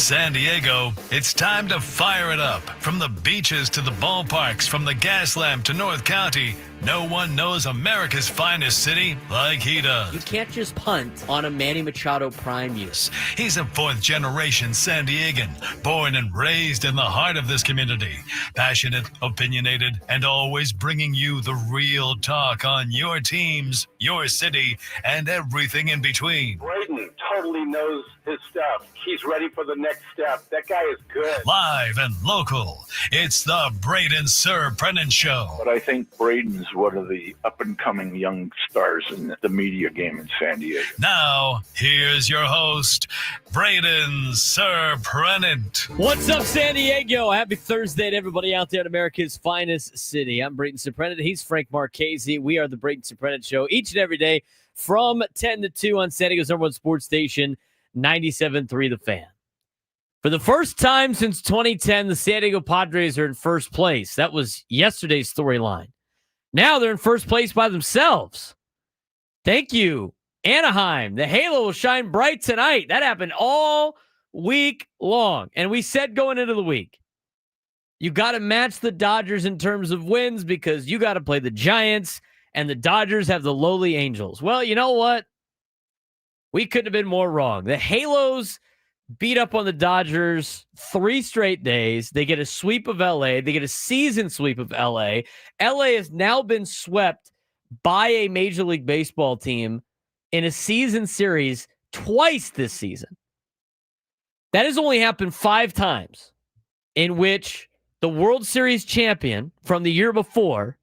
San Diego, it's time to fire it up. From the beaches to the ballparks, from the Gaslamp to North County, no one knows America's finest city like he does. You can't just punt on a Manny Machado prime use. He's a fourth-generation San Diegan, born and raised in the heart of this community. Passionate, opinionated, and always bringing you the real talk on your teams, your city, and everything in between. Braden totally knows his stuff. He's ready for the next step. That guy is good. Live and local, it's the Braden Surprenant Show. But I think Braden's one of the up-and-coming young stars in the media game in San Diego. Now, here's your host, Braden Surprenant. What's up, San Diego? Happy Thursday to everybody out there in America's finest city. I'm Braden Surprenant. He's Frank Marchese. We are the Braden Surprenant Show each and every day from 10 to 2 on San Diego's number one sports station, 97.3 The Fan. For the first time since 2010, the San Diego Padres are in first place. That was yesterday's storyline. Now they're in first place by themselves. Thank you, Anaheim. The halo will shine bright tonight. That happened all week long. And we said going into the week, you got to match the Dodgers in terms of wins because you got to play the Giants, and the Dodgers have the lowly Angels. Well, you know what? We couldn't have been more wrong. The Halos beat up on the Dodgers 3 straight days. They get a sweep of LA. They get a season sweep of LA. LA has now been swept by a Major League Baseball team in a season series twice this season. That has only happened 5 times in which the World Series champion from the year before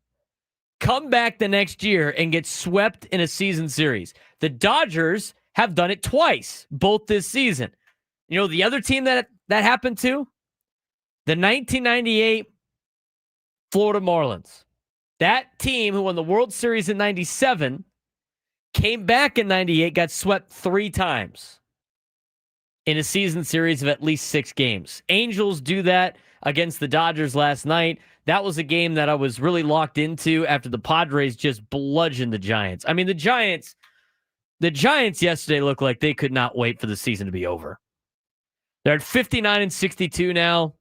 come back the next year and get swept in a season series. The Dodgers have done it twice, both this season. You know, the other team that happened to? The 1998 Florida Marlins. That team who won the World Series in 97 came back in 98, got swept 3 times in a season series of at least 6 games. Angels do that against the Dodgers last night. That was a game that I was really locked into after the Padres just bludgeoned the Giants. I mean, the Giants yesterday looked like they could not wait for the season to be over. They're at 59-62 now.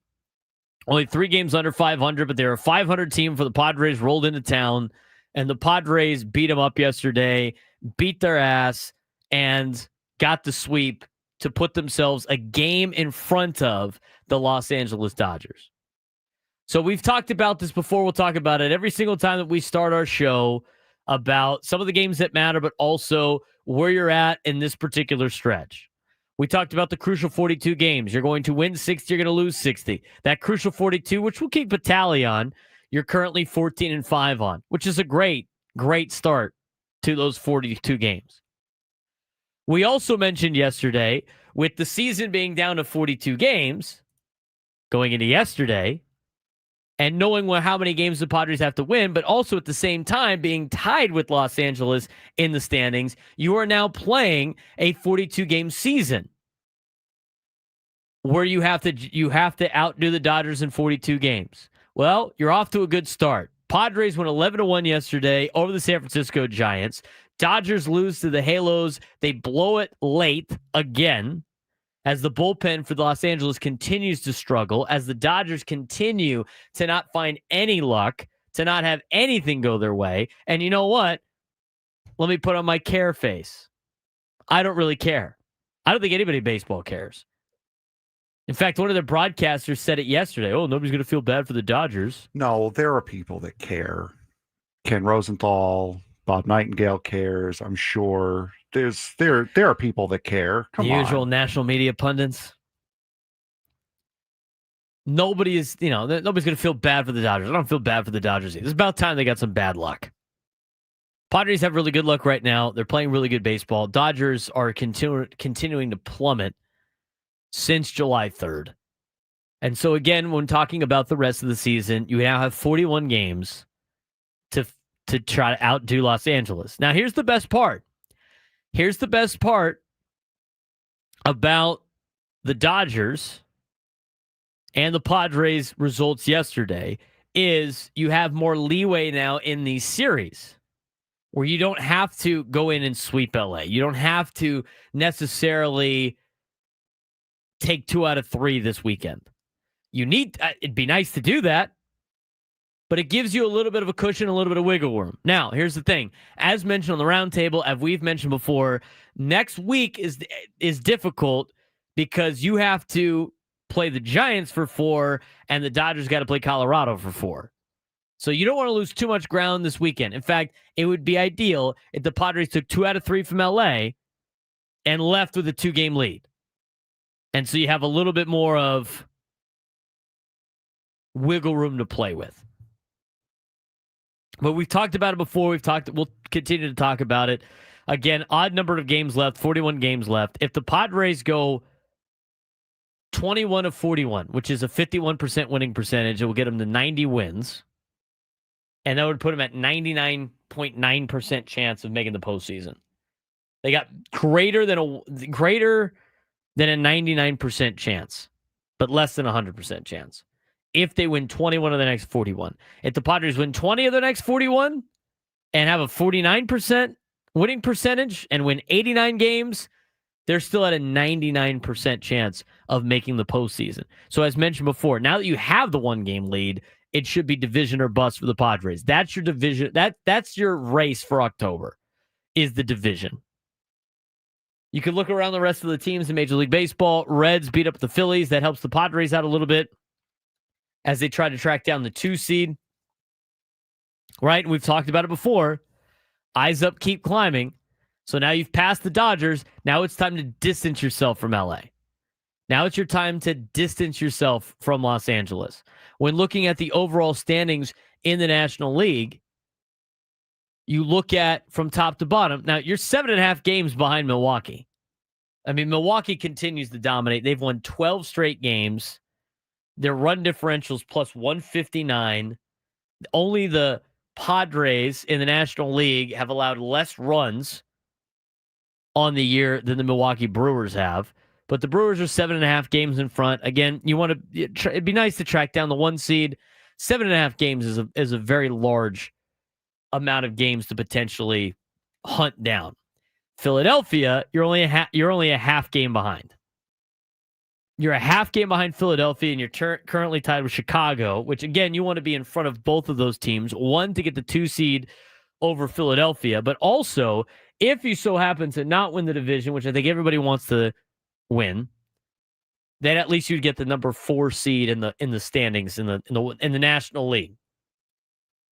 Only 3 games under 500, but they're a 500 team for the Padres rolled into town, and the Padres beat them up yesterday, beat their ass, and got the sweep to put themselves a game in front of the Los Angeles Dodgers. So we've talked about this before. We'll talk about it every single time that we start our show about some of the games that matter, but also where you're at in this particular stretch. We talked about the crucial 42 games. You're going to win 60, you're going to lose 60. That crucial 42, which we'll keep a tally on, you're currently 14-5 on, which is a great start to those 42 games. We also mentioned yesterday, with the season being down to 42 games, going into yesterday, and knowing how many games the Padres have to win, but also at the same time being tied with Los Angeles in the standings, you are now playing a 42-game season where you have to outdo the Dodgers in 42 games. Well, you're off to a good start. Padres went 11-1 yesterday over the San Francisco Giants. Dodgers lose to the Halos. They blow it late again, as the bullpen for Los Angeles continues to struggle, as the Dodgers continue to not find any luck, to not have anything go their way. And you know what? Let me put on my care face. I don't really care. I don't think anybody in baseball cares. In fact, one of the broadcasters said it yesterday. Oh, nobody's going to feel bad for the Dodgers. No, there are people that care. Ken Rosenthal, Bob Nightingale cares, I'm sure. There are people that care. Come on. The usual national media pundits. Nobody's going to feel bad for the Dodgers. I don't feel bad for the Dodgers either. It's about time they got some bad luck. Padres have really good luck right now. They're playing really good baseball. Dodgers are continuing to plummet since July 3rd. And so again, when talking about the rest of the season, you now have 41 games to try to outdo Los Angeles. Now, here's the best part. Here's the best part about the Dodgers and the Padres results yesterday is you have more leeway now in these series where you don't have to go in and sweep LA. You don't have to necessarily take 2 out of 3 this weekend. It'd be nice to do that, but it gives you a little bit of a cushion, a little bit of wiggle room. Now, here's the thing. As mentioned on the roundtable, as we've mentioned before, next week is difficult because you have to play the Giants for 4, and the Dodgers got to play Colorado for 4. So you don't want to lose too much ground this weekend. In fact, it would be ideal if the Padres took 2 out of 3 from LA and left with a 2-game lead. And so you have a little bit more of wiggle room to play with. But we've talked about it before. We'll continue to talk about it. Again, odd number of games left, 41 games left. If the Padres go 21 of 41, which is a 51% winning percentage, it will get them to 90 wins. And that would put them at 99.9% chance of making the postseason. They got greater than a 99% chance, but less than a 100% chance. If they win 21 of the next 41. If the Padres win 20 of the next 41 and have a 49% winning percentage and win 89 games, they're still at a 99% chance of making the postseason. So as mentioned before, now that you have the 1-game lead, it should be division or bust for the Padres. That's your division. That's your race for October, is the division. You can look around the rest of the teams in Major League Baseball. Reds beat up the Phillies. That helps the Padres out a little bit as they try to track down the 2 seed. Right? And we've talked about it before. Eyes up, keep climbing. So now you've passed the Dodgers. Now it's time to distance yourself from LA. Now it's your time to distance yourself from Los Angeles. When looking at the overall standings in the National League, you look at from top to bottom. Now, you're 7.5 games behind Milwaukee. I mean, Milwaukee continues to dominate. They've won 12 straight games. Their run differentials plus 159. Only the Padres in the National League have allowed less runs on the year than the Milwaukee Brewers have. But the Brewers are 7.5 games in front. Again, you want to. It'd be nice to track down the 1 seed. 7.5 games is a very large amount of games to potentially hunt down. Philadelphia, you're only a half game behind. You're a half game behind Philadelphia, and you're currently tied with Chicago, which, again, you want to be in front of both of those teams. One, to get the 2 seed over Philadelphia, but also, if you so happen to not win the division, which I think everybody wants to win, then at least you'd get the number 4 seed in the standings in the National League.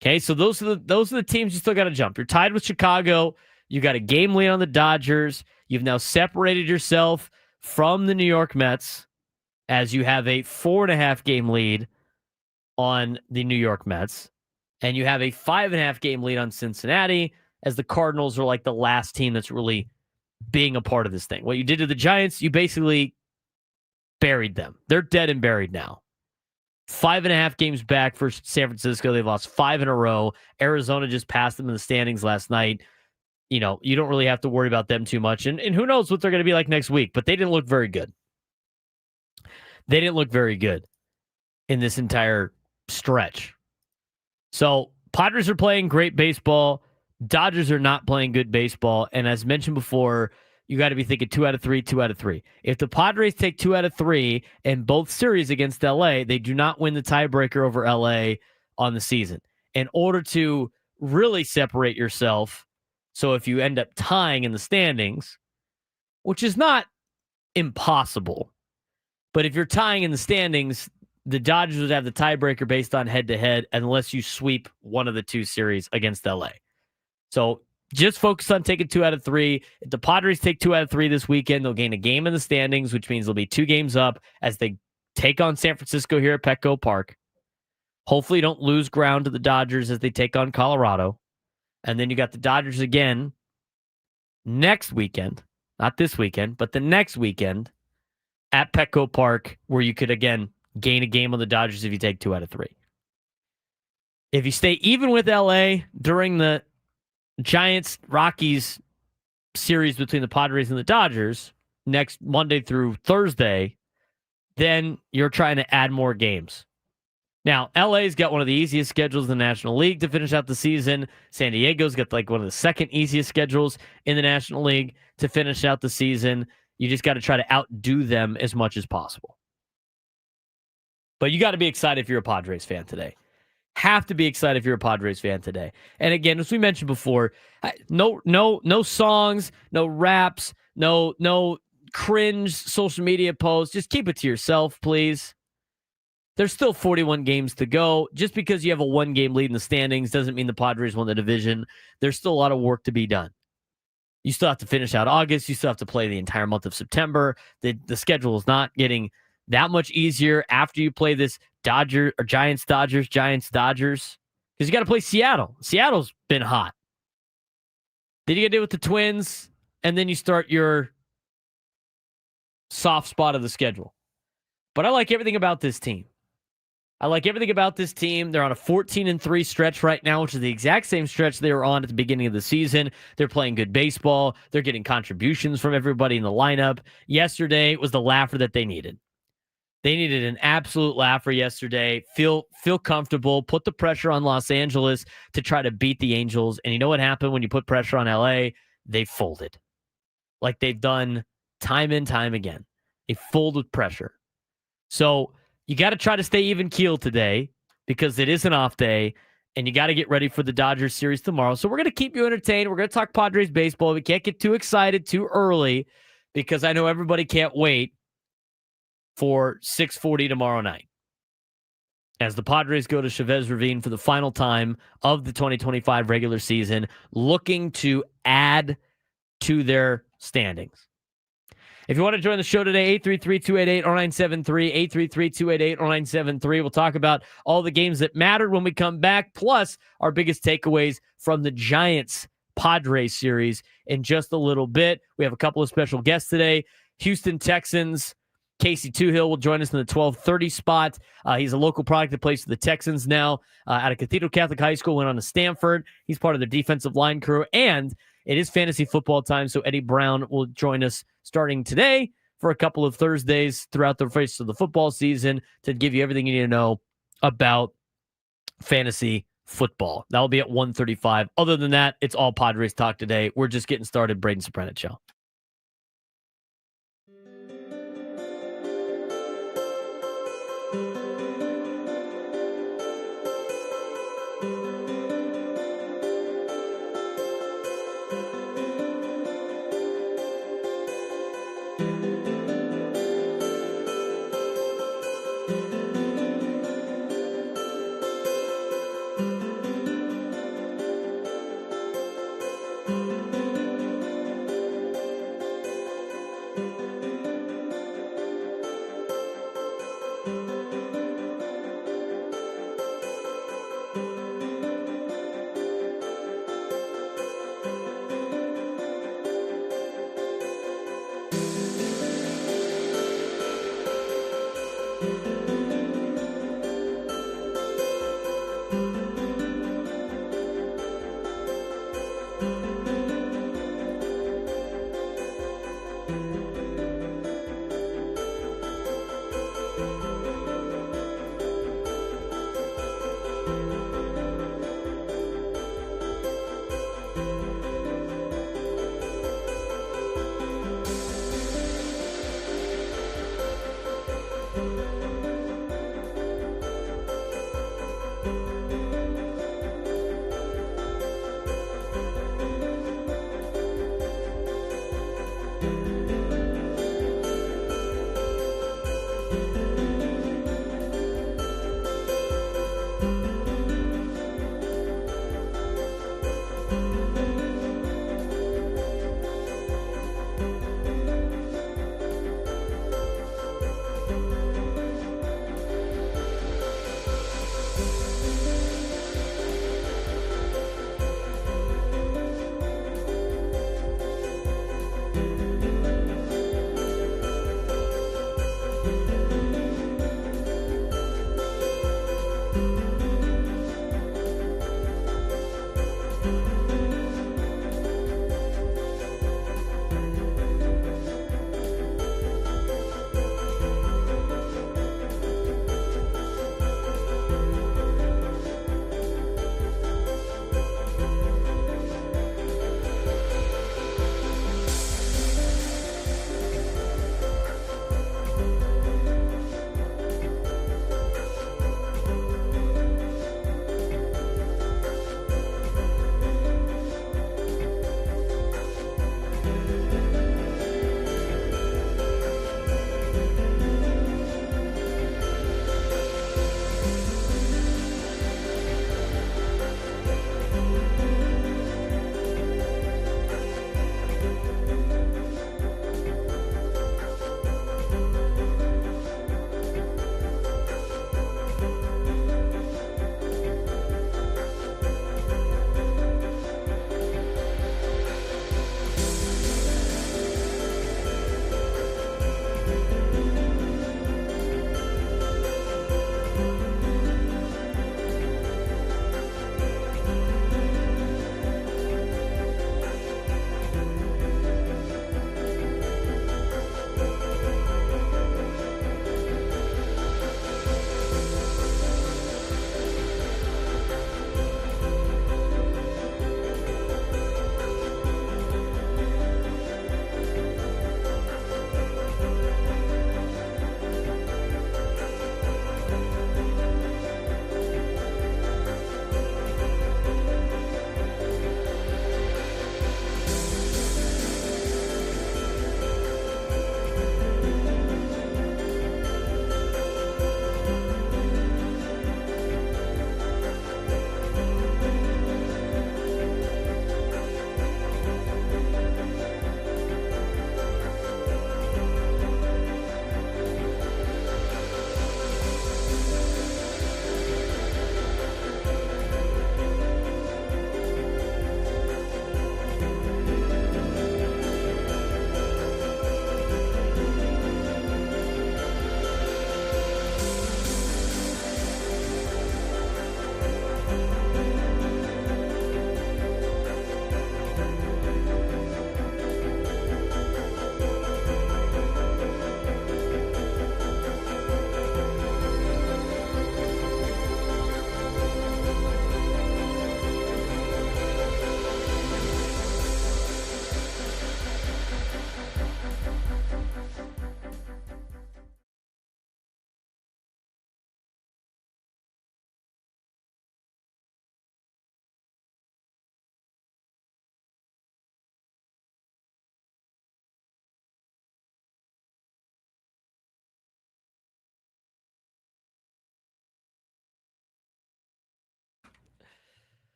Okay, so those are the teams you still got to jump. You're tied with Chicago. You got a game lead on the Dodgers. You've now separated yourself from the New York Mets, as you have a 4.5 game lead on the New York Mets, and you have a 5.5 game lead on Cincinnati, as the Cardinals are like the last team that's really being a part of this thing. What you did to the Giants, you basically buried them. They're dead and buried now. 5.5 games back for San Francisco. They've lost 5 in a row. Arizona just passed them in the standings last night. You know, you don't really have to worry about them too much. And who knows what they're going to be like next week, but they didn't look very good. They didn't look very good in this entire stretch. So Padres are playing great baseball. Dodgers are not playing good baseball. And as mentioned before, you got to be thinking 2 out of 3, 2 out of 3. If the Padres take 2 out of 3 in both series against LA, they do not win the tiebreaker over LA on the season. In order to really separate yourself, so if you end up tying in the standings, which is not impossible, but if you're tying in the standings, the Dodgers would have the tiebreaker based on head-to-head unless you sweep one of the 2 series against LA. So just focus on taking 2 out of 3. If the Padres take 2 out of 3 this weekend, they'll gain a game in the standings, which means they'll be 2 games up as they take on San Francisco here at Petco Park. Hopefully don't lose ground to the Dodgers as they take on Colorado. And then you got the Dodgers again next weekend. Not this weekend, but the next weekend at Petco Park, where you could, again, gain a game on the Dodgers if you take 2 out of 3. If you stay even with LA during the Giants-Rockies series between the Padres and the Dodgers next Monday through Thursday, then you're trying to add more games. Now, LA's got one of the easiest schedules in the National League to finish out the season. San Diego's got like one of the second easiest schedules in the National League to finish out the season. You just got to try to outdo them as much as possible. But you got to be excited if you're a Padres fan today. Have to be excited if you're a Padres fan today. And again, as we mentioned before, no songs, no raps, no cringe social media posts. Just keep it to yourself, please. There's still 41 games to go. Just because you have a 1-game lead in the standings doesn't mean the Padres won the division. There's still a lot of work to be done. You still have to finish out August. You still have to play the entire month of September. The schedule is not getting that much easier after you play this Giants, Dodgers. Because you got to play Seattle. Seattle's been hot. Then you got to deal with the Twins, and then you start your soft spot of the schedule. But I like everything about this team. They're on a 14-3 stretch right now, which is the exact same stretch they were on at the beginning of the season. They're playing good baseball. They're getting contributions from everybody in the lineup. Yesterday was the laugher that they needed. They needed an absolute laugher yesterday. Feel comfortable. Put the pressure on Los Angeles to try to beat the Angels. And you know what happened when you put pressure on LA? They folded. Like they've done time and time again. They fold with pressure. So you got to try to stay even keel today because it is an off day, and you got to get ready for the Dodgers series tomorrow. So we're going to keep you entertained. We're going to talk Padres baseball. We can't get too excited too early because I know everybody can't wait for 6:40 tomorrow night as the Padres go to Chavez Ravine for the final time of the 2025 regular season, looking to add to their standings. If you want to join the show today, 833-288-0973, 833-288-0973. We'll talk about all the games that mattered when we come back, plus our biggest takeaways from the Giants-Padres series in just a little bit. We have a couple of special guests today. Houston Texans Casey Toohill will join us in the 12:30 spot. He's a local product that plays for the Texans now out of Cathedral Catholic High School, went on to Stanford. He's part of the defensive line crew, and it is fantasy football time, so Eddie Brown will join us starting today for a couple of Thursdays throughout the rest of the football season to give you everything you need to know about fantasy football. That will be at 1:35. Other than that, it's all Padres talk today. We're just getting started. Braden Surprenant Show.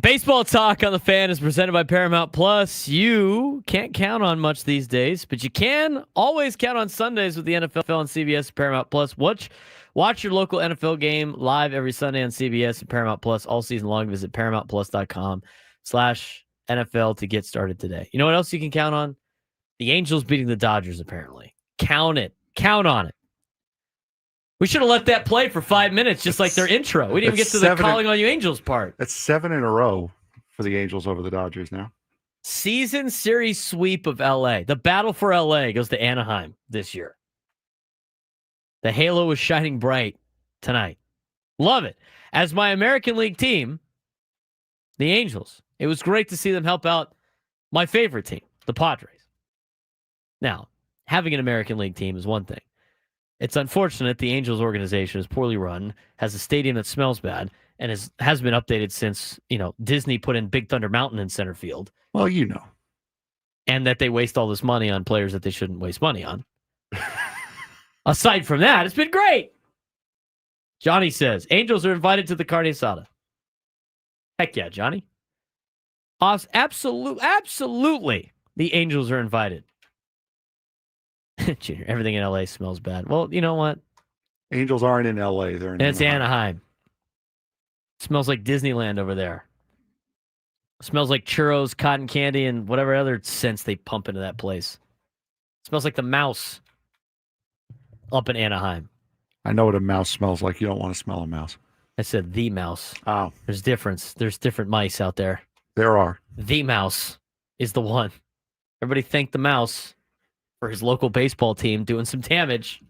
Baseball Talk on the Fan is presented by Paramount Plus. You can't count on much these days, but you can always count on Sundays with the NFL on CBS and Paramount Plus. Watch your local NFL game live every Sunday on CBS and Paramount Plus all season long. Visit ParamountPlus.com/NFL to get started today. You know what else you can count on? The Angels beating the Dodgers, apparently. Count it. Count on it. We should have let that play for 5 minutes, just like their intro. We didn't even get to the calling on you Angels part. That's 7 in a row for the Angels over the Dodgers now. Season series sweep of LA. The battle for LA goes to Anaheim this year. The halo is shining bright tonight. Love it. As my American League team, the Angels, it was great to see them help out my favorite team, the Padres. Now, having an American League team is one thing. It's unfortunate the Angels organization is poorly run, has a stadium that smells bad, and has been updated since, Disney put in Big Thunder Mountain in center field. Well, And that they waste all this money on players that they shouldn't waste money on. Aside from that, it's been great. Johnny says, Angels are invited to the carne asada. Heck yeah, Johnny. Absolutely, the Angels are invited. Junior, everything in LA smells bad. Well, you know what? Angels aren't in LA. They're in Anaheim. Smells like Disneyland over there. Smells like churros, cotton candy, and whatever other scents they pump into that place. Smells like the mouse up in Anaheim. I know what a mouse smells like. You don't want to smell a mouse. I said the mouse. Oh. There's difference. There's different mice out there. There are. The mouse is the one. Everybody thank the mouse for his local baseball team doing some damage.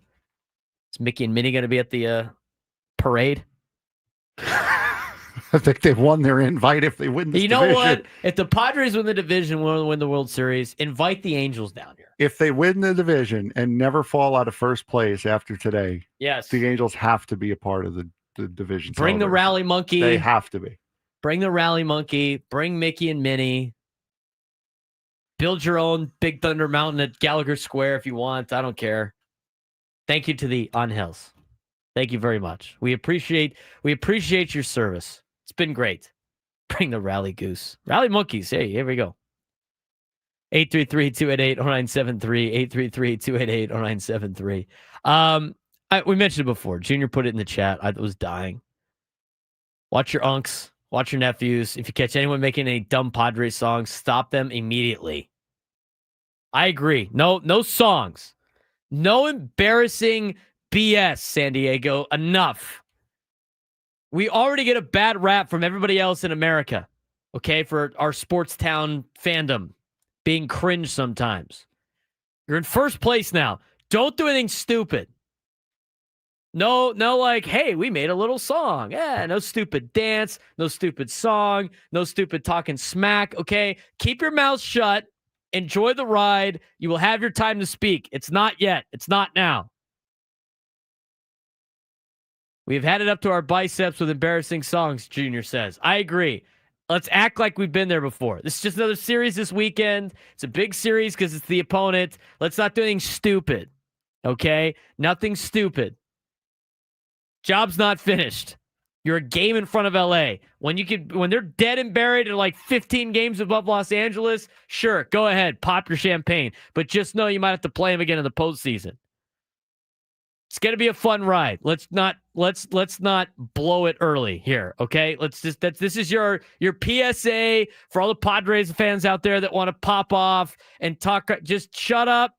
Is Mickey and Minnie going to be at the parade? I think they've won their invite if they win this division. You know what? If the Padres win the division, win the World Series, invite the Angels down here. If they win the division and never fall out of first place after today, yes, the Angels have to be a part of the division. Bring the rally monkey. They have to be. Bring the rally monkey. Bring Mickey and Minnie. Build your own Big Thunder Mountain at Gallagher Square if you want. I don't care. Thank you to the Angels. Thank you very much. We appreciate your service. It's been great. Bring the rally goose. Rally monkeys. Hey, here we go. 833-288-0973. 833-288-0973. We mentioned it before. Junior put it in the chat. I was dying. Watch your unks. Watch your nephews. If you catch anyone making any dumb Padres songs, stop them immediately. I agree. No songs. No embarrassing BS, San Diego. Enough. We already get a bad rap from everybody else in America, okay, for our sports town fandom being cringe sometimes. You're in first place now. Don't do anything stupid. No, like, hey, we made a little song. Yeah, no stupid dance, no stupid song, no stupid talking smack, okay? Keep your mouth shut. Enjoy the ride. You will have your time to speak. It's not yet. It's not now. We've had it up to our biceps with embarrassing songs, Junior says. I agree. Let's act like we've been there before. This is just another series this weekend. It's a big series because it's the opponent. Let's not do anything stupid, okay? Nothing stupid. Job's not finished. You're a game in front of LA. When they're dead and buried in like 15 games above Los Angeles, sure, go ahead, pop your champagne. But just know you might have to play them again in the postseason. It's gonna be a fun ride. Let's not blow it early here, okay? This is your PSA for all the Padres fans out there that want to pop off and talk. Just shut up,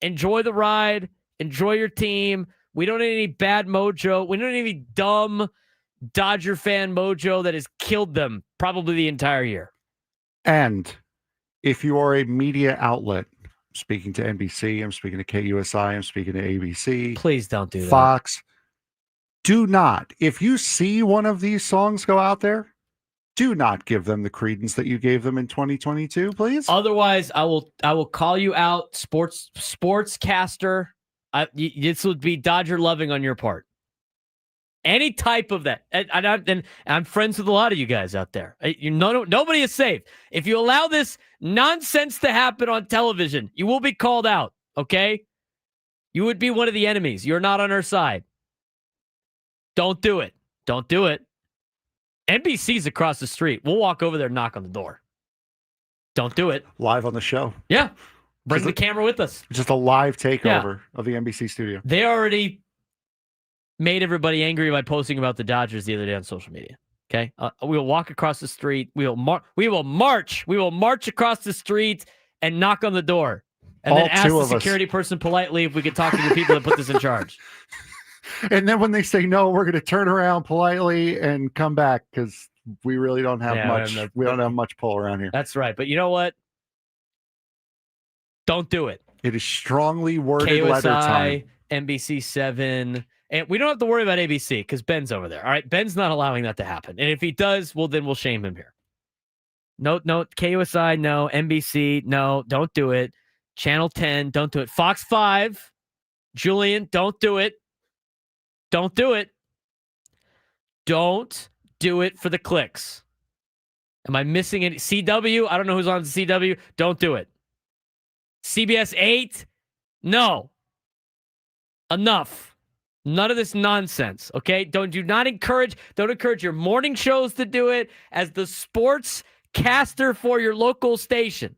enjoy the ride, enjoy your team. We don't need any bad mojo. We don't need any dumb Dodger fan mojo that has killed them probably the entire year. And if you are a media outlet, I'm speaking to NBC, I'm speaking to KUSI, I'm speaking to ABC. Please don't do that. Fox. Do not. If you see one of these songs go out there, do not give them the credence that you gave them in 2022, please. Otherwise, I will call you out, sportscaster. This would be Dodger loving on your part. Any type of that. And I'm friends with a lot of you guys out there. Nobody is safe. If you allow this nonsense to happen on television, you will be called out, okay? You would be one of the enemies. You're not on our side. Don't do it. Don't do it. NBC's across the street. We'll walk over there and knock on the door. Don't do it. Live on the show. Yeah. Bring the camera with us. Just a live takeover of the NBC studio. They already made everybody angry by posting about the Dodgers the other day on social media. Okay, we will walk across the street. We will march. We will march across the street and knock on the door, and then ask the security person politely if we could talk to the people that put this in charge. And then when they say no, we're going to turn around politely and come back because we really don't have much. We don't have much pull around here. That's right. But you know what? Don't do it. It is strongly worded KUSI, letter time. NBC7. And we don't have to worry about ABC because Ben's over there. All right. Ben's not allowing that to happen. And if he does, well, then we'll shame him here. No, KUSI, no. NBC, no. Don't do it. Channel 10, don't do it. Fox 5, Julian, don't do it. Don't do it. Don't do it for the clicks. Am I missing any? CW, I don't know who's on CW. Don't do it. CBS 8, no. Enough. None of this nonsense, okay? Don't encourage your morning shows to do it as the sports caster for your local station,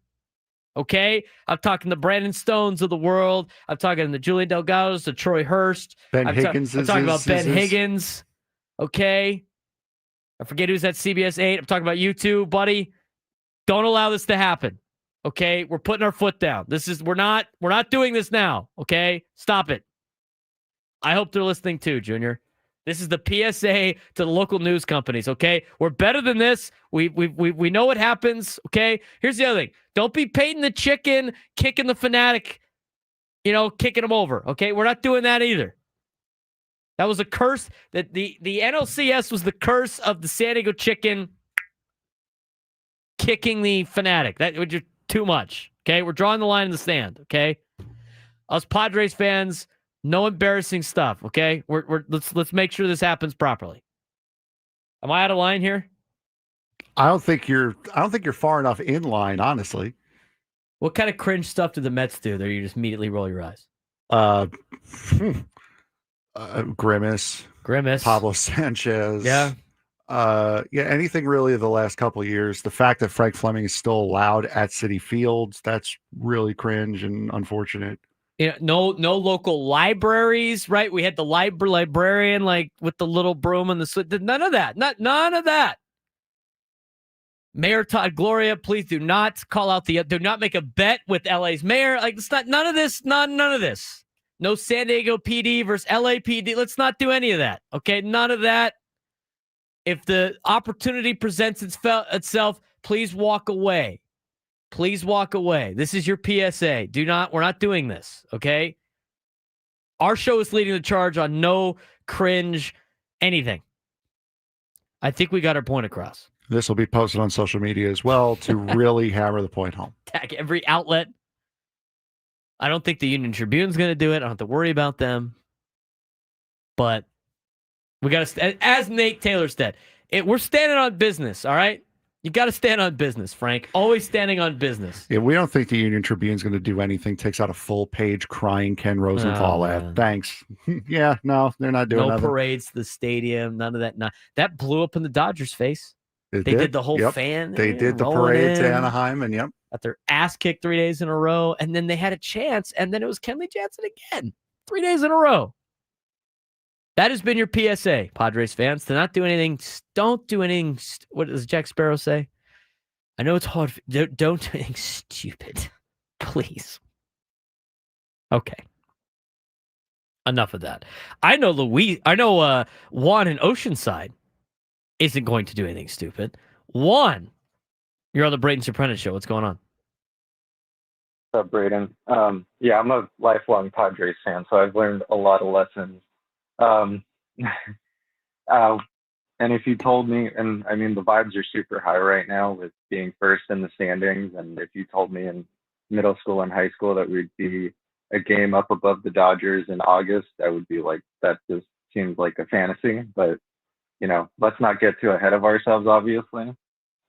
okay? I'm talking the Brandon Stones of the world. I'm talking the Julian Delgados, the Troy Hurst. I'm talking about Ben Higgins, okay? I forget who's at CBS 8. I'm talking about you too, buddy. Don't allow this to happen, okay? We're putting our foot down. We're not doing this now, okay? Stop it. I hope they're listening too, Junior. This is the PSA to the local news companies, okay? We're better than this. We know what happens, okay? Here's the other thing. Don't be Peyton the chicken, kicking the fanatic, kicking him over, okay? We're not doing that either. That was a curse. That the NLCS was the curse of the San Diego chicken kicking the fanatic. That was just too much, okay? We're drawing the line in the sand, okay? Us Padres fans, no embarrassing stuff, okay? Let's make sure this happens properly. Am I out of line here? I don't think you're far enough in line, honestly. What kind of cringe stuff do the Mets do there? You just immediately roll your eyes. Grimace, Pablo Sanchez. Yeah. Anything really of the last couple of years. The fact that Frank Fleming is still allowed at Citi Fields, that's really cringe and unfortunate. No local libraries, right? We had the librarian with the little broom and the none of that. None of that. Mayor Todd Gloria, please do not call out do not make a bet with LA's mayor. It's not none of this. None of this. No San Diego PD versus LAPD. Let's not do any of that. Okay, none of that. If the opportunity presents itself, please walk away. Please walk away. This is your PSA. We're not doing this, okay? Our show is leading the charge on no cringe anything. I think we got our point across. This will be posted on social media as well to really hammer the point home. Tag every outlet. I don't think the Union Tribune's going to do it. I don't have to worry about them. But we got to, as Nate Taylor said, we're standing on business, all right? You got to stand on business, Frank. Always standing on business. Yeah, we don't think the Union Tribune's going to do anything. Takes out a full page crying Ken Rosenthal ad. Thanks. Yeah, no, they're not doing nothing. No parades to the stadium, none of that. That blew up in the Dodgers' face. They did the whole fan. They did the parade to Anaheim, and got their ass kicked 3 days in a row, and then they had a chance, and then it was Kenley Jansen again 3 days in a row. That has been your PSA, Padres fans, to not do anything. Don't do anything. What does Jack Sparrow say? I know it's hard. Don't do anything stupid. Please. Okay. Enough of that. I know Juan in Oceanside isn't going to do anything stupid. Juan, you're on the Braden Surprenant show. What's going on? What's up, Braden? Yeah, I'm a lifelong Padres fan, so I've learned a lot of lessons. And if you told me, and I mean, the vibes are super high right now with being first in the standings. And if you told me in middle school and high school that we'd be a game up above the Dodgers in August, I would be like, that just seems like a fantasy. But, let's not get too ahead of ourselves, obviously.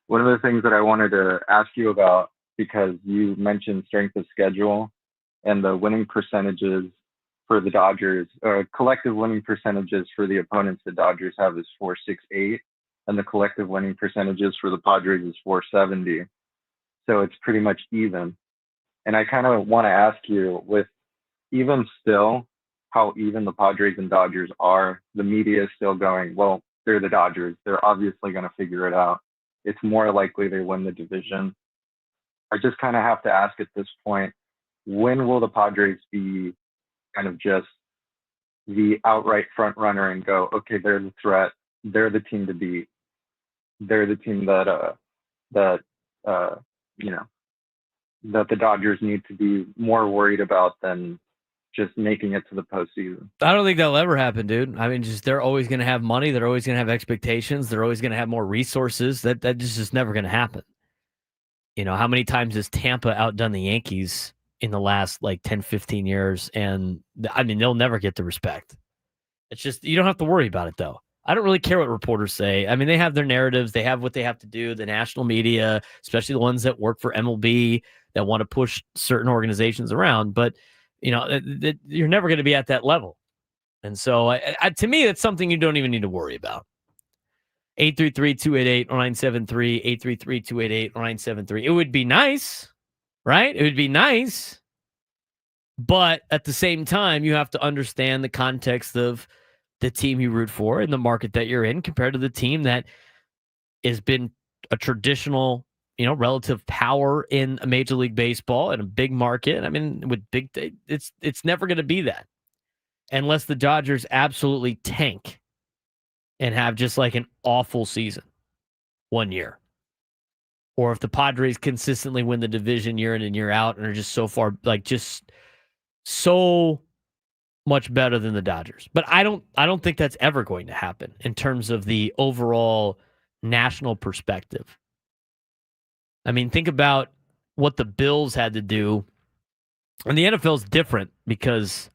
One of the things that I wanted to ask you about, because you mentioned strength of schedule and the winning percentages for the Dodgers, collective winning percentages for the opponents the Dodgers have is .468. and the collective winning percentages for the Padres is 470. So it's pretty much even. And I kind of want to ask you, with even still how even the Padres and Dodgers are, the media is still going, well, they're the Dodgers. They're obviously going to figure it out. It's more likely they win the division. I just kind of have to ask at this point, when will the Padres be kind of just the outright front runner and go, okay, they're the threat. They're the team to beat. They're the team that the Dodgers need to be more worried about than just making it to the postseason. I don't think that'll ever happen, dude. I mean, just they're always going to have money. They're always going to have expectations. They're always going to have more resources. That just never going to happen. You know, how many times has Tampa outdone the Yankees in the last like 10, 15 years? And I mean, they'll never get the respect. It's just, you don't have to worry about it, though. I don't really care what reporters say. I mean, they have their narratives. They have what they have to do. The national media, especially the ones that work for MLB, that want to push certain organizations around. But, you know, you're never going to be at that level. And so, to me, that's something you don't even need to worry about. 833-288-0973, 833-288-0973. It would be nice, right? It would be nice. But at the same time, you have to understand the context of the team you root for and the market that you're in compared to the team that has been a traditional, you know, relative power in a Major League Baseball and a big market. I mean, with big, it's never going to be that unless the Dodgers absolutely tank and have just like an awful season one year. Or if the Padres consistently win the division year in and year out and are just so far, like just so much better than the Dodgers. But I don't think that's ever going to happen in terms of the overall national perspective. I mean, think about what the Bills had to do. And the NFL is different because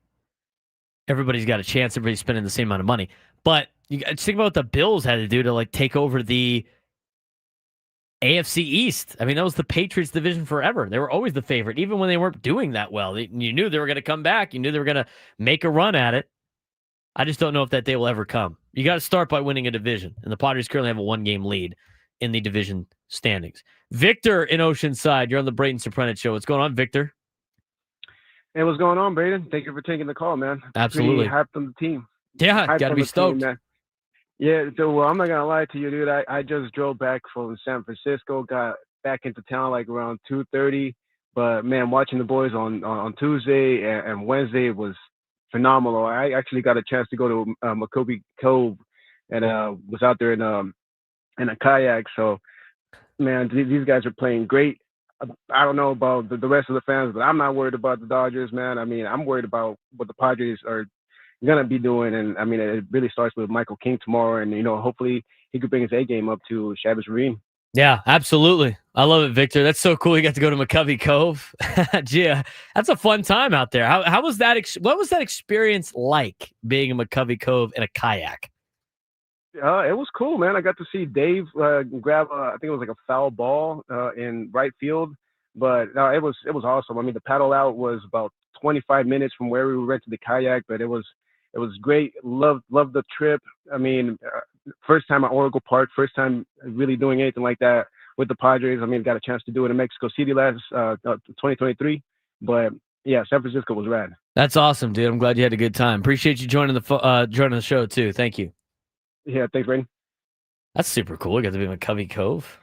everybody's got a chance. Everybody's spending the same amount of money. But you just think about what the Bills had to do to like take over the AFC East. I mean, that was the Patriots division forever. They were always the favorite, even when they weren't doing that well. You knew they were going to come back. You knew they were going to make a run at it. I just don't know if that day will ever come. You got to start by winning a division, and the Padres currently have a one-game lead in the division standings. Victor in Oceanside, you're on the Braden Surprenant Show. What's going on, Victor? Hey, what's going on, Braden? Thank you for taking the call, man. Absolutely. Pretty hyped on the team. Yeah, got to be stoked. Team, yeah, so I'm not going to lie to you, dude. I just drove back from San Francisco, got back into town like around 2:30. But, man, watching the boys on Tuesday and Wednesday was phenomenal. I actually got a chance to go to McCovey Cove and was out there in a kayak. So, man, these guys are playing great. I don't know about the rest of the fans, but I'm not worried about the Dodgers, man. I mean, I'm worried about what the Padres are going to be doing. And, I mean, it really starts with Michael King tomorrow. And, you know, hopefully he could bring his A game up to Chavez Ravine. Yeah, absolutely. I love it, Victor. That's so cool. You got to go to McCovey Cove. Gee, that's a fun time out there. How was that? What was that experience like being in McCovey Cove in a kayak? It was cool, man. I got to see Dave grab, I think it was like a foul ball in right field, but it was awesome. I mean, the paddle out was about 25 minutes from where we rented the kayak, but it was great. Loved the trip. I mean, first time at Oracle Park, first time really doing anything like that with the Padres. I mean, got a chance to do it in Mexico City last 2023, but yeah, San Francisco was rad. That's awesome, dude. I'm glad you had a good time. Appreciate you joining the show too. Thank you. Yeah, thanks, Braden. That's super cool. You got to be in McCovey Cove.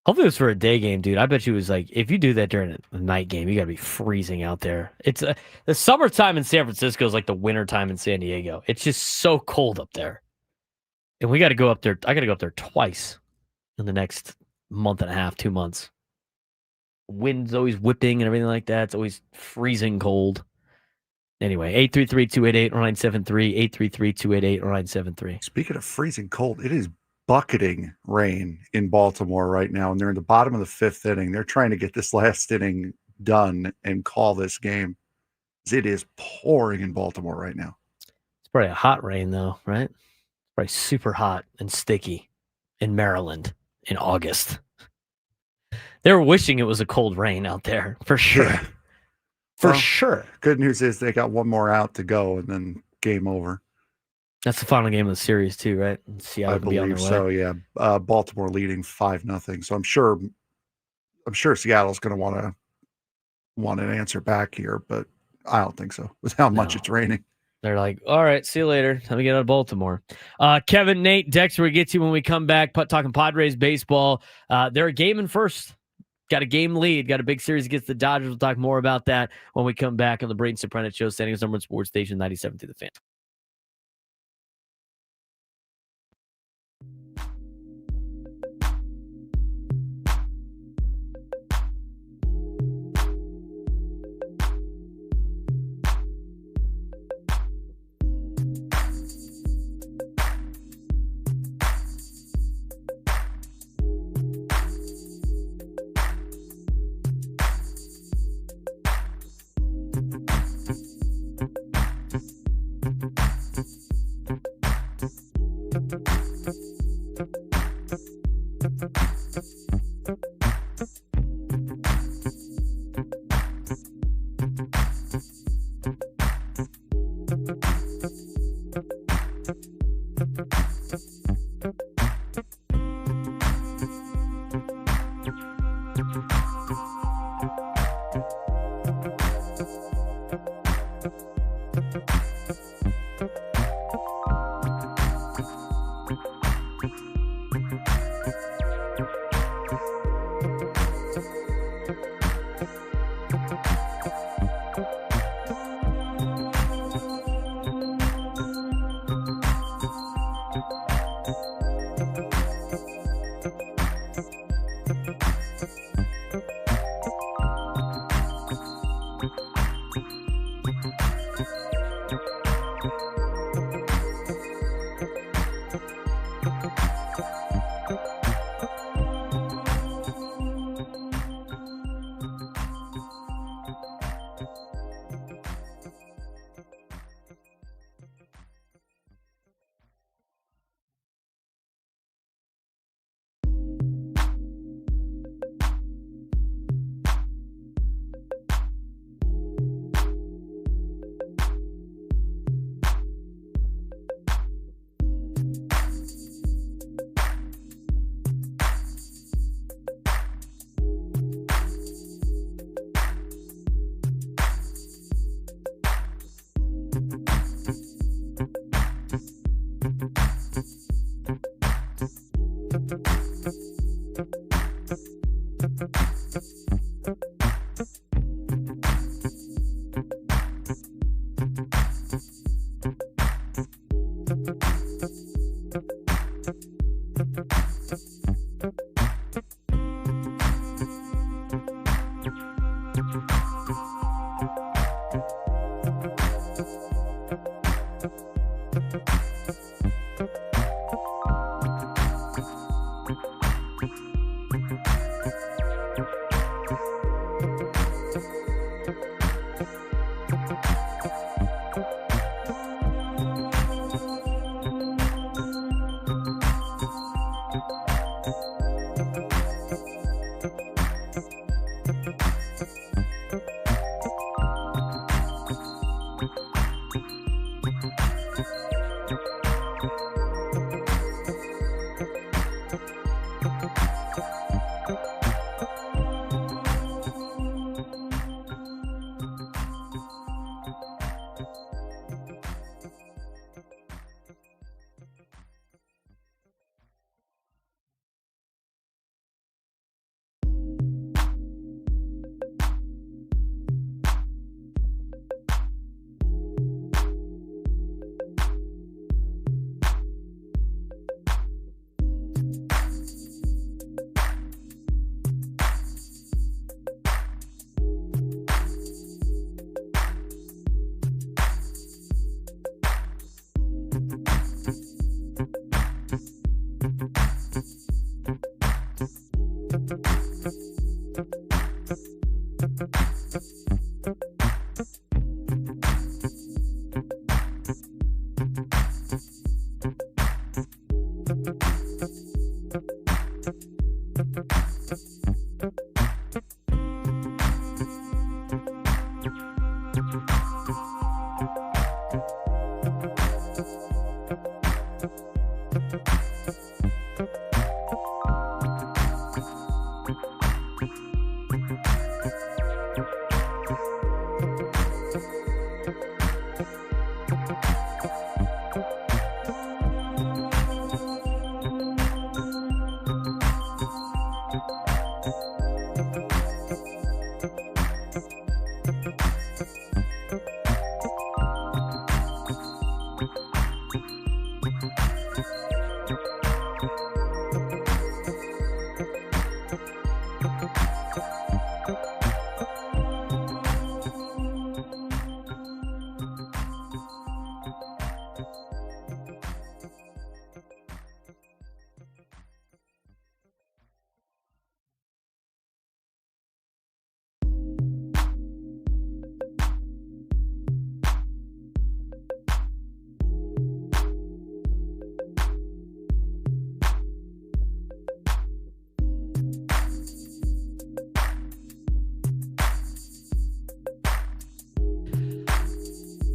Hopefully it was for a day game, dude. I bet you it was like, if you do that during a night game, you got to be freezing out there. It's the summertime in San Francisco is like the wintertime in San Diego. It's just so cold up there. And we got to go up there. I got to go up there twice in the next month and a half, 2 months. Wind's always whipping and everything like that. It's always freezing cold. Anyway, 833-288-0973, 833-288-0973. Speaking of freezing cold, it is bucketing rain in Baltimore right now, and they're in the bottom of the fifth inning. They're trying to get this last inning done and call this game. It is pouring in Baltimore right now. It's probably a hot rain, though, right? It's probably super hot and sticky in Maryland in August. They were wishing it was a cold rain out there, for sure. Yeah. For sure. Good news is they got one more out to go and then game over. That's the final game of the series too, right? Seattle I can be on believe their way. so. Yeah, Baltimore leading 5-0. So I'm sure Seattle's going to want an answer back here, but I don't think so. With how much No. it's raining. They're like, all right, see you later. Let me get out of Baltimore. Kevin, Nate, Dexter, we get you when we come back. Talking Padres baseball. They're a game in first. Got a game lead. Got a big series against the Dodgers. We'll talk more about that when we come back on the Braden Surprenant Show. Standing as number one sports station 97 to the Fan.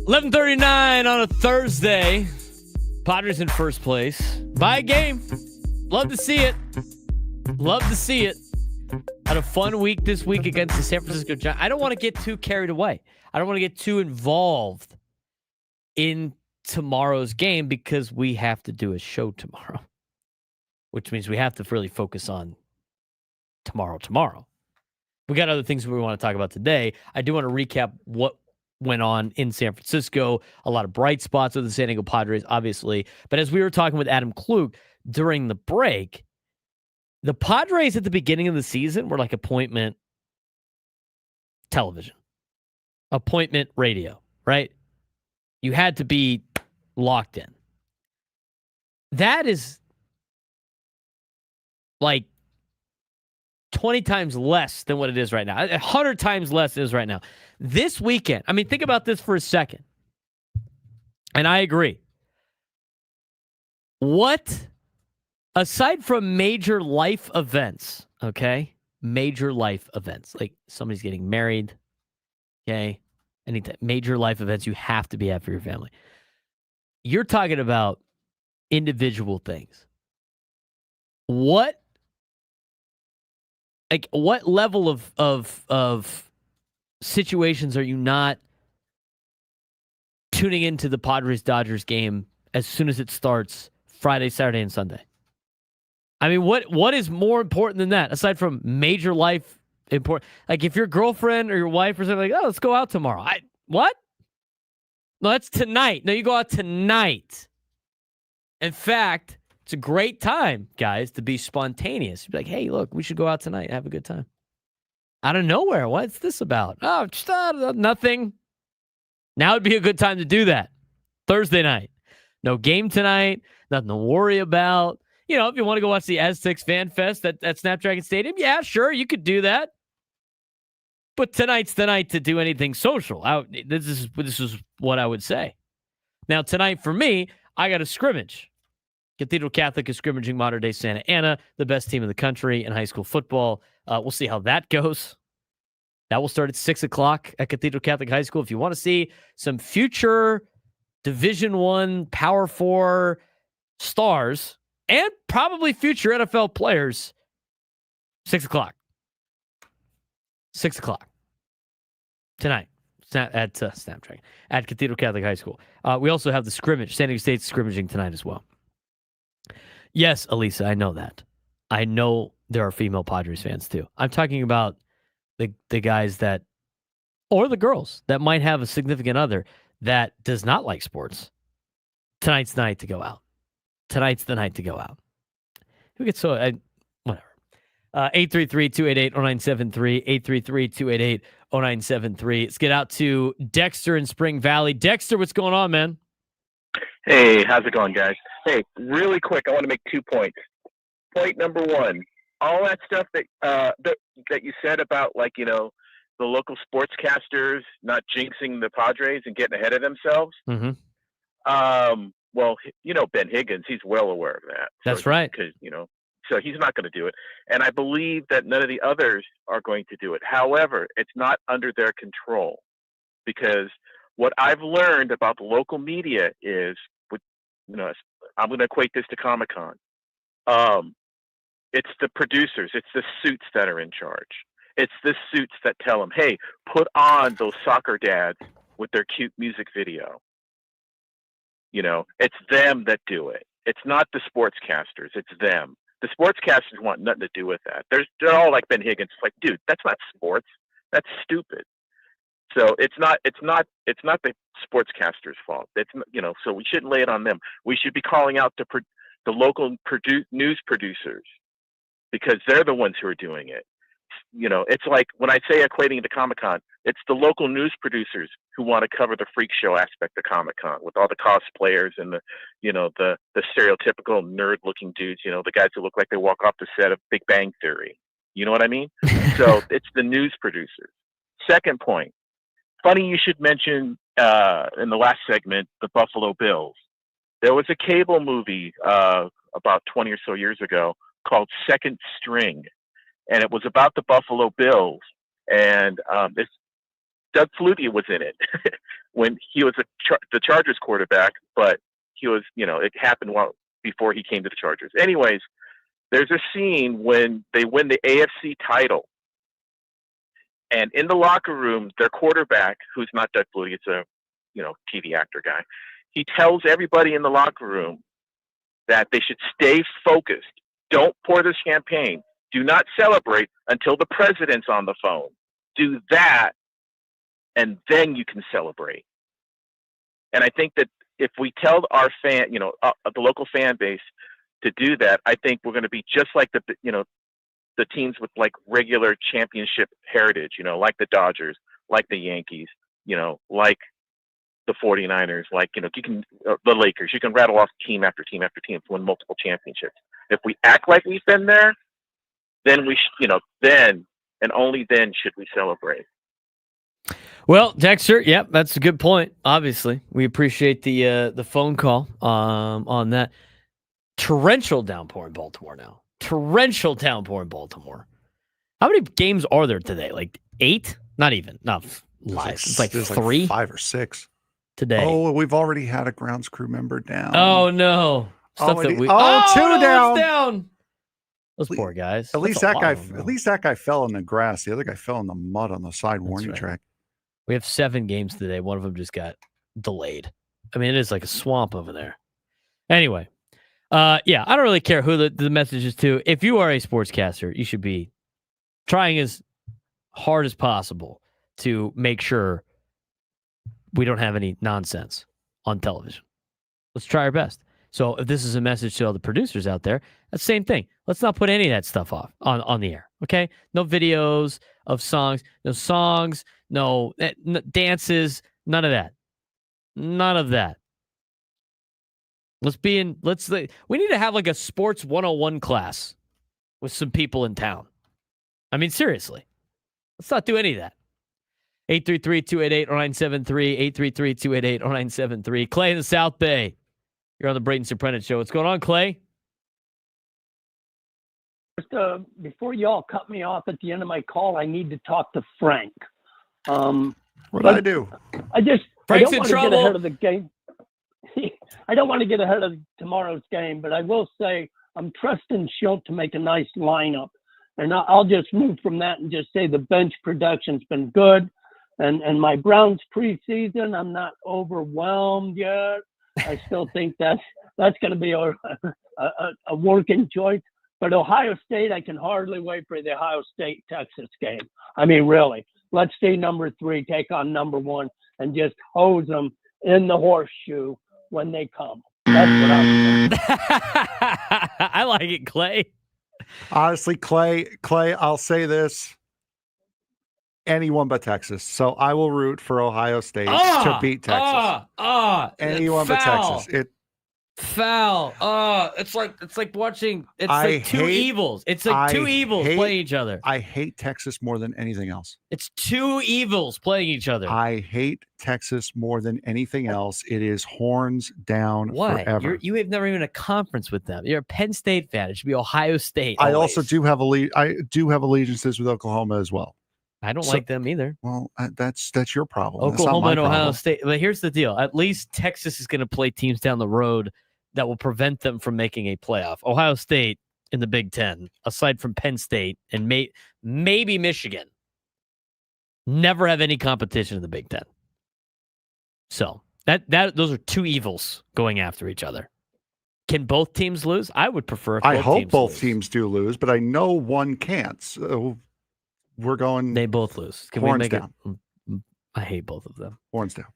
$11:39 on a Thursday. Padres in first place by a game. Love to see it. Love to see it. Had a fun week this week against the San Francisco Giants. I don't want to get too carried away. I don't want to get too involved in tomorrow's game because we have to do a show tomorrow, which means we have to really focus on tomorrow. We got other things we want to talk about today. I do want to recap what went on in San Francisco. A lot of bright spots with the San Diego Padres, obviously. But as we were talking with Adam Klug during the break, the Padres at the beginning of the season were like appointment television, appointment radio, right? You had to be locked in. That is like 20 times less than what it is right now. 100 times less than it is right now. This weekend, I mean, think about this for a second. And I agree. What, aside from major life events, okay? Major life events, like somebody's getting married, okay? Anything, major life events you have to be at for your family. You're talking about individual things. What level of situations are you not tuning into the Padres-Dodgers game as soon as it starts Friday, Saturday, and Sunday? I mean, what is more important than that, aside from major life important? Like if your girlfriend or your wife or something like, oh, let's go out tomorrow. What? No, that's tonight. No, you go out tonight. In fact, it's a great time, guys, to be spontaneous. Be like, hey, look, we should go out tonight and have a good time. Out of nowhere. What's this about? Oh, just nothing. Now would be a good time to do that. Thursday night. No game tonight. Nothing to worry about. You know, if you want to go watch the Aztecs FanFest at Snapdragon Stadium, yeah, sure, you could do that. But tonight's the night to do anything social. This is what I would say. Now, tonight for me, I got a scrimmage. Cathedral Catholic is scrimmaging modern-day Santa Ana, the best team in the country in high school football. We'll see how that goes. That will start at 6 o'clock at Cathedral Catholic High School. If you want to see some future Division I, Power 4 stars, and probably future NFL players, 6 o'clock. 6 o'clock. Tonight. At Snapdragon. At Cathedral Catholic High School. We also have the scrimmage. San Diego State's scrimmaging tonight as well. Yes, Elisa, I know that. I know there are female Padres fans too. I'm talking about the guys that, or the girls that might have a significant other that does not like sports. Tonight's the night to go out. Tonight's the night to go out. Who gets so, whatever. 833-288-0973. 833-288-0973. Let's get out to Dexter in Spring Valley. Dexter, what's going on, man? Hey, how's it going, guys? Hey, really quick, I want to make 2 points. Point number one, all that stuff that you said about, like, you know, the local sportscasters not jinxing the Padres and getting ahead of themselves. Mm-hmm. Well, you know, Ben Higgins, he's well aware of that. That's right. Because, you know, so he's not going to do it. And I believe that none of the others are going to do it. However, it's not under their control, because what I've learned about the local media is I'm going to equate this to Comic-Con. It's the producers. It's the suits that are in charge. It's the suits that tell them, hey, put on those soccer dads with their cute music video. It's them that do it. It's not the sportscasters. It's them. The sportscasters want nothing to do with that. They're all like Ben Higgins. It's like, dude, that's not sports. That's stupid. So it's not the sportscasters' fault. So we shouldn't lay it on them. We should be calling out the local news producers, because they're the ones who are doing it. It's like when I say equating to Comic-Con, it's the local news producers who want to cover the freak show aspect of Comic-Con with all the cosplayers and the stereotypical nerd-looking dudes, the guys who look like they walk off the set of Big Bang Theory. You know what I mean? So it's the news producers. Second point, funny you should mention in the last segment, the Buffalo Bills. There was a cable movie about 20 or so years ago called Second String, and it was about the Buffalo Bills. And Doug Flutie was in it when he was the Chargers quarterback, but he was, it happened before he came to the Chargers. Anyways, there's a scene when they win the AFC title, and in the locker room, their quarterback, who's not Doug Flutie, it's a TV actor guy, he tells everybody in the locker room that they should stay focused. Don't pour the champagne. Do not celebrate until the president's on the phone. Do that, and then you can celebrate. And I think that if we tell our the local fan base to do that, I think we're going to be just like the teams with like regular championship heritage, like the Dodgers, like the Yankees, like the 49ers, like, you can, the Lakers. You can rattle off team after team after team to win multiple championships. If we act like we've been there, then then and only then should we celebrate. Well, Dexter, yep, that's a good point. Obviously, we appreciate the phone call on that. Torrential downpour in Baltimore now. Torrential downpour in Baltimore. How many games are there today? Like 8? Not even. Not live. It's like 3, like 5 or 6 today. Oh, we've already had a grounds crew member down. Oh no! Stuff that we. Two down. It's down. Those poor guys. At least that guy fell in the grass. The other guy fell in the mud on the side warning track. We have 7 games today. One of them just got delayed. I mean, it is like a swamp over there. Anyway, I don't really care who the message is to. If you are a sportscaster, you should be trying as hard as possible to make sure we don't have any nonsense on television. Let's try our best. So if this is a message to all the producers out there, that's the same thing. Let's not put any of that stuff off on the air, okay? No videos of songs, no dances, none of that. None of that. We need to have like a sports 101 class with some people in town. I mean, seriously. Let's not do any of that. 833-288-0973, 833-288-0973. Clay in the South Bay. You're on the Braden Surprenant Show. What's going on, Clay? Before y'all cut me off at the end of my call, I need to talk to Frank. What did I do? Frank's I don't in want trouble. to get ahead of the game. I don't want to get ahead of tomorrow's game, but I will say I'm trusting Schultz to make a nice lineup. And I'll just move from that and just say the bench production's been good. And my Browns preseason, I'm not overwhelmed yet. I still think that's going to be a working choice. But Ohio State, I can hardly wait for the Ohio State-Texas game. I mean, really. Let's see number 3 take on number 1 and just hose them in the horseshoe when they come. That's what I'm saying. I like it, Clay. Honestly, Clay, I'll say this. Anyone but Texas. So I will root for Ohio State to beat Texas. Anyone but Texas. Foul. It's like watching. It's like two evils. It's like two evils playing each other. I hate Texas more than anything else. It's two evils playing each other. I hate Texas more than anything else. It is horns down forever. You have never even a conference with them. You're a Penn State fan. It should be Ohio State. I also do have allegiances with Oklahoma as well. I don't like them either. Well, that's your problem. Oklahoma and Ohio State. But here's the deal. At least Texas is going to play teams down the road that will prevent them from making a playoff. Ohio State in the Big Ten, aside from Penn State and maybe Michigan, never have any competition in the Big Ten. So those are two evils going after each other. Can both teams lose? I would prefer if I both hope teams both lose. teams do lose, but I know one can't. So we're going. They both lose. Can horns we make down. it? I hate both of them. Horns down.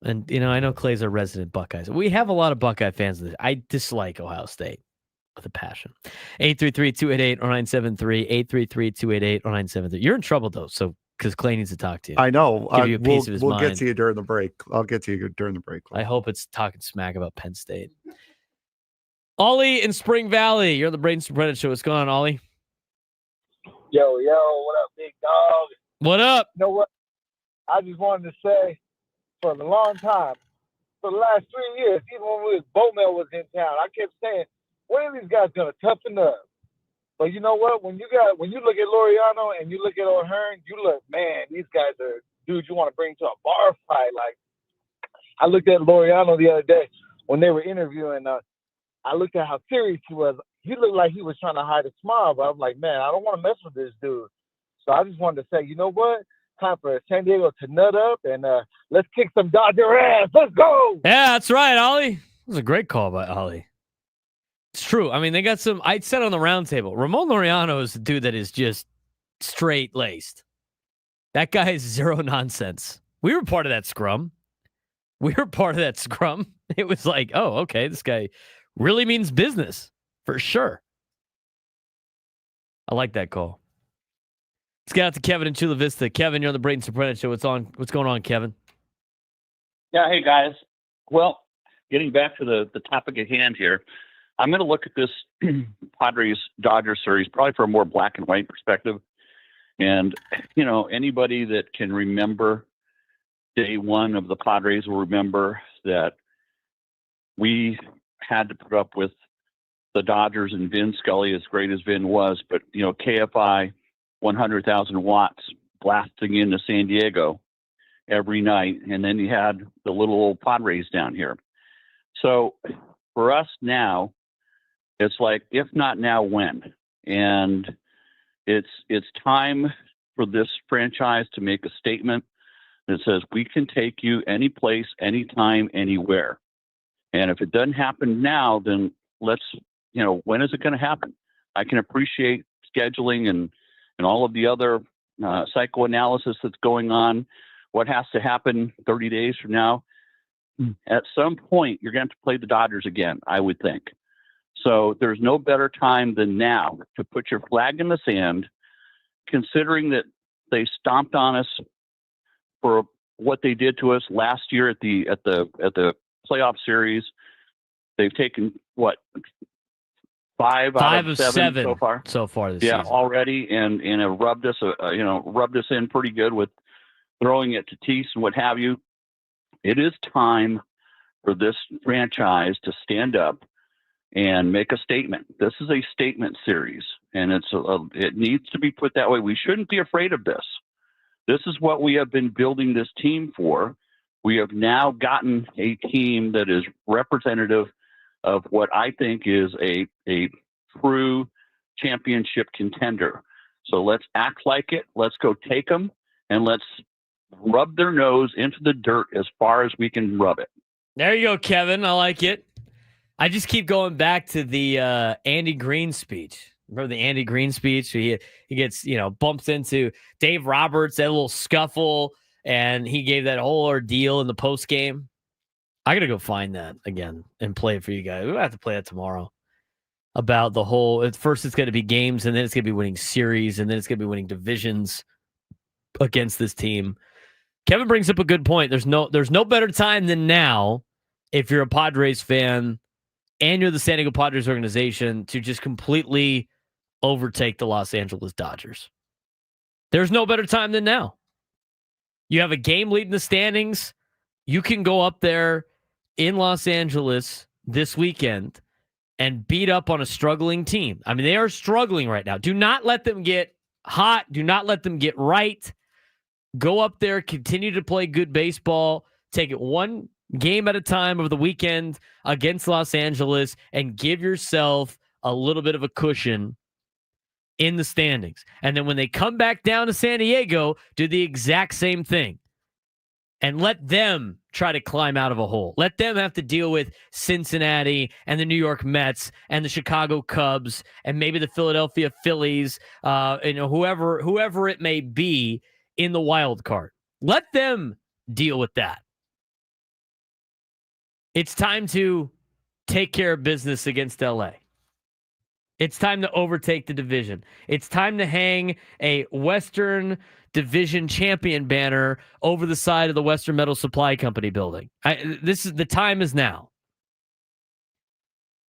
And, I know Clay's a resident Buckeyes. We have a lot of Buckeye fans. I dislike Ohio State with a passion. 833-288-0973, 833-288-0973. You're in trouble, though, so because Clay needs to talk to you. I know. Give you a piece of his we'll mind. get to you during the break. I'll get to you during the break. I hope it's talking smack about Penn State. Ollie in Spring Valley. You're on the Braden Surprenant Show. What's going on, Ollie? Yo, what up, big dog? What up? You know what? I just wanted to say, for a long time, for the last 3 years, even when Bowmel was in town, I kept saying, when are these guys gonna toughen up? But you know what? When you look at Laureano and you look at O'Hearn, you look, man, these guys are dudes you want to bring to a bar fight. Like, I looked at Laureano the other day when they were interviewing. I looked at how serious he was. He looked like he was trying to hide a smile, but I'm like, man, I don't want to mess with this dude. So I just wanted to say, you know what? Time for San Diego to nut up and let's kick some Dodger ass. Let's go. Yeah, that's right, Ollie. It was a great call by Ollie. It's true. I mean, they got some. I said on the round table, Ramon Laureano is a dude that is just straight laced. That guy is zero nonsense. We were part of that scrum. It was like, oh, okay, this guy really means business for sure. I like that call. Let's get out to Kevin in Chula Vista. Kevin, you're on the Braden Surprenant Show. What's going on, Kevin? Yeah, hey guys. Well, getting back to the topic at hand here, I'm going to look at this Padres-Dodgers series probably from a more black and white perspective. And, anybody that can remember day one of the Padres will remember that we had to put up with the Dodgers and Vin Scully, as great as Vin was, but, KFI, 100,000 watts blasting into San Diego every night. And then you had the little old Padres down here. So for us now, it's like, if not now, when? And it's time for this franchise to make a statement that says we can take you any place, anytime, anywhere. And if it doesn't happen now, then let's, when is it going to happen? I can appreciate scheduling and all of the other psychoanalysis that's going on. What has to happen 30 days from now? At some point, you're going to have to play the Dodgers again, I would think. So there's no better time than now to put your flag in the sand, considering that they stomped on us for what they did to us last year at the playoff series. They've taken what, five out of seven so far this season. Already, and have rubbed us in pretty good with throwing it to Tatis and what have you. It is time for this franchise to stand up and make a statement. This is a statement series, and it needs to be put that way. We shouldn't be afraid of this. This is what we have been building this team for. We have now gotten a team that is representative of what I think is a true championship contender. So let's act like it. Let's go take them, and let's rub their nose into the dirt as far as we can rub it. There you go, Kevin. I like it. I just keep going back to the Andy Green speech. Remember the Andy Green speech? He gets, bumps into Dave Roberts, that little scuffle, and he gave that whole ordeal in the post game. I got to go find that again and play it for you guys. We'll have to play that tomorrow. About the whole, at first it's going to be games, and then it's going to be winning series, and then it's going to be winning divisions against this team. Kevin brings up a good point. There's no better time than now if you're a Padres fan and you're the San Diego Padres organization to just completely overtake the Los Angeles Dodgers. There's no better time than now. You have a game lead in the standings. You can go up there in Los Angeles this weekend and beat up on a struggling team. I mean, they are struggling right now. Do not let them get hot. Do not let them get right. Go up there, continue to play good baseball, take it one game at a time over the weekend against Los Angeles and give yourself a little bit of a cushion in the standings. And then when they come back down to San Diego, do the exact same thing. And let them try to climb out of a hole. Let them have to deal with Cincinnati and the New York Mets and the Chicago Cubs and maybe the Philadelphia Phillies, whoever it may be in the wild card. Let them deal with that. It's time to take care of business against LA. It's time to overtake the division. It's time to hang a Western Division champion banner over the side of the Western Metal Supply Company building. The time is now.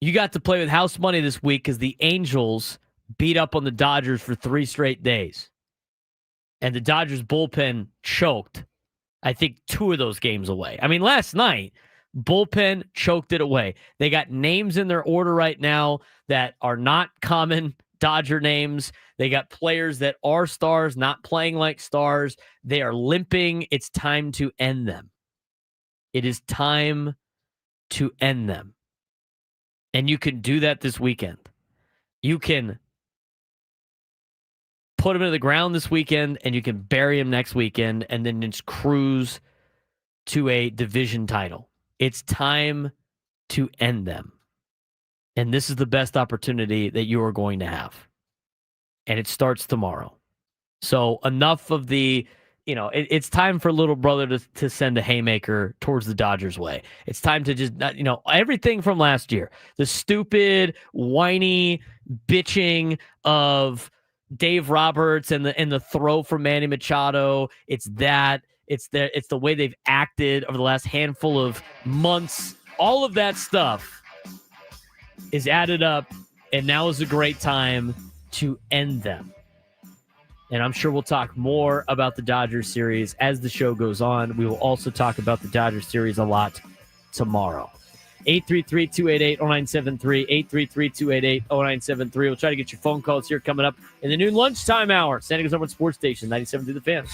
You got to play with house money this week because the Angels beat up on the Dodgers for 3 straight days. And the Dodgers bullpen choked, I think, 2 of those games away. I mean, last night, bullpen choked it away. They got names in their order right now that are not common Dodger names. They got players that are stars, not playing like stars. They are limping. It's time to end them. It is time to end them. And you can do that this weekend. You can put them into the ground this weekend, and you can bury them next weekend, and then just cruise to a division title. It's time to end them. And this is the best opportunity that you are going to have. And it starts tomorrow. So enough of the, it's time for little brother to send a haymaker towards the Dodgers' way. It's time to just, everything from last year. The stupid, whiny, bitching of Dave Roberts and the throw from Manny Machado. It's that. It's the way they've acted over the last handful of months. All of that stuff is added up, and now is a great time to end them. And I'm sure we'll talk more about the Dodgers series as the show goes on. We will also talk about the Dodgers series a lot tomorrow. 833-288-0973, 833-288-0973. We'll try to get your phone calls here coming up in the noon lunchtime hour. San Diego's number 1 sports station, 97 through the Fan.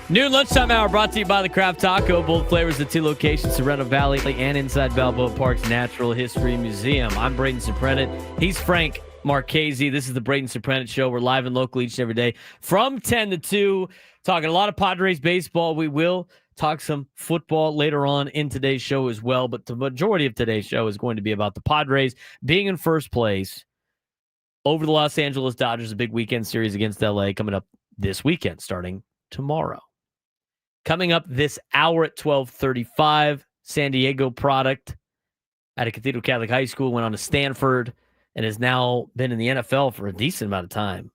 Noon lunchtime hour brought to you by the Craft Taco. Both flavors at 2 locations, Sorrento Valley and inside Balboa Park's Natural History Museum. I'm Braden Surprenant. He's Frank Marchese. This is the Braden Surprenant Show. We're live and local each and every day from 10 to 2. Talking a lot of Padres baseball. We will talk some football later on in today's show as well. But the majority of today's show is going to be about the Padres being in first place over the Los Angeles Dodgers. A big weekend series against LA coming up this weekend starting tomorrow. Coming up this hour at 12:35, San Diego product out of Cathedral Catholic High School, went on to Stanford, and has now been in the NFL for a decent amount of time.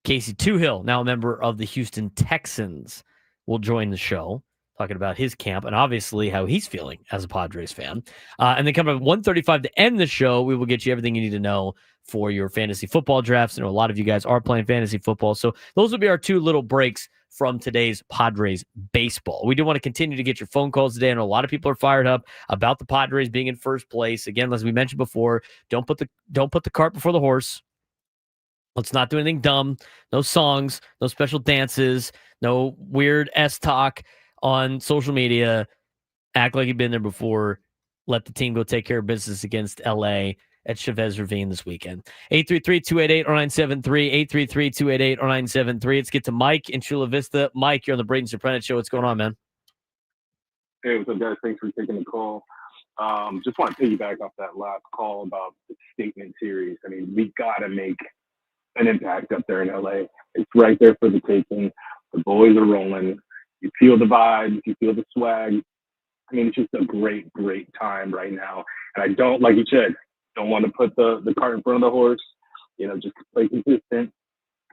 Casey Toohill, now a member of the Houston Texans, will join the show, talking about his camp and obviously how he's feeling as a Padres fan. And then coming up at 1:35 to end the show, we will get you everything you need to know for your fantasy football drafts. I know a lot of you guys are playing fantasy football, so those will be our 2 little breaks from today's Padres baseball. We do want to continue to get your phone calls today. I know a lot of people are fired up about the Padres being in first place. Again, as we mentioned before, don't put the cart before the horse. Let's not do anything dumb. No songs, no special dances, no weird talk on social media. Act like you've been there before. Let the team go take care of business against LA at Chavez Ravine this weekend. 833-288-0973, 833-288-0973. Let's get to Mike in Chula Vista. Mike, you're on the Braden Surprenant Show. What's going on, man? Hey, what's up, guys? Thanks for taking the call. Just want to piggyback off that last call about the statement series. I mean, we got to make an impact up there in LA. It's right there for the taking. The boys are rolling. You feel the vibes. You feel the swag. I mean, it's just a great, great time right now. And I don't, like you said, don't want to put the cart in front of the horse. Just play consistent,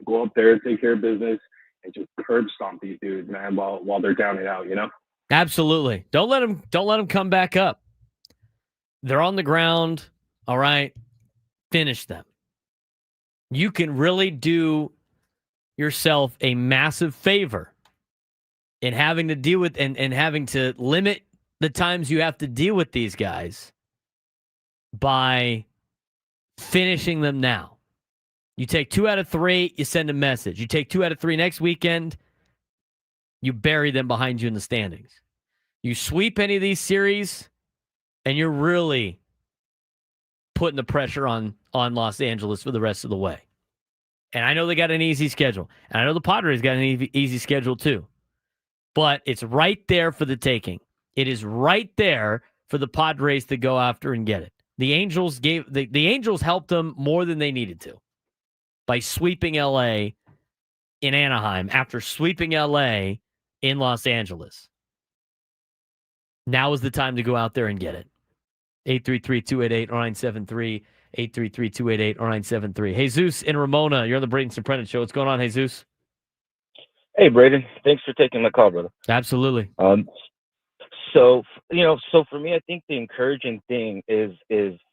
go up there, take care of business, and just curb stomp these dudes, man, while they're down and out. Absolutely. Don't let them come back up. They're on the ground. All right, finish them. You can really do yourself a massive favor in having to deal with and having to limit the times you have to deal with these guys by finishing them now. You take 2 out of 3, you send a message. You take 2 out of 3 next weekend, you bury them behind you in the standings. You sweep any of these series, and you're really putting the pressure on Los Angeles for the rest of the way. And I know they got an easy schedule. And I know the Padres got an easy schedule too. But it's right there for the taking. It is right there for the Padres to go after and get it. The Angels the Angels helped them more than they needed to by sweeping LA in Anaheim after sweeping LA in Los Angeles. Now is the time to go out there and get it. 833-288-0973, 833-288-0973. Jesus in Ramona, you're on the Braden Surprenant Show. What's going on, Jesus? Hey, Braden. Thanks for taking the call, brother. Absolutely. So for me, I think the encouraging thing is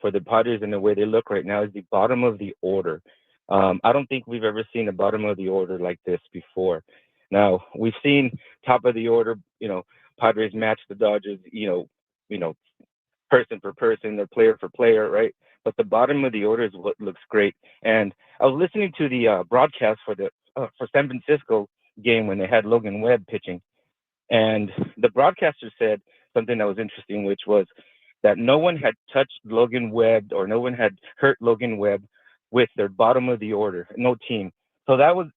for the Padres and the way they look right now is the bottom of the order. I don't think we've ever seen a bottom of the order like this before. Now, we've seen top of the order, Padres match the Dodgers, person for person or player for player, right? But the bottom of the order is what looks great. And I was listening to the broadcast for San Francisco game when they had Logan Webb pitching. And the broadcaster said something that was interesting, which was that no one had touched Logan Webb or no one had hurt Logan Webb with their bottom of the order, no team. So that was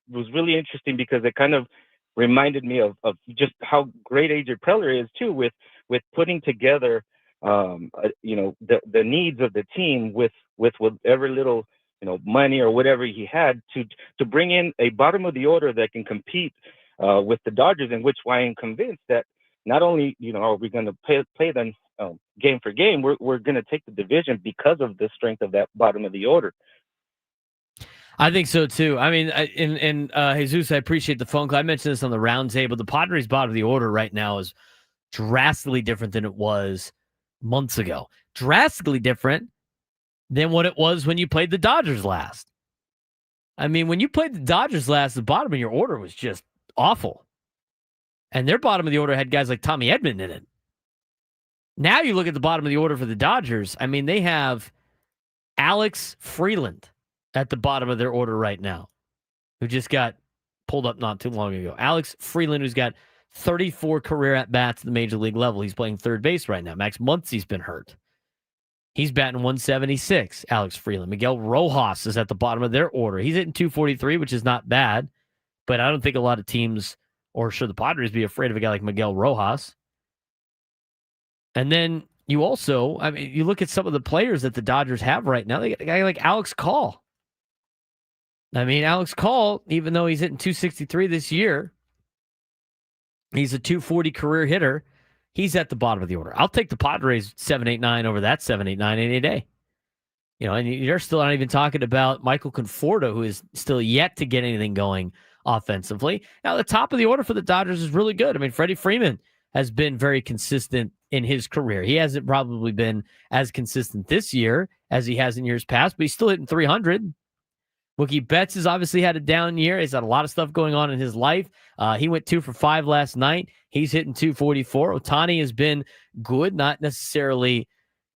really interesting because it kind of reminded me of just how great AJ Preller is too with putting together the needs of the team with whatever little money or whatever he had to bring in a bottom of the order that can compete with the Dodgers, in which I am convinced that not only are we going to play them game for game, we're going to take the division because of the strength of that bottom of the order. I think so too. I mean, Jesus, I appreciate the phone call. I mentioned this on the roundtable. The Padres' bottom of the order right now is drastically different than it was months ago. Drastically different than what it was when you played the Dodgers last. I mean, when you played the Dodgers last, the bottom of your order was just awful. And their bottom of the order had guys like Tommy Edman in it. Now you look at the bottom of the order for the Dodgers. I mean, they have Alex Freeland at the bottom of their order right now, who just got pulled up not too long ago. Alex Freeland, who's got 34 career at-bats at the major league level. He's playing third base right now. Max Muncy's been hurt. He's batting 176, Alex Freeland. Miguel Rojas is at the bottom of their order. He's hitting 243, which is not bad, but I don't think a lot of teams, or should the Padres be afraid of a guy like Miguel Rojas? And then you also, I mean, you look at some of the players that the Dodgers have right now. They got a guy like Alex Call. I mean, Alex Call, even though he's hitting 263 this year, he's a 240 career hitter. He's at the bottom of the order. I'll take the Padres 7-8-9 over that 7-8-9 any day. You know, and you're still not even talking about Michael Conforto, who is still yet to get anything going offensively. Now, the top of the order for the Dodgers is really good. I mean, Freddie Freeman has been very consistent in his career. He hasn't probably been as consistent this year as he has in years past, but he's still hitting 300. Mookie Betts has obviously had a down year. He's had a lot of stuff going on in his life. He went 2 for 5 last night. He's hitting 244. Ohtani has been good, not necessarily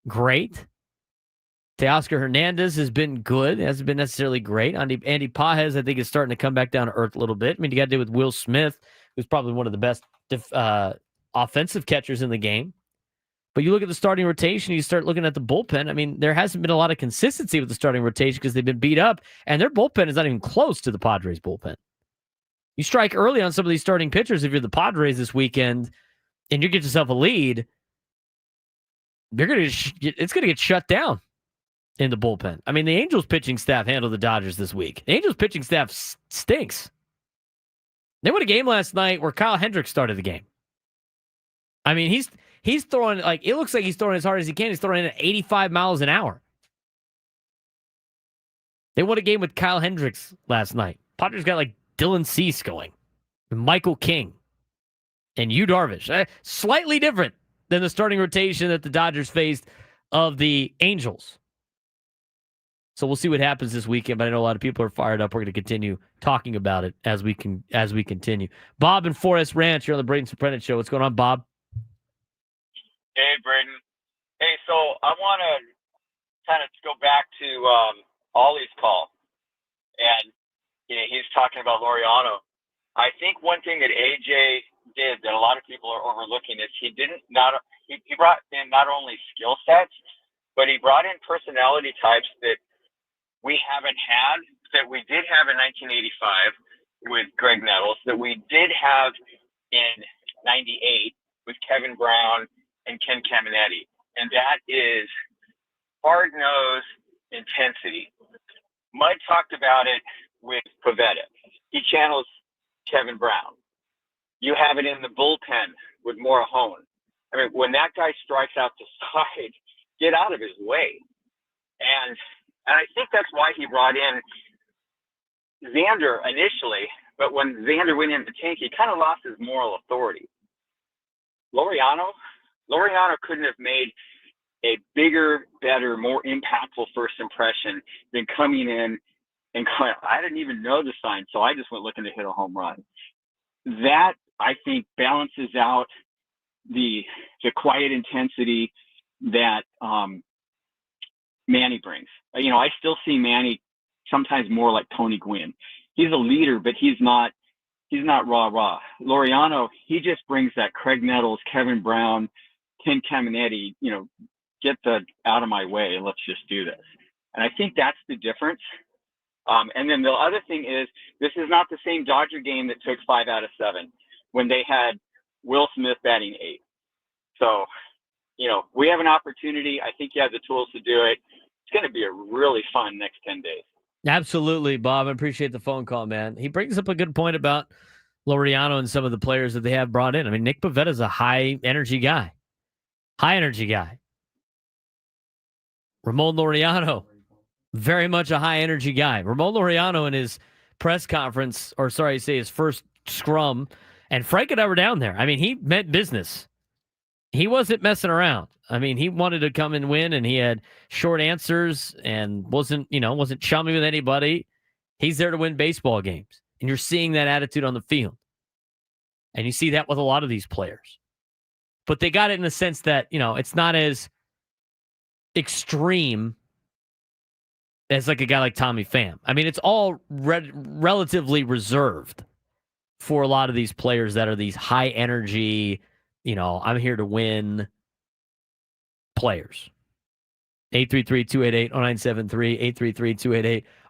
great. Teoscar Hernandez has been good. Hasn't been necessarily great. Andy Pajes, I think, is starting to come back down to earth a little bit. I mean, you got to do with Will Smith, who's probably one of the best offensive catchers in the game. But you look at the starting rotation, you start looking at the bullpen. I mean, there hasn't been a lot of consistency with the starting rotation because they've been beat up, and their bullpen is not even close to the Padres' bullpen. You strike early on some of these starting pitchers if you're the Padres this weekend, and you get yourself a lead, it's going to get shut down in the bullpen. I mean, the Angels pitching staff handled the Dodgers this week. The Angels pitching staff stinks. They won a game last night where Kyle Hendricks started the game. I mean, he's throwing, like, it looks like he's throwing as hard as he can. He's throwing at 85 miles an hour. They won a game with Kyle Hendricks last night. Padres got like Dylan Cease going, and Michael King, and Yu Darvish. Slightly different than the starting rotation that the Dodgers faced of the Angels. So we'll see what happens this weekend, but I know a lot of people are fired up. We're going to continue talking about it as we continue. Bob in Forest Ranch, you're on the Braden Surprenant Show. What's going on, Bob? Hey, Braden. Hey, so I want to kind of go back to Ollie's call, and he's talking about Laureano. I think one thing that AJ did that a lot of people are overlooking is he brought in not only skill sets, but he brought in personality types that we haven't had, that we did have in 1985 with Greg Nettles, that we did have in 98 with Kevin Brown and Ken Caminetti. And that is hard-nosed intensity. Mud talked about it with Pavetta. He channels Kevin Brown. You have it in the bullpen with Morahone. I mean, when that guy strikes out the side, get out of his way. And I think that's why he brought in Xander initially, but when Xander went in the tank, he kind of lost his moral authority. Laureano couldn't have made a bigger, better, more impactful first impression than coming in and going, I didn't even know the sign, so I just went looking to hit a home run. That, I think, balances out the quiet intensity that Manny brings. I still see Manny sometimes more like Tony Gwynn. He's a leader, but he's not rah-rah. Laureano, he just brings that Craig Nettles, Kevin Brown, Ken Caminetti, get out of my way and let's just do this. And I think that's the difference. And then the other thing is, this is not the same Dodger game that took 5 out of 7 when they had Will Smith batting 8. So, we have an opportunity. I think you have the tools to do it. It's going to be a really fun next 10 days. Absolutely, Bob. I appreciate the phone call, man. He brings up a good point about Laureano and some of the players that they have brought in. I mean, Nick Pavetta is a high-energy guy. Ramon Laureano, very much a high-energy guy. Ramon Laureano in his press conference, his first scrum, and Frank and I were down there. I mean, he meant business. He wasn't messing around. I mean, he wanted to come and win, and he had short answers and wasn't chummy with anybody. He's there to win baseball games, and you're seeing that attitude on the field. And you see that with a lot of these players. But they got it in the sense that, it's not as extreme as like a guy like Tommy Pham. I mean, it's all relatively reserved. for a lot of these players that are these high energy, I'm here to win players. 833-288-0973,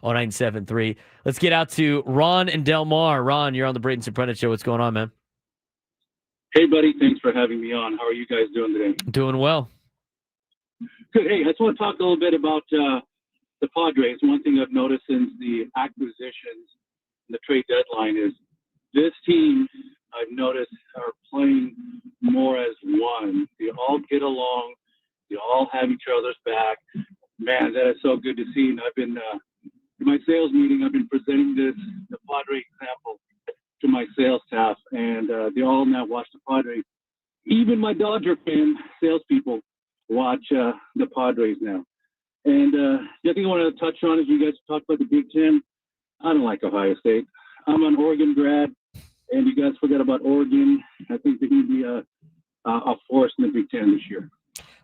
833-288-0973. Let's get out to Ron and Del Mar. Ron, you're on the Braden Surprenant Show. What's going on, man? Hey, buddy. Thanks for having me on. How are you guys doing today? Doing well. Good. Hey, I just want to talk a little bit about the Padres. One thing I've noticed since the acquisitions and the trade deadline is this team, I've noticed, are playing more as one. They all get along. They all have each other's back. Man, that is so good to see. And I've been, in my sales meeting, I've been presenting the Padre example to my sales staff, and they all now watch the Padres. Even my Dodger fan salespeople watch the Padres now. And the other thing I want to touch on is you guys talked about the Big Ten. I don't like Ohio State. I'm an Oregon grad, and you guys forgot about Oregon. I think they're going to be a force in the Big Ten this year.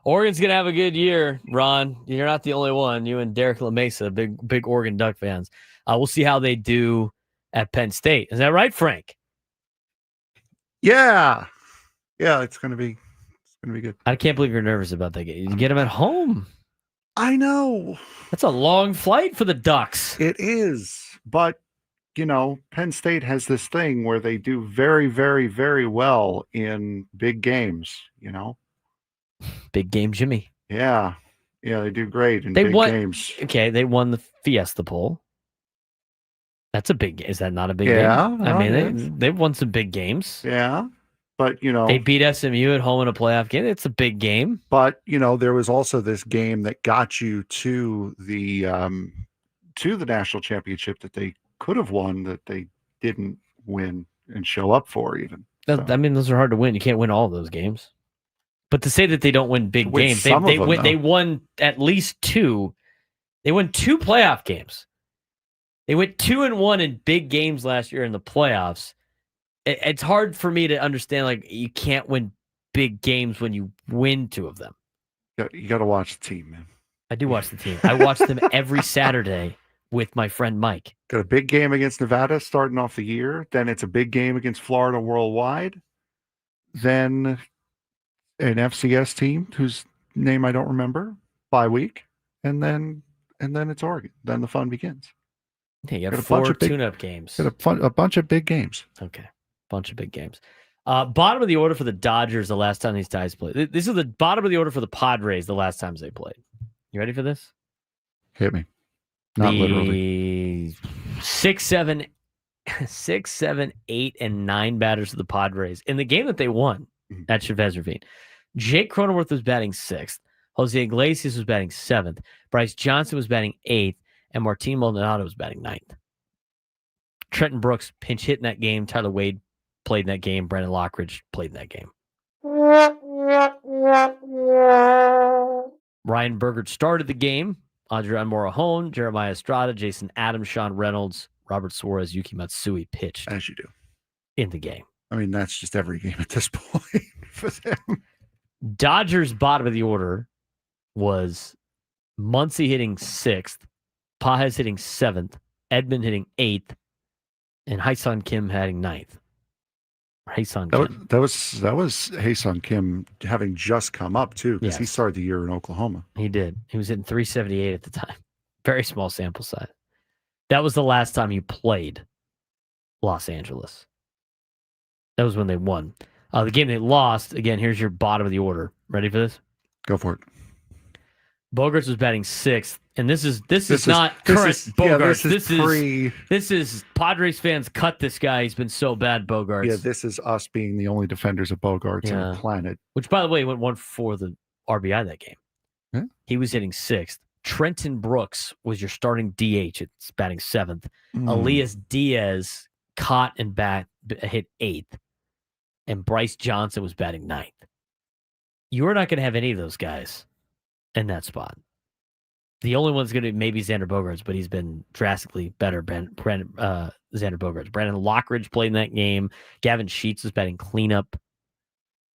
Oregon's going to have a good year, Ron. You're not the only one. You and Derek LaMesa, big Oregon Duck fans. We'll see how they do at Penn State. Is that right, Frank? Yeah. Yeah, it's going to be good. I can't believe you're nervous about that game. You get them at home. I know. That's a long flight for the Ducks. It is. But, Penn State has this thing where they do very, very, very well in big games, Big game Jimmy. Yeah. Yeah, they do great in big games. Okay, they won the Fiesta Bowl. That's a big game. Is that not a big game? Yeah. I mean, they've won some big games. Yeah. But, they beat SMU at home in a playoff game. It's a big game. But, there was also this game that got you to the national championship that they could have won that they didn't win and show up for even. I mean, those are hard to win. You can't win all of those games. But to say that they don't win big games, they won at least two. They won two playoff games. They went 2-1 in big games last year in the playoffs. It's hard for me to understand, you can't win big games when you win two of them. You got to watch the team, man. I do watch the team. I watch them every Saturday with my friend Mike. Got a big game against Nevada starting off the year. Then it's a big game against Florida Worldwide. Then an FCS team whose name I don't remember bye week. And then it's Oregon. Then the fun begins. Okay, you got 4 tune-up games. Got a bunch of big games. Okay, bunch of big games. Bottom of the order for the Dodgers the last time these guys played. This is the bottom of the order for the Padres the last times they played. You ready for this? Hit me. Not literally. 6, 7, 8, and 9 batters of the Padres in the game that they won at Chavez Ravine. Jake Cronenworth was batting 6th. Jose Iglesias was batting 7th. Bryce Johnson was batting 8th. And Martin Maldonado was batting 9th. Trenton Brooks pinch hit in that game. Tyler Wade played in that game. Brandon Lockridge played in that game. Ryan Bergert started the game. Andre Morahone, Jeremiah Estrada, Jason Adams, Sean Reynolds, Robert Suarez, Yuki Matsui pitched. As you do. In the game. I mean, that's just every game at this point for them. Dodgers' bottom of the order was Muncy hitting 6th. Pages hitting 7th, Edmund hitting 8th, and Hae-Sung Kim hitting 9th. Hae-Sung Kim. That was Hae-Sung Kim having just come up too, because he started the year in Oklahoma. He did. He was hitting 378 at the time. Very small sample size. That was the last time you played Los Angeles. That was when they won. The game they lost, again, here's your bottom of the order. Ready for this? Go for it. Bogarts was batting 6th, and this is not current Bogarts. This is Padres fans cut this guy. He's been so bad, Bogarts. Yeah, this is us being the only defenders of Bogarts on the planet. Which, by the way, went 1 for the RBI that game. Yeah. He was hitting 6th. Trenton Brooks was your starting DH. It's batting 7th. Elias Diaz caught and hit 8th, and Bryce Johnson was batting 9th. You are not going to have any of those guys in that spot. The only one's going to be maybe Xander Bogaerts, but he's been drastically better. Xander Bogaerts. Brandon Lockridge played in that game. Gavin Sheets was batting cleanup.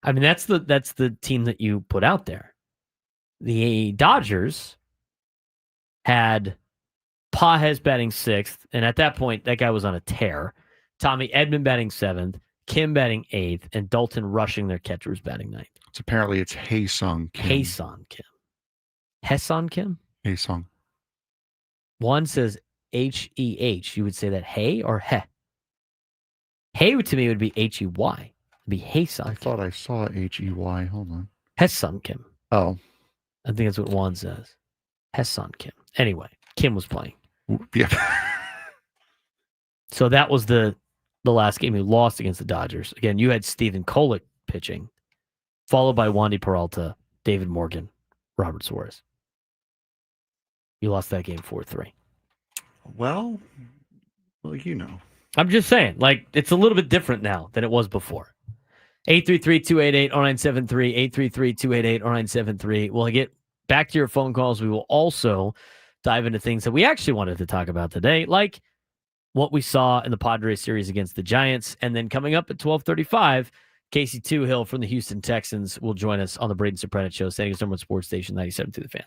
I mean, that's the team that you put out there. The Dodgers had Pages batting 6th, and at that point, that guy was on a tear. Tommy Edman batting 7th, Kim batting 8th, and Dalton rushing their catchers batting 9th. It's apparently it's Haesung Kim. Haesung Kim. Haesung Kim? Haesung. One says H-E-H. You would say that hey or he? Hey to me would be H-E-Y. It'd be Haesung Kim. I thought I saw H-E-Y. Hold on. Haesung Kim. Oh. I think that's what Juan says. Haesung Kim. Anyway, Kim was playing. Yeah. So that was the last game he lost against the Dodgers. Again, you had Stephen Kolek pitching, followed by Wandy Peralta, David Morgan, Robert Suarez. You lost that game 4-3. Well, you know. I'm just saying, like, it's a little bit different now than it was before. 833-288-0973, 833-288-0973. We'll get back to your phone calls. We will also dive into things that we actually wanted to talk about today, like what we saw in the Padres series against the Giants. And then coming up at 12:35, Casey Toohill from the Houston Texans will join us on the Braden Surprenant Show, San Diego Sports Station 97 to the Fan.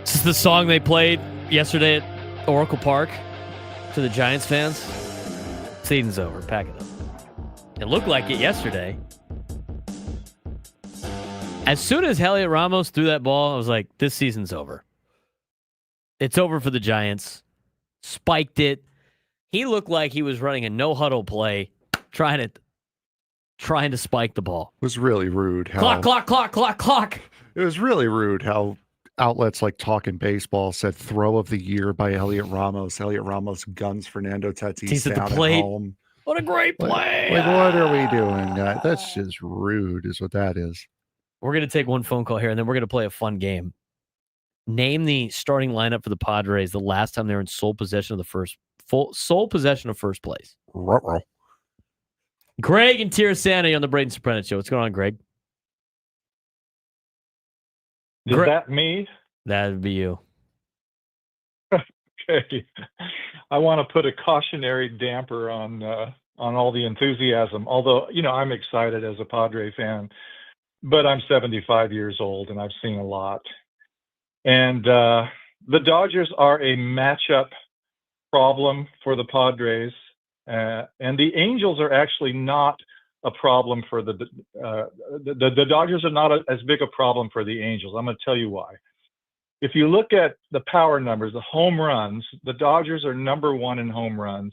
This is the song they played yesterday at Oracle Park to the Giants fans. Season's over. Pack it up. It looked like it yesterday. As soon as Heliot Ramos threw that ball, I was like, this season's over. It's over for the Giants. Spiked it. He looked like he was running a no-huddle play, trying to spike the ball. It was really rude. Clock. It was really rude how outlets like Talking Baseball said throw of the year by Heliot Ramos. Heliot Ramos guns Fernando Tatis at down the plate. at home. What a great play. Like, what are we doing? That's just rude is what that is. We're going to take one phone call here, and then we're going to play a fun game. Name the starting lineup for the Padres the last time they were in sole possession of first place. Ruh-roh. Greg and Tirasana on the Braden Surprenant Show. What's going on, Greg? Is that me? That would be you. Okay. I want to put a cautionary damper on all the enthusiasm. Although, I'm excited as a Padre fan, but I'm 75 years old and I've seen a lot. And the Dodgers are a matchup problem for the Padres, and the Angels are actually not a problem for the Dodgers are not as big a problem for the Angels. I'm going to tell you why. If you look at the power numbers, the home runs, the Dodgers are number 1 in home runs.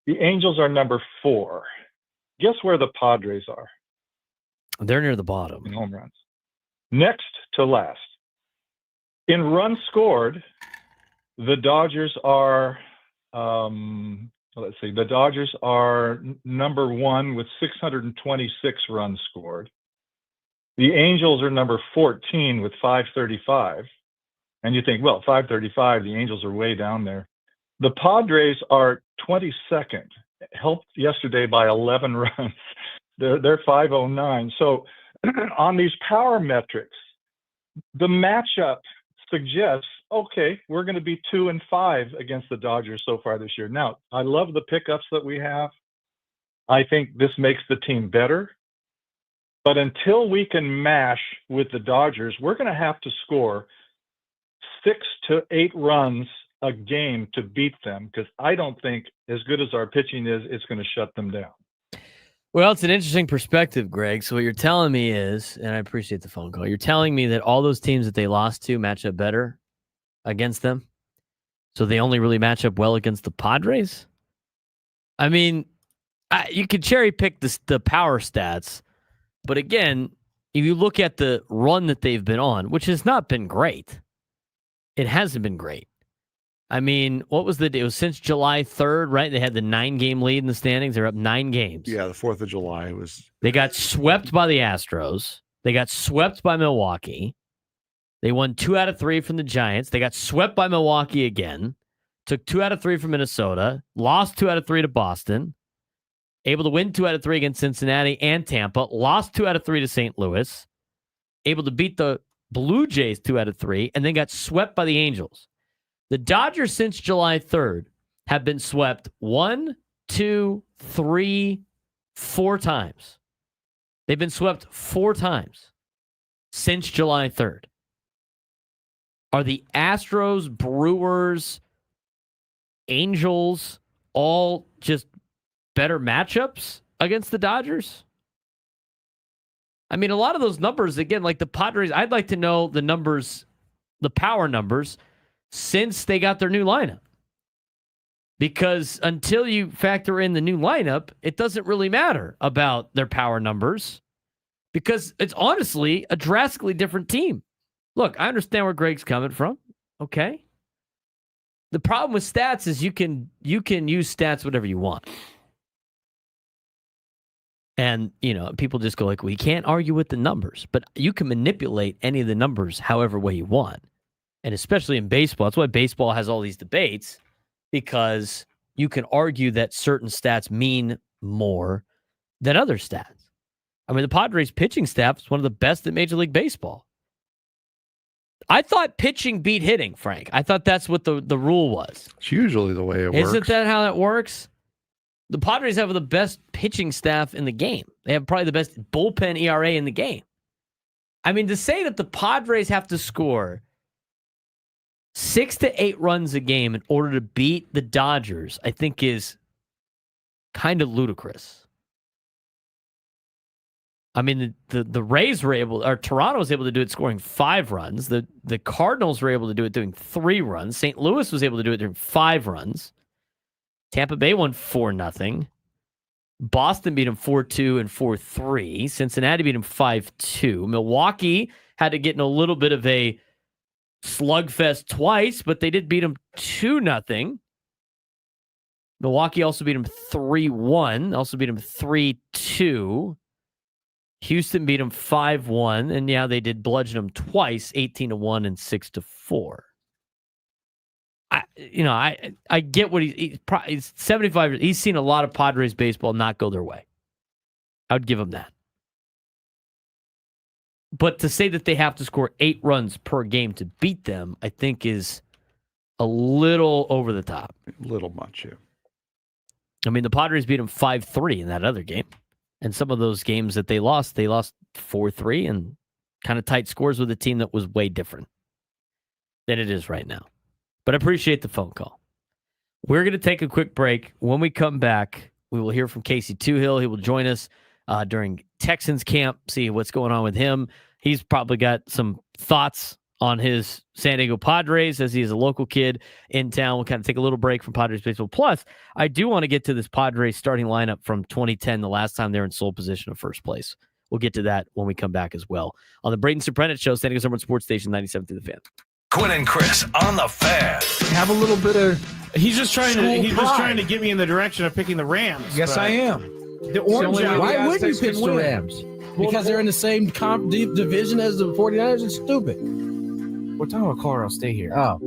The Angels are number 4. Guess where the Padres are? They're near the bottom. In home runs. Next to last. In runs scored, the Dodgers are, the Dodgers are number 1 with 626 runs scored. The Angels are number 14 with 535. And you think, well, 535, the Angels are way down there. The Padres are 22nd, helped yesterday by 11 runs. They're 509. So on these power metrics, the matchup suggests, okay, we're going to be 2-5 against the Dodgers so far this year. Now, I love the pickups that we have. I think this makes the team better. But until we can mash with the Dodgers, we're going to have to score 6 to 8 runs a game to beat them, because I don't think, as good as our pitching is, it's going to shut them down. Well, it's an interesting perspective, Greg. So what you're telling me is, and I appreciate the phone call, you're telling me that all those teams that they lost to match up better against them. So they only really match up well against the Padres? I mean, you could cherry pick the power stats. But again, if you look at the run that they've been on, which has not been great, it hasn't been great. I mean, what was it was since July 3rd, right? They had the 9-game lead in the standings. They're up 9 games. Yeah, the 4th of July was. They got swept by the Astros. They got swept by Milwaukee. They won 2 out of 3 from the Giants. They got swept by Milwaukee again. Took 2 out of 3 from Minnesota. Lost 2 out of 3 to Boston. Able to win 2 out of 3 against Cincinnati and Tampa. Lost 2 out of 3 to St. Louis. Able to beat the Blue Jays 2 out of 3. And then got swept by the Angels. The Dodgers since July 3rd have been swept 1, 2, 3, 4 times. They've been swept 4 times since July 3rd. Are the Astros, Brewers, Angels all just better matchups against the Dodgers? I mean, a lot of those numbers, again, like the Padres, I'd like to know the numbers, the power numbers, since they got their new lineup. Because until you factor in the new lineup, it doesn't really matter about their power numbers, because it's honestly a drastically different team. Look, I understand where Greg's coming from. Okay. The problem with stats is you can use stats whatever you want. And, people just go like, well, you can't argue with the numbers, but you can manipulate any of the numbers however way you want. And especially in baseball, that's why baseball has all these debates, because you can argue that certain stats mean more than other stats. I mean, the Padres pitching staff is one of the best in Major League Baseball. I thought pitching beat hitting, Frank. I thought that's what the rule was. It's usually the way it works. Isn't that how that works? The Padres have the best pitching staff in the game. They have probably the best bullpen ERA in the game. I mean, to say that the Padres have to score 6 to 8 runs a game in order to beat the Dodgers, I think is kind of ludicrous. I mean, the Rays were able, or Toronto was able to do it scoring 5 runs. The Cardinals were able to do it doing 3 runs. St. Louis was able to do it doing 5 runs. Tampa Bay won 4-0. Boston beat them 4-2 and 4-3. Cincinnati beat them 5-2. Milwaukee had to get in a little bit of a slugfest twice, but they did beat them 2-0. Milwaukee also beat them 3-1. Also beat them 3-2. Houston beat them 5-1, and yeah, they did bludgeon them twice, 18-1 and 6-4. I get what he's 75. He's seen a lot of Padres baseball not go their way. I would give him that. But to say that they have to score 8 runs per game to beat them, I think is a little over the top. A little much, yeah. I mean, the Padres beat them 5-3 in that other game. And some of those games that they lost 4-3 and kind of tight scores with a team that was way different than it is right now. But I appreciate the phone call. We're going to take a quick break. When we come back, we will hear from Casey Toohill. He will join us during Texans camp, see what's going on with him. He's probably got some thoughts on his San Diego Padres as he is a local kid in town. We'll kind of take a little break from Padres baseball. Plus, I do want to get to this Padres starting lineup from 2010, the last time they were in sole position of first place. We'll get to that when we come back as well. On the Braden Surprenant Show, San Diego's number 1 sports station, 97 through the Fan. Quinn and Chris on the Fan. Have a little bit of He's just trying school to get me in the direction of picking the Rams. Yes, but I am. The orange. Why would you pick the Rams? Because they're in the same division as the 49ers? It's stupid. We're talking about Colorado. Stay here. Oh.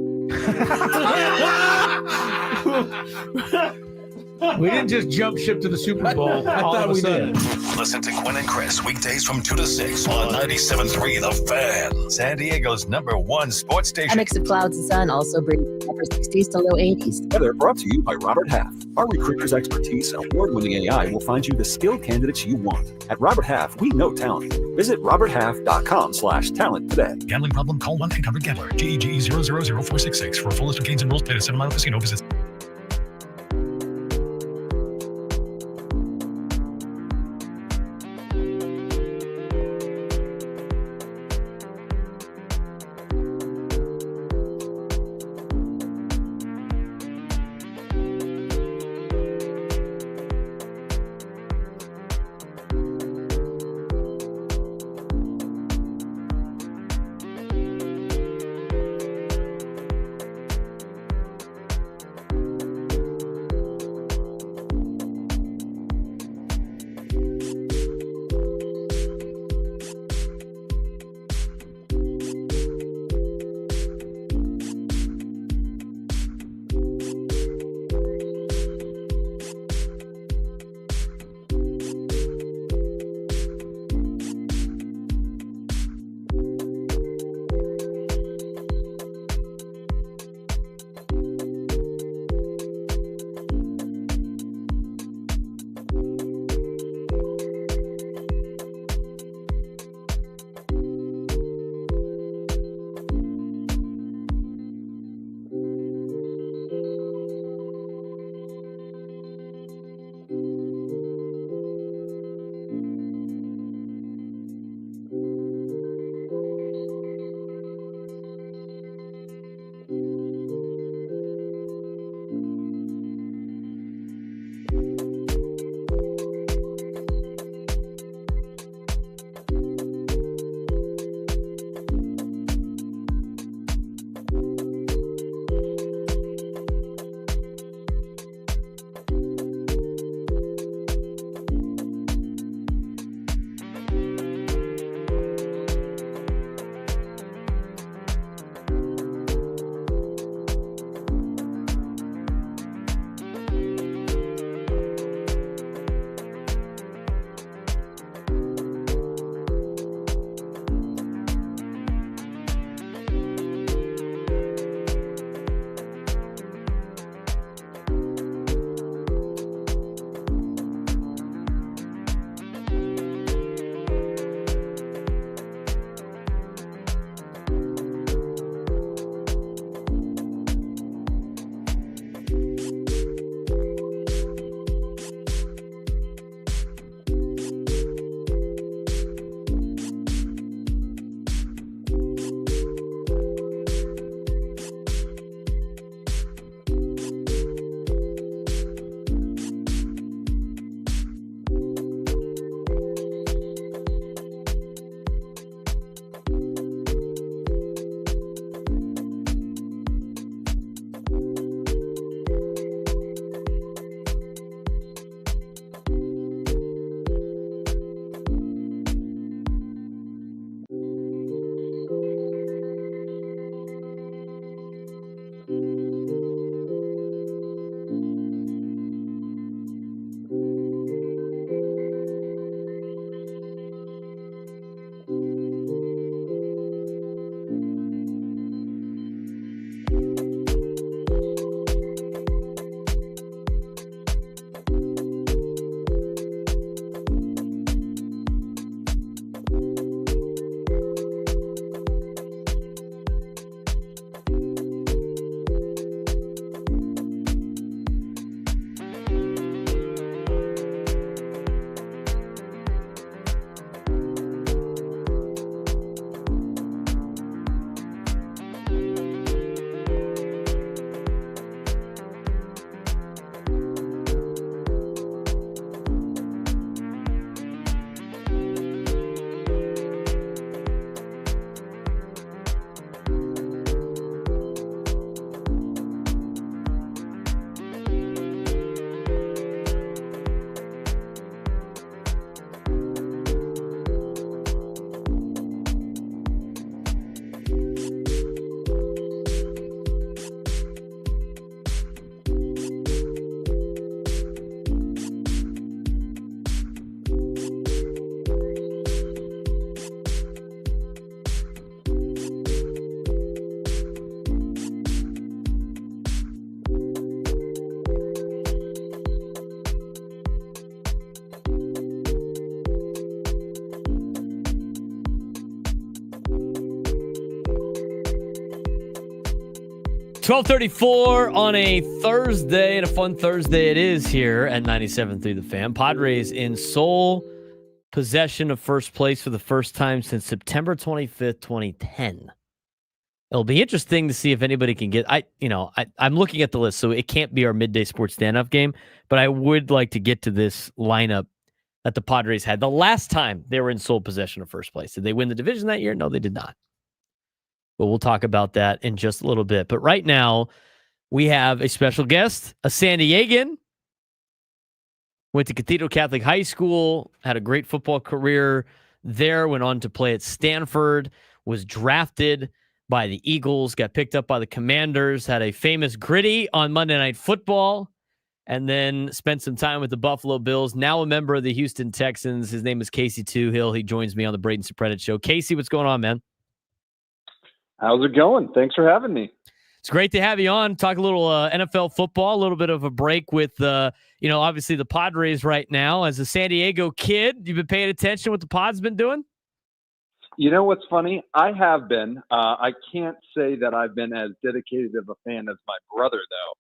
We didn't just jump ship to the Super Bowl. I thought we did. Listen to Quinn and Chris weekdays from 2 to 6 on 97.3 The Fan, San Diego's number 1 sports station. A mix of clouds and sun also brings upper 60s to low 80s. Weather brought to you by Robert Half. Our recruiters' expertise and award-winning AI will find you the skilled candidates you want. At Robert Half, we know talent. Visit roberthalf.com/talent today. Gambling problem? Call 1-800-GAMBLER. GEG 0000466. For a full list of games and rules, play at 7 Mile Casino. Visit 12:34 on a Thursday, and a fun Thursday it is here at 97.3 The Fan. Padres in sole possession of first place for the first time since September 25th, 2010. It'll be interesting to see if anybody can get. I'm looking at the list, so it can't be our midday sports stand-up game. But I would like to get to this lineup that the Padres had the last time they were in sole possession of first place. Did they win the division that year? No, they did not. But we'll talk about that in just a little bit. But right now, we have a special guest, a San Diegan. Went to Cathedral Catholic High School, had a great football career there, went on to play at Stanford, was drafted by the Eagles, got picked up by the Commanders, had a famous gritty on Monday Night Football, and then spent some time with the Buffalo Bills, now a member of the Houston Texans. His name is Casey Toohill. He joins me on the Braden Surprenant Show. Casey, what's going on, man? How's it going? Thanks for having me. It's great to have you on. Talk a little NFL football, a little bit of a break with, obviously the Padres right now. As a San Diego kid, you've been paying attention to what the Pods been doing? You know what's funny? I have been. I can't say that I've been as dedicated of a fan as my brother, though.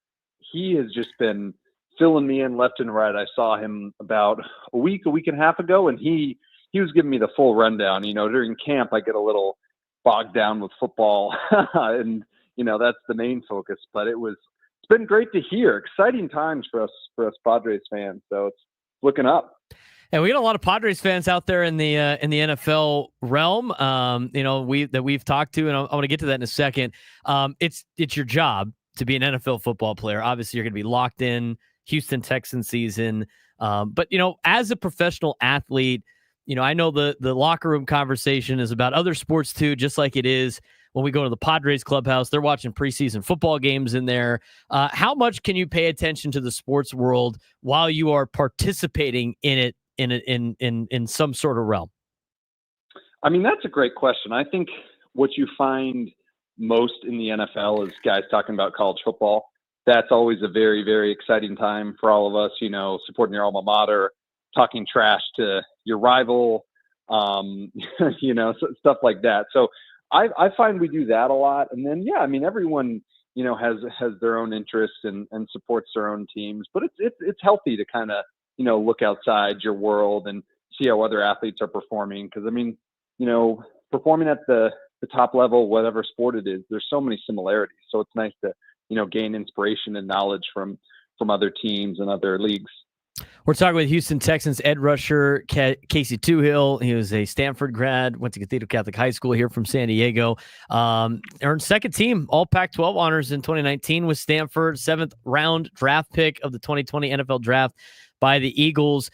He has just been filling me in left and right. I saw him about a week and a half ago, and he was giving me the full rundown. During camp, I get a little bogged down with football, and that's the main focus. But it's been great to hear. Exciting times for us Padres fans. So it's looking up. And we got a lot of Padres fans out there in the NFL realm, we've talked to, and I want to get to that in a second. It's your job to be an NFL football player. Obviously, you're going to be locked in Houston Texans season. But as a professional athlete, I know the locker room conversation is about other sports too, just like it is when we go to the Padres clubhouse. They're watching preseason football games in there. How much can you pay attention to the sports world while you are participating in it? In some sort of realm? I mean, that's a great question. I think what you find most in the NFL is guys talking about college football. That's always a very, very exciting time for all of us, supporting your alma mater, talking trash to your rival, stuff like that. So I find we do that a lot. And then, everyone, has their own interests and supports their own teams, but it's healthy to kind of, look outside your world and see how other athletes are performing. Because, performing at the top level, whatever sport it is, there's so many similarities. So it's nice to, gain inspiration and knowledge from other teams and other leagues. We're talking with Houston Texans edge rusher Casey Toohill. He was a Stanford grad, went to Cathedral Catholic High School here from San Diego. Earned second team All Pac-12 honors in 2019 with Stanford, 7th round draft pick of the 2020 NFL draft by the Eagles.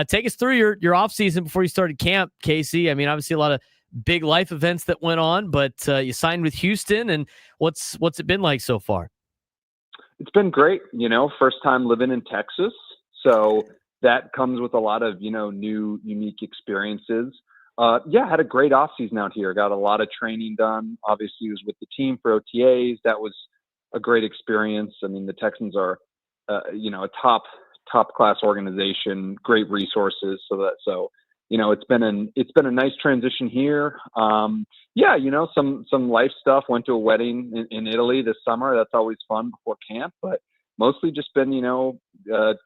Take us through your offseason before you started camp, Casey. I mean, obviously a lot of big life events that went on, but you signed with Houston, and what's it been like so far? It's been great. First time living in Texas. So that comes with a lot of, new, unique experiences. Had a great offseason out here. Got a lot of training done. Obviously, was with the team for OTAs. That was a great experience. I mean, the Texans are, a top class organization, great resources. So it's been a nice transition here. Some life stuff. Went to a wedding in Italy this summer. That's always fun before camp, but mostly just been,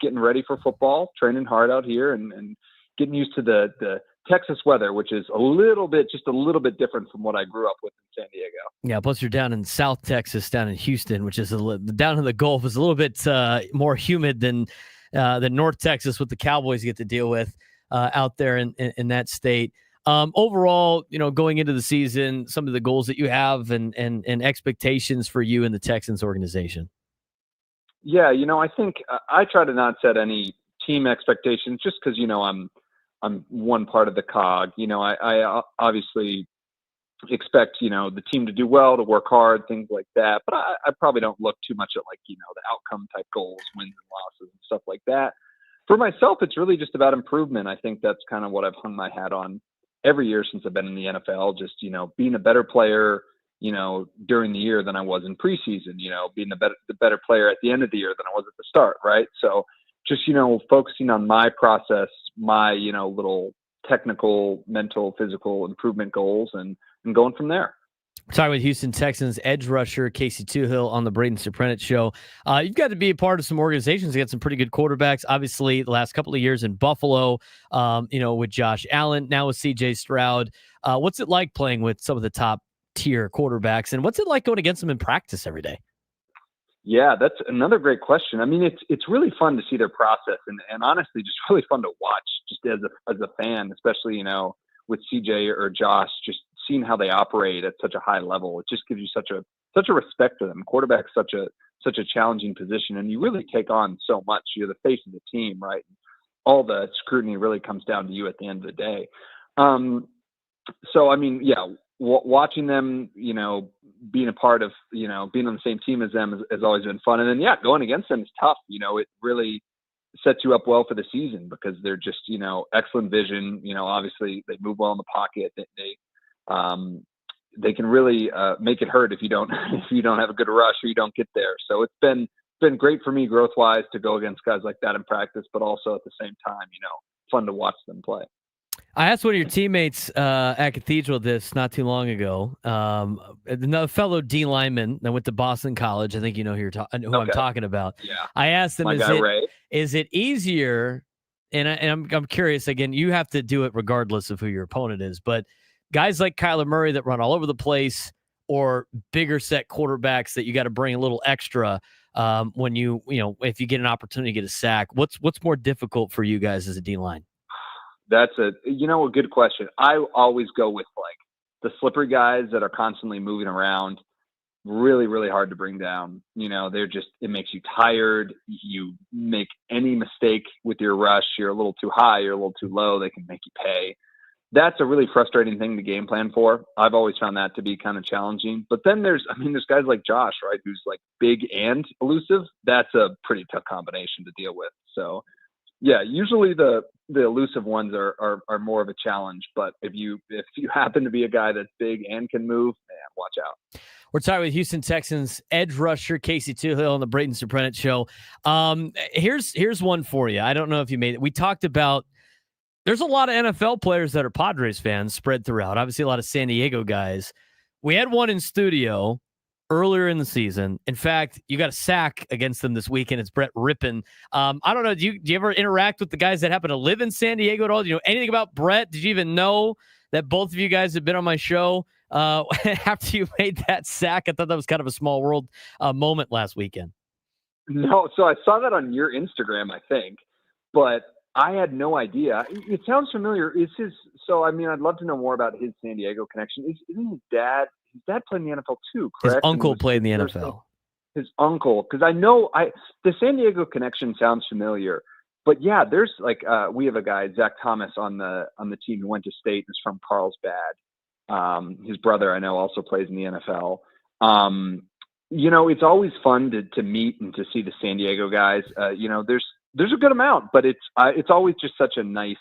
getting ready for football, training hard out here and getting used to the Texas weather, which is a little bit different from what I grew up with in San Diego. Yeah. Plus you're down in South Texas, down in Houston, which is down in the Gulf is a little bit more humid than North Texas, what the Cowboys get to deal with out there in that state. Overall, going into the season, some of the goals that you have and expectations for you and the Texans organization. Yeah, I think I try to not set any team expectations just because, I'm one part of the cog. I obviously expect, the team to do well, to work hard, things like that. But I probably don't look too much at the outcome type goals, wins and losses and stuff like that. For myself, it's really just about improvement. I think that's kind of what I've hung my hat on every year since I've been in the NFL, just, being a better player, during the year than I was in preseason, being the better player at the end of the year than I was at the start. Right. So just, focusing on my process, my, little technical, mental, physical improvement goals and going from there. Talking with Houston Texans edge rusher Casey Toohill on the Braden Surprenant show. You've got to be a part of some organizations that got some pretty good quarterbacks. Obviously, the last couple of years in Buffalo, with Josh Allen, now with C.J. Stroud. What's it like playing with some of the top tier quarterbacks, and what's it like going against them in practice every day? Yeah, that's another great question. I mean, it's really fun to see their process, and honestly, just really fun to watch, just as a fan, especially with CJ or Josh, just seeing how they operate at such a high level. It just gives you such a respect for them. Quarterback's such a challenging position, and you really take on so much. You're the face of the team, right? All the scrutiny really comes down to you at the end of the day. So I mean, yeah, watching them, being a part of, being on the same team as them has always been fun. And then, yeah, going against them is tough. It really sets you up well for the season because they're just, excellent vision. Obviously they move well in the pocket. They can really make it hurt if you don't have a good rush or you don't get there. So it's been great for me growth wise to go against guys like that in practice, but also at the same time, fun to watch them play. I asked one of your teammates at Cathedral this not too long ago. Another fellow D lineman that went to Boston College. I think you know who I'm talking about. Yeah. I asked him, Ray. Is it easier? And I'm curious. Again, you have to do it regardless of who your opponent is. But guys like Kyler Murray that run all over the place, or bigger set quarterbacks that you got to bring a little extra when if you get an opportunity to get a sack. What's more difficult for you guys as a D line? That's a good question. I always go with the slippery guys that are constantly moving around. Really, really hard to bring down. It makes you tired. You make any mistake with your rush, you're a little too high, you're a little too low, they can make you pay. That's a really frustrating thing to game plan for. I've always found that to be kind of challenging. But then there's guys like Josh, right, who's big and elusive. That's a pretty tough combination to deal with. So yeah, usually the elusive ones are more of a challenge, but if you happen to be a guy that's big and can move, man, watch out. We're talking with Houston Texans edge rusher Casey Toohill on the Braden Surprenant show. Here's one for you. I don't know if you made it. We talked about there's a lot of NFL players that are Padres fans spread throughout. Obviously, a lot of San Diego guys. We had one in studio earlier in the season. In fact, you got a sack against them this weekend. It's Brett Rippon. I don't know. Do you ever interact with the guys that happen to live in San Diego at all? Do you know anything about Brett? Did you even know that both of you guys have been on my show after you made that sack? I thought that was kind of a small world moment last weekend. No, so I saw that on your Instagram, I think, but I had no idea. It sounds familiar. I'd love to know more about his San Diego connection. Isn't his dad played in the NFL too, correct? His uncle played in the NFL. His uncle, because I know the San Diego connection sounds familiar, but yeah, there's we have a guy, Zach Thomas, on the team who went to state and is from Carlsbad. His brother I know also plays in the NFL. It's always fun to meet and to see the San Diego guys. There's a good amount, but it's always just such a nice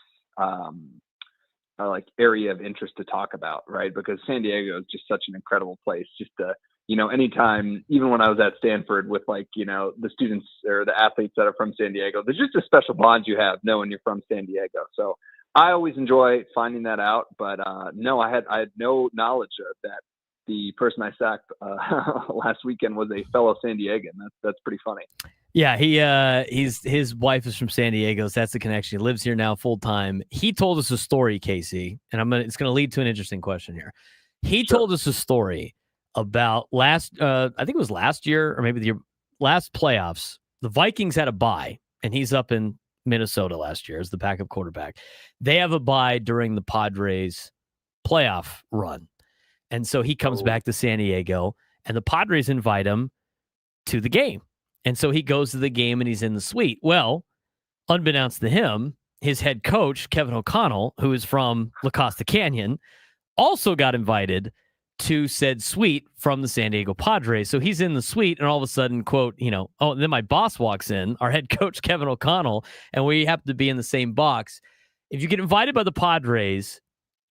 area of interest to talk about, right? Because San Diego is just such an incredible place. Just to, anytime, even when I was at Stanford with the students or the athletes that are from San Diego, there's just a special bond you have knowing you're from San Diego. So I always enjoy finding that out. But no, I had no knowledge of that. The person I sacked last weekend was a fellow San Diegan. That's pretty funny. Yeah, his wife is from San Diego, so that's the connection. He lives here now full time. He told us a story, Casey, and it's going to lead to an interesting question here. He told us a story about I think it was last year or maybe the last playoffs. The Vikings had a bye, and he's up in Minnesota last year as the backup quarterback. They have a bye during the Padres playoff run, and so he comes back to San Diego, and the Padres invite him to the game. And so he goes to the game and he's in the suite. Well, unbeknownst to him, his head coach, Kevin O'Connell, who is from La Costa Canyon, also got invited to said suite from the San Diego Padres. So he's in the suite and all of a sudden, quote, and then my boss walks in, our head coach, Kevin O'Connell, and we happen to be in the same box. If you get invited by the Padres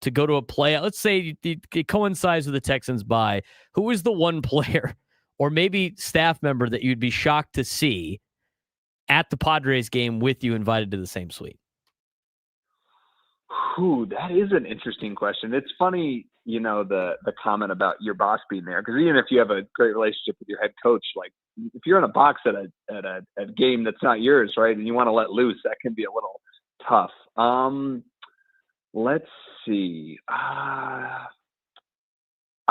to go to a play, let's say it coincides with the Texans bye, who is the one player or maybe staff member that you'd be shocked to see at the Padres game with you invited to the same suite? Ooh, that is an interesting question. It's funny, the comment about your boss being there, because even if you have a great relationship with your head coach, like if you're in a box at a game that's not yours, right, and you want to let loose, that can be a little tough. Let's see. I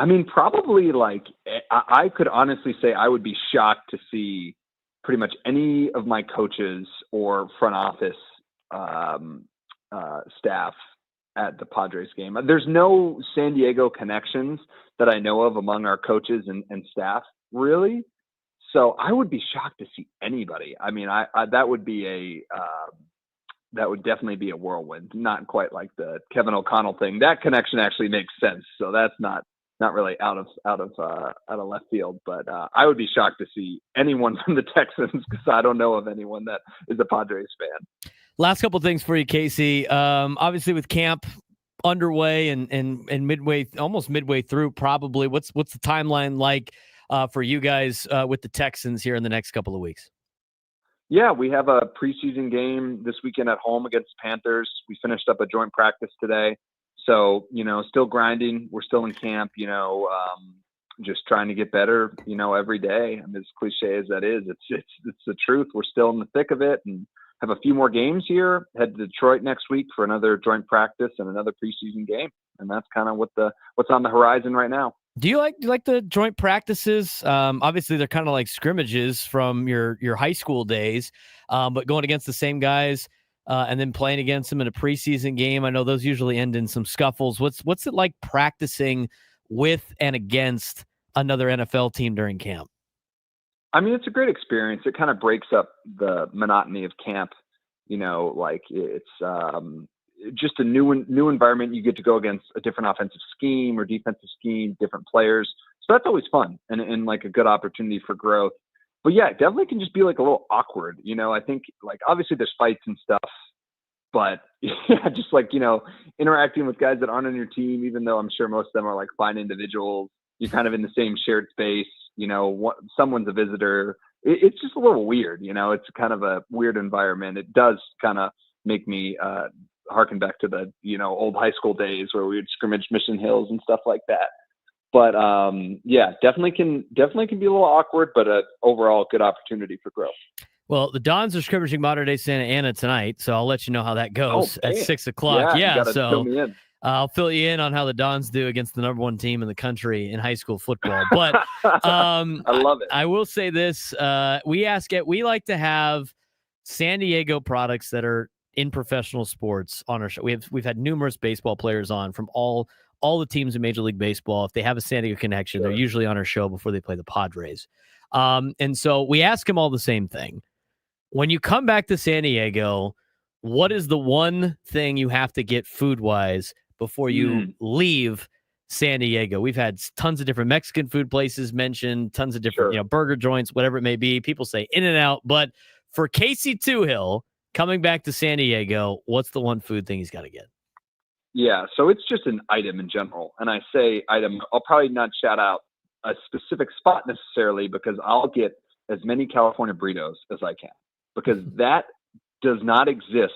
mean, probably like I could honestly say I would be shocked to see pretty much any of my coaches or front office staff at the Padres game. There's no San Diego connections that I know of among our coaches and staff, really. So I would be shocked to see anybody. I mean, that would be that would definitely be a whirlwind. Not quite like the Kevin O'Connell thing. That connection actually makes sense. So that's not really out of left field. But I would be shocked to see anyone from the Texans, because I don't know of anyone that is a Padres fan. Last couple things for you, Casey. Obviously, with camp underway and almost midway through, probably. What's the timeline like for you guys with the Texans here in the next couple of weeks? Yeah, we have a preseason game this weekend at home against the Panthers. We finished up a joint practice today, so still grinding. We're still in camp. Just trying to get better. Every day. I mean, as cliche as that is, it's the truth. We're still in the thick of it, and have a few more games here. Head to Detroit next week for another joint practice and another preseason game. And that's kind of what's on the horizon right now. Do you like the joint practices? Obviously, they're kind of like scrimmages from your high school days, but going against the same guys and then playing against them in a preseason game. I know those usually end in some scuffles. What's it like practicing with and against another NFL team during camp? I mean, it's a great experience. It kind of breaks up the monotony of camp. Like it's just a new environment. You get to go against a different offensive scheme or defensive scheme, different players. So that's always fun and like a good opportunity for growth. But yeah, it definitely can just be like a little awkward. I think like obviously there's fights and stuff, but yeah, just like, interacting with guys that aren't on your team, even though I'm sure most of them are like fine individuals, you're kind of in the same shared space. Someone's a visitor. It's just a little weird. It's kind of a weird environment. It does kind of make me harken back to the, old high school days where we would scrimmage Mission Hills and stuff like that. But yeah, definitely can be a little awkward, but overall good opportunity for growth. Well, the Dons are scrimmaging Modern Day Santa Ana tonight, so I'll let you know how that goes at 6 o'clock. Yeah, so I'll fill you in on how the Dons do against the number one team in the country in high school football. But I love it. I will say this: we like to have San Diego products that are in professional sports on our show. We've had numerous baseball players on from all the teams in Major League Baseball. If they have a San Diego connection, they're usually on our show before they play the Padres. And so we ask them all the same thing. When you come back to San Diego, what is the one thing you have to get food-wise before you leave San Diego? We've had tons of different Mexican food places mentioned, tons of different burger joints, whatever it may be. People say In-N-Out. But for Casey Toohill coming back to San Diego, what's the one food thing he's got to get? Yeah, so it's just an item in general. And I say item, I'll probably not shout out a specific spot necessarily, because I'll get as many California burritos as I can, because that does not exist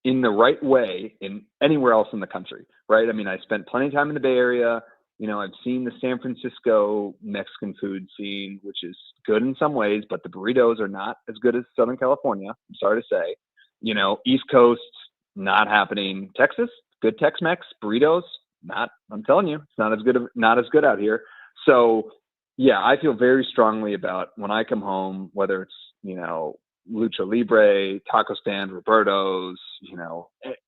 in the right way in anywhere else in the country, right? I mean, I spent plenty of time in the Bay Area. I've seen the San Francisco Mexican food scene, which is good in some ways, but the burritos are not as good as Southern California. I'm sorry to say. East Coast, not happening. Texas, good Tex-Mex. Burritos, not. I'm telling you, it's not as good out here. So, yeah, I feel very strongly about when I come home, whether it's Lucha Libre, taco stand, Roberto's,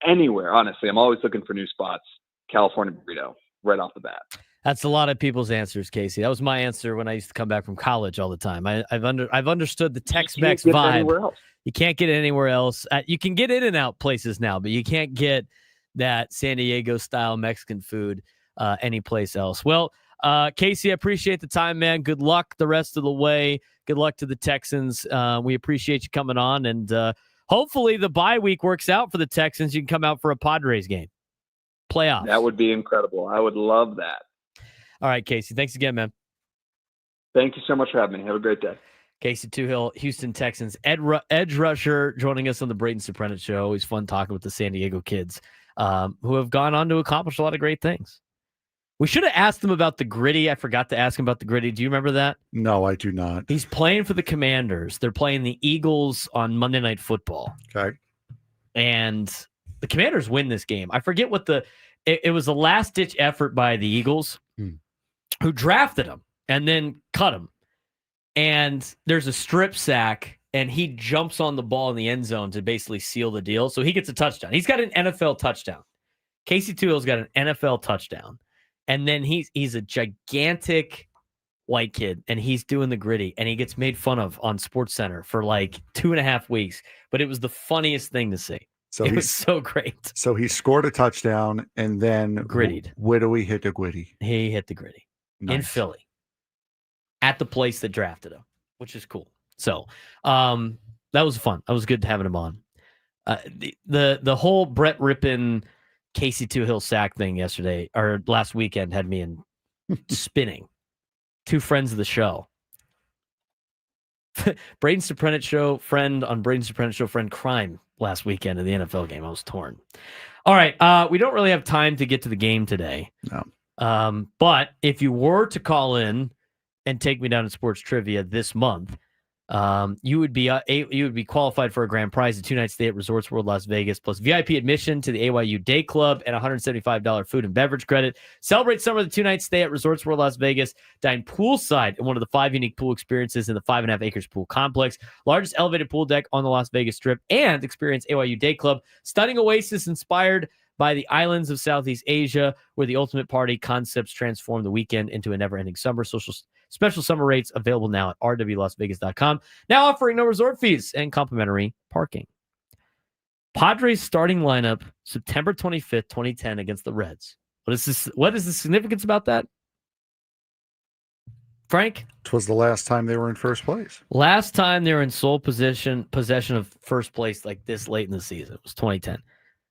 anywhere. Honestly, I'm always looking for new spots. California burrito, right off the bat. That's a lot of people's answers, Casey. That was my answer when I used to come back from college all the time. I've understood the Tex-Mex vibe. You can't get it anywhere else. You can get In-N-Out places now, but you can't get that San Diego style Mexican food anyplace else. Well, Casey, I appreciate the time, man. Good luck the rest of the way. Good luck to the Texans. We appreciate you coming on, and hopefully the bye week works out for the Texans. You can come out for a Padres game. Playoffs. That would be incredible. I would love that. All right, Casey. Thanks again, man. Thank you so much for having me. Have a great day. Casey Toohill, Houston Texans edge rusher, joining us on the Braden Surprenant Show. Always fun talking with the San Diego kids who have gone on to accomplish a lot of great things. We should have asked him about the Gritty. I forgot to ask him about the Gritty. Do you remember that? No, I do not. He's playing for the Commanders. They're playing the Eagles on Monday Night Football. Okay. And the Commanders win this game. I forget what it was a last-ditch effort by the Eagles who drafted him and then cut him. And there's a strip sack, and he jumps on the ball in the end zone to basically seal the deal. So he gets a touchdown. He's got an NFL touchdown. Casey Toohill's got an NFL touchdown. And then he's a gigantic white kid, and he's doing the Gritty, and he gets made fun of on SportsCenter for like 2.5 weeks. But it was the funniest thing to see. So it was so great. So he scored a touchdown, and then Grittied. Where do we hit the Gritty? He hit the Gritty in Philly at the place that drafted him, which is cool. So that was fun. That was good having him on. The whole Brett Rippin, Casey Toohill sack thing yesterday or last weekend had me in spinning. Two friends of the show. Braden Surprenant show friend on Braden Surprenant show friend crime last weekend in the NFL game. I was torn. All right. We don't really have time to get to the game today. No. But if you were to call in and take me down to sports trivia this month, you would be qualified for a grand prize, a 2-night stay at Resorts World Las Vegas, plus VIP admission to the AYU Day Club and $175 food and beverage credit. Celebrate summer with a 2-night stay at Resorts World Las Vegas. Dine poolside in one of the 5 unique pool experiences in the 5.5 acres pool complex, largest elevated pool deck on the Las Vegas Strip, and experience AYU Day Club, stunning oasis inspired by the islands of Southeast Asia, where the ultimate party concepts transform the weekend into a never-ending summer. Special summer rates available now at rwlasvegas.com. Now offering no resort fees and complimentary parking. Padres starting lineup September 25th, 2010 against the Reds. What is the significance about that? Frank? It was the last time they were in first place. Last time they were in sole possession of first place like this late in the season. It was 2010.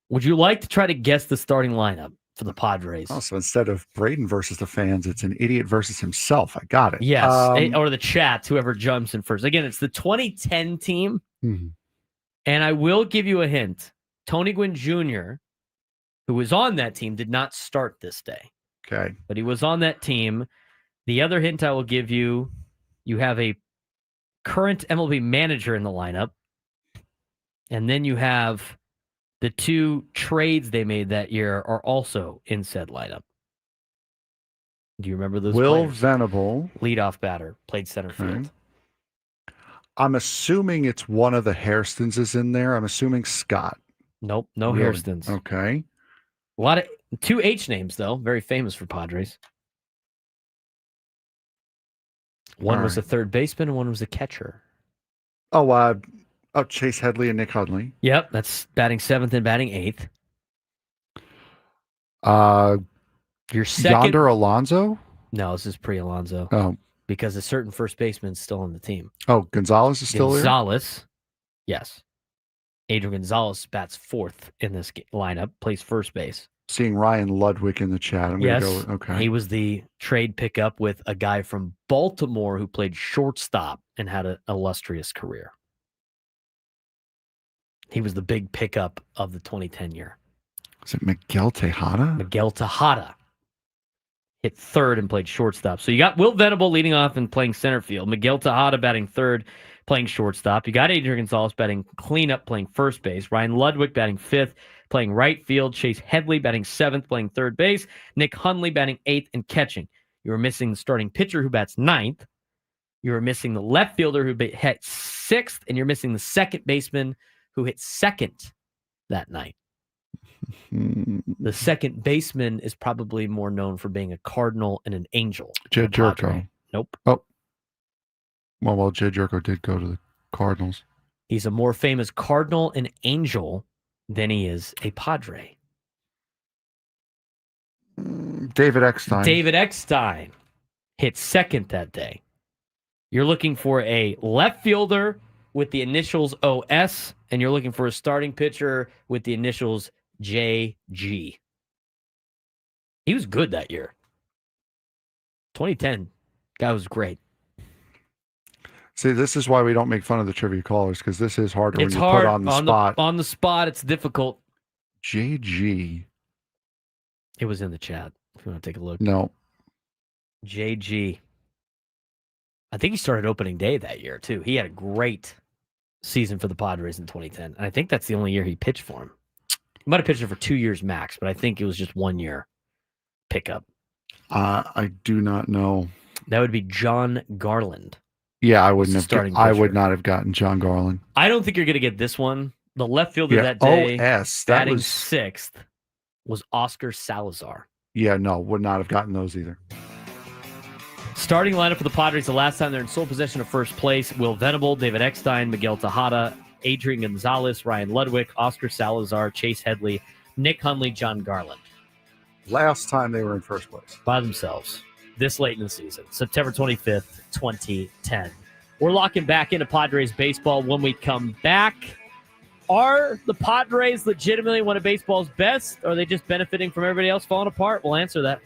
Would you like to try to guess the starting lineup for the Padres? Oh, so instead of Braden versus the fans, it's an idiot versus himself. I got it. Yes, or the chat, whoever jumps in first. Again, it's the 2010 team. Mhm. And I will give you a hint. Tony Gwynn Jr., who was on that team, did not start this day. Okay. But he was on that team. The other hint I will give you, you have a current MLB manager in the lineup. And then you have the 2 trades they made that year are also in said lineup. Do you remember those Will players? Venable. Leadoff batter, played center field. I'm assuming it's one of the Hairstons is in there. I'm assuming Scott. Nope, no Really? Hairstons. Okay. A lot of 2 H names, though. Very famous for Padres. One was a third baseman and one was a catcher. Chase Headley and Nick Hudley. Yep, that's batting 7th and batting 8th. Your second... Yonder Alonso? No, this is pre-Alonso. Oh. Because a certain first baseman's still on the team. Oh, Gonzalez is still Gonzalez, yes. Adrian Gonzalez bats 4th in this lineup, plays first base. Seeing Ryan Ludwig in the chat. I'm Yes, going to go. Okay. he was the trade pickup with a guy from Baltimore who played shortstop and had an illustrious career. He was the big pickup of the 2010 year. Is it Miguel Tejada? Miguel Tejada hit 3rd and played shortstop. So you got Will Venable leading off and playing center field. Miguel Tejada batting 3rd, playing shortstop. You got Adrian Gonzalez batting cleanup, playing first base. Ryan Ludwig batting 5th, playing right field. Chase Headley batting 7th, playing third base. Nick Hundley batting 8th and catching. You were missing the starting pitcher who bats 9th. You were missing the left fielder who hit 6th, and you're missing the second baseman who hit 2nd that night. The second baseman is probably more known for being a Cardinal and an Angel. Jed Jerko. Nope. Oh. Well, Jed Jerko did go to the Cardinals. He's a more famous Cardinal and Angel than he is a Padre. David Eckstein. David Eckstein hit 2nd that day. You're looking for a left fielder with the initials OS, and you're looking for a starting pitcher with the initials JG. He was good that year. 2010, guy was great. See, this is why we don't make fun of the trivia callers, because this is harder It's when you hard put on the spot. On the spot, it's difficult. JG. It was in the chat. If you want to take a look. No. JG. I think he started opening day that year, too. He had a great season for the Padres in 2010. And I think that's the only year he pitched for him. He might have pitched it for 2 years max, but I think it was just 1 year pickup. I do not know. That would be John Garland. Yeah, I wouldn't have. Starting I pitcher. would not have gotten John Garland. I don't think you're going to get this one. The left fielder Yeah, that day, OS, that batting was- sixth, was Oscar Salazar. Yeah, no, would not have gotten those either. Starting lineup for the Padres the last time they're in sole possession of first place: Will Venable, David Eckstein, Miguel Tejada, Adrian Gonzalez, Ryan Ludwig, Oscar Salazar, Chase Headley, Nick Hundley, John Garland. Last time they were in first place. By themselves. This late in the season. September 25th, 2010. We're locking back into Padres baseball when we come back. Are the Padres legitimately one of baseball's best? Or are they just benefiting from everybody else falling apart? We'll answer that.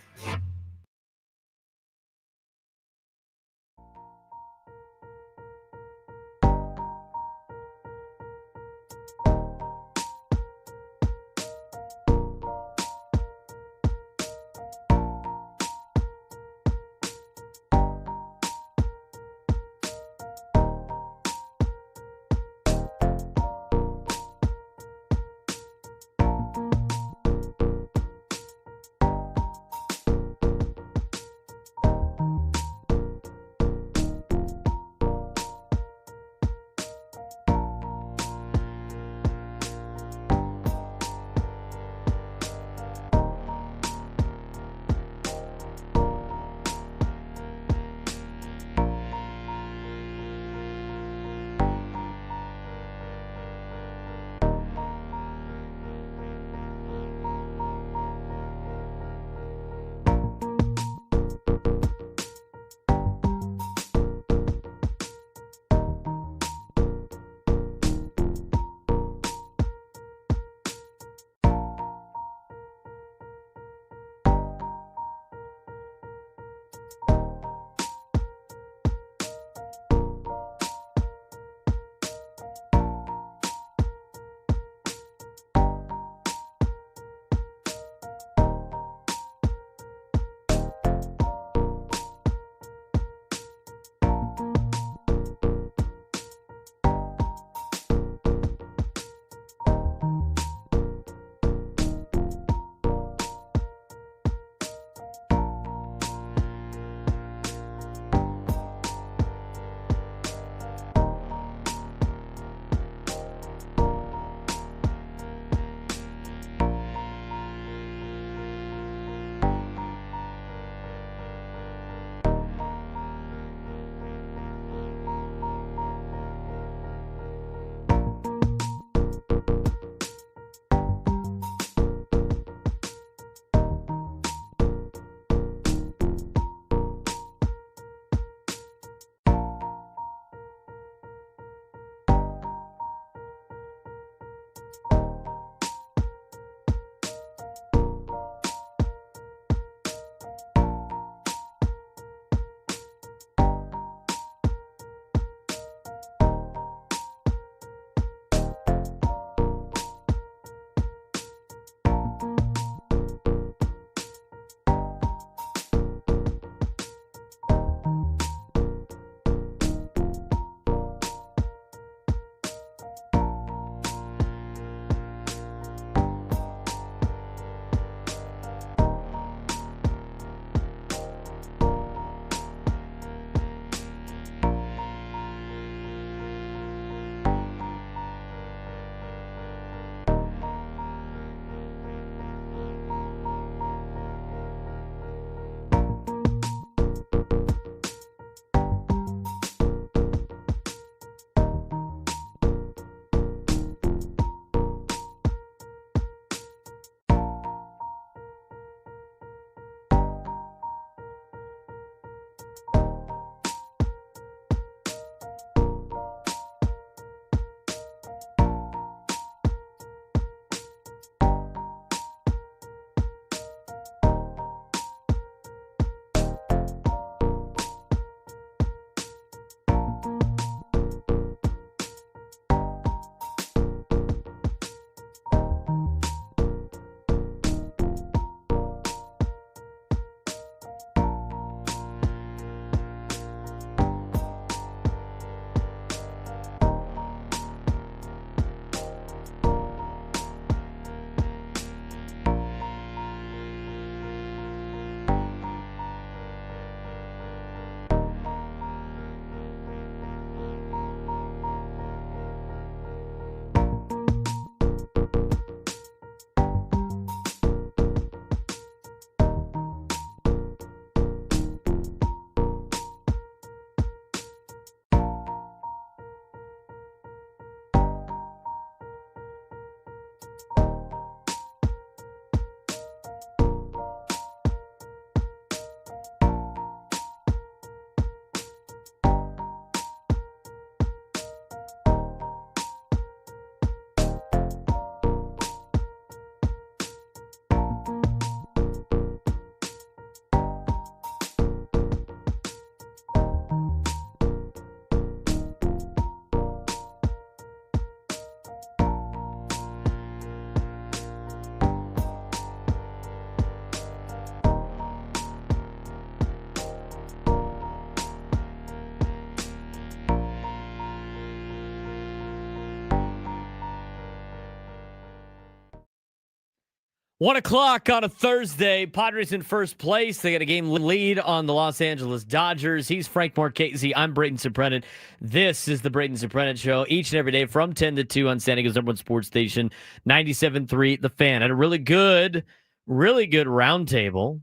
1 o'clock on a Thursday. Padres in first place. They got a game lead on the Los Angeles Dodgers. He's Frank Marchese. I'm Braden Surprenant. This is the Braden Surprenant Show each and every day from 10 to 2 on San Diego's #1 sports station, 97.3 The Fan. Had a really good roundtable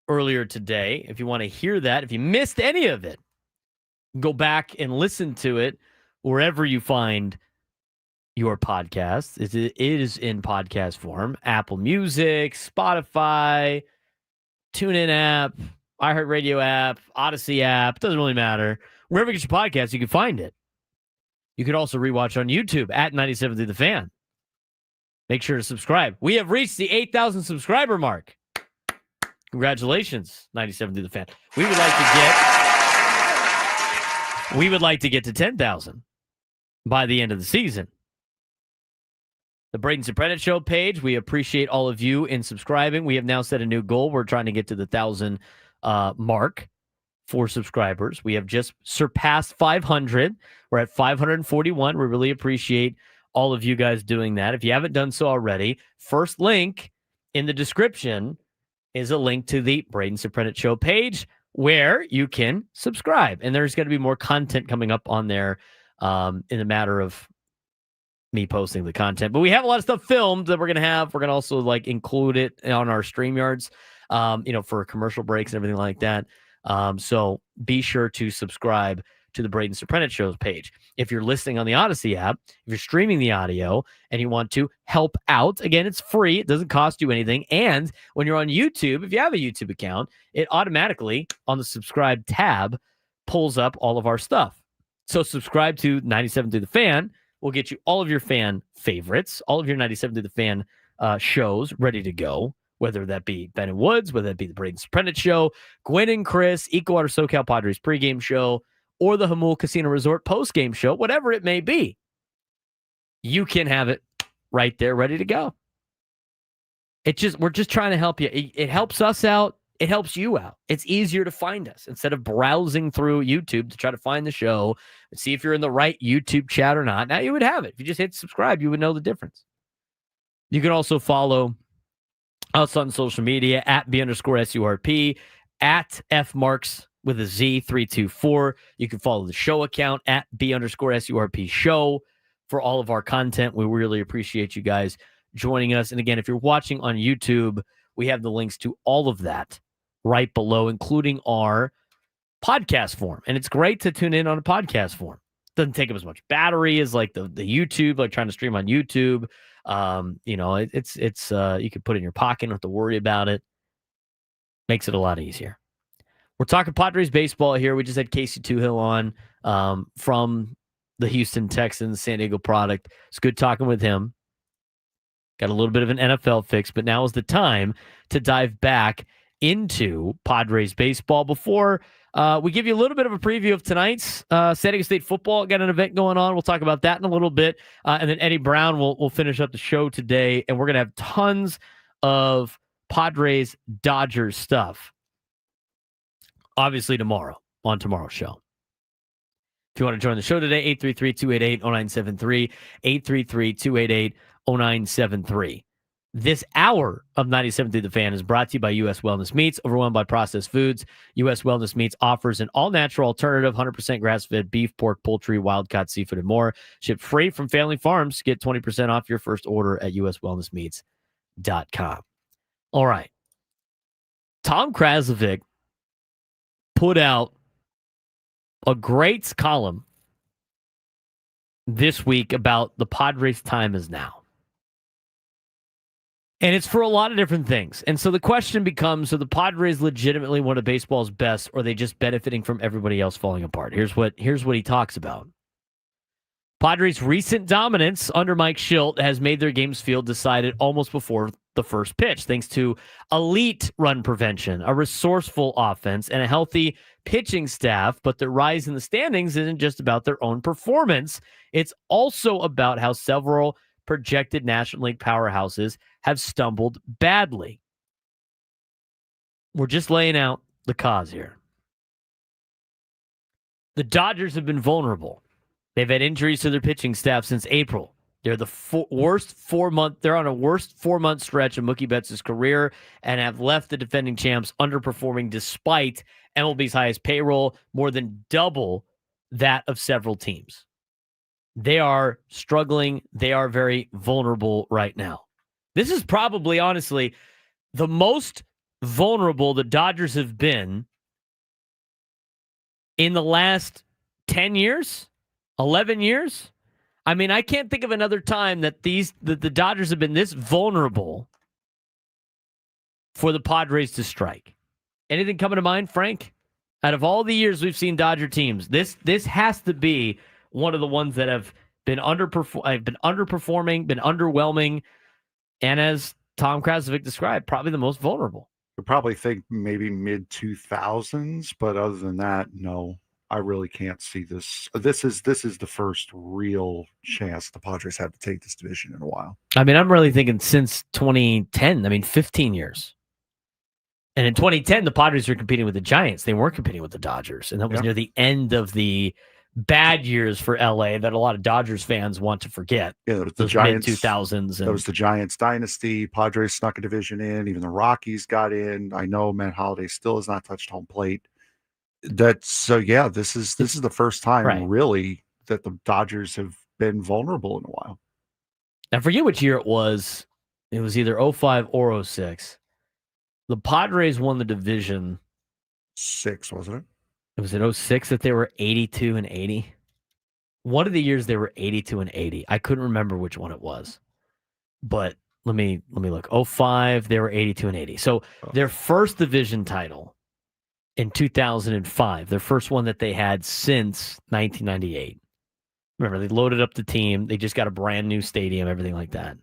earlier today. If you want to hear that, if you missed any of it, go back and listen to it wherever you find your podcast. It is in podcast form. Apple Music, Spotify, TuneIn app, iHeartRadio app, Odyssey app. Doesn't really matter. Wherever you get your podcast, you can find it. You can also rewatch on YouTube at 97 The Fan. Make sure to subscribe. We have reached the 8,000 subscriber mark. Congratulations, 97 The Fan. We would like to get to 10,000 by the end of the season. The Braden Surprenant Show page, we appreciate all of you in subscribing. We have now set a new goal. We're trying to get to the 1,000 mark for subscribers. We have just surpassed 500. We're at 541. We really appreciate all of you guys doing that. If you haven't done so already, first link in the description is a link to the Braden Surprenant Show page where you can subscribe. And there's going to be more content coming up on there in a matter of me posting the content. But we have a lot of stuff filmed that we're going to have. We're going to also include it on our StreamYards, for commercial breaks and everything like that. So be sure to subscribe to the Braden Surprenant Show's page. If you're listening on the Odyssey app, if you're streaming the audio and you want to help out, again, it's free. It doesn't cost you anything. And when you're on YouTube, if you have a YouTube account, it automatically on the subscribe tab pulls up all of our stuff. So subscribe to 97 to the Fan. We'll get you all of your fan favorites, all of your 97 to the Fan shows ready to go, whether that be Ben and Woods, whether that be the Braden Surprenant Show, Gwen and Chris, Ecowater SoCal Padres pregame show, or the Hamul Casino Resort postgame show, whatever it may be. You can have it right there ready to go. We're just trying to help you. It helps us out. It helps you out. It's easier to find us instead of browsing through YouTube to try to find the show and see if you're in the right YouTube chat or not. Now you would have it. If you just hit subscribe, you would know the difference. You can also follow us on social media at B_SURP, at FMarks with a Z 324. You can follow the show account at B_SURP show for all of our content. We really appreciate you guys joining us. And again, if you're watching on YouTube, we have the links to all of that right below, including our podcast form. And it's great to tune in on a podcast form. Doesn't take up as much battery as the YouTube, trying to stream on YouTube. It's you can put it in your pocket, don't have to worry about it. Makes it a lot easier. We're talking Padres baseball here. We just had Casey Toohill on from the Houston Texans, San Diego product. It's good talking with him. Got a little bit of an NFL fix, but now is the time to dive back into Padres baseball. Before we give you a little bit of a preview of tonight's San Diego State football. Got an event going on. We'll talk about that in a little bit. And then Eddie Brown will finish up the show today. And we're going to have tons of Padres-Dodgers stuff, obviously, tomorrow on tomorrow's show. If you want to join the show today, 833-288-0973, 833-288-0973. This hour of 97 Through the Fan is brought to you by U.S. Wellness Meats. Overwhelmed by processed foods, U.S. Wellness Meats offers an all-natural alternative, 100% grass-fed beef, pork, poultry, wild-caught seafood, and more. Shipped free from family farms. Get 20% off your first order at uswellnessmeats.com. All right. Tom Krasovic put out a great column this week about the Padres' time is now. And it's for a lot of different things. And so the question becomes, are the Padres legitimately one of baseball's best, or are they just benefiting from everybody else falling apart? Here's what he talks about. Padres' recent dominance under Mike Schilt has made their games feel decided almost before the first pitch, thanks to elite run prevention, a resourceful offense, and a healthy pitching staff. But the rise in the standings isn't just about their own performance. It's also about how several projected National League powerhouses have stumbled badly. We're just laying out the cause here. The Dodgers have been vulnerable. They've had injuries to their pitching staff since April. They're the worst 4 month. They're on a worst 4 month stretch of Mookie Betts' career and have left the defending champs underperforming despite MLB's highest payroll, more than double that of several teams. They are struggling. They are very vulnerable right now. This is probably, honestly, the most vulnerable the Dodgers have been in the last 10 years, 11 years. I mean, I can't think of another time that the Dodgers have been this vulnerable for the Padres to strike. Anything coming to mind, Frank? Out of all the years we've seen Dodger teams, this has to be one of the ones that have been underperforming, been underwhelming, and as Tom Krasovic described, probably the most vulnerable. You probably think maybe mid-2000s, but other than that, no, I really can't see this. This is the first real chance the Padres have to take this division in a while. I mean, I'm really thinking since 2010. I mean, 15 years. And in 2010, the Padres were competing with the Giants. They weren't competing with the Dodgers. And that was near the end of the bad years for LA that a lot of Dodgers fans want to forget. Yeah, that was the Giants, mid-2000s. That was the Giants dynasty. Padres snuck a division in. Even the Rockies got in. I know Matt Holliday still has not touched home plate. This is the first time really that the Dodgers have been vulnerable in a while. I forget which year it was. It was either 05 or 06. The Padres won the division. 6, wasn't it? It was in 06 that they were 82 and 80. One of the years they were 82 and 80. I couldn't remember which one it was. But let me look. 05, they were 82 and 80. So their first division title in 2005, their first one that they had since 1998. Remember, they loaded up the team. They just got a brand new stadium, everything like that.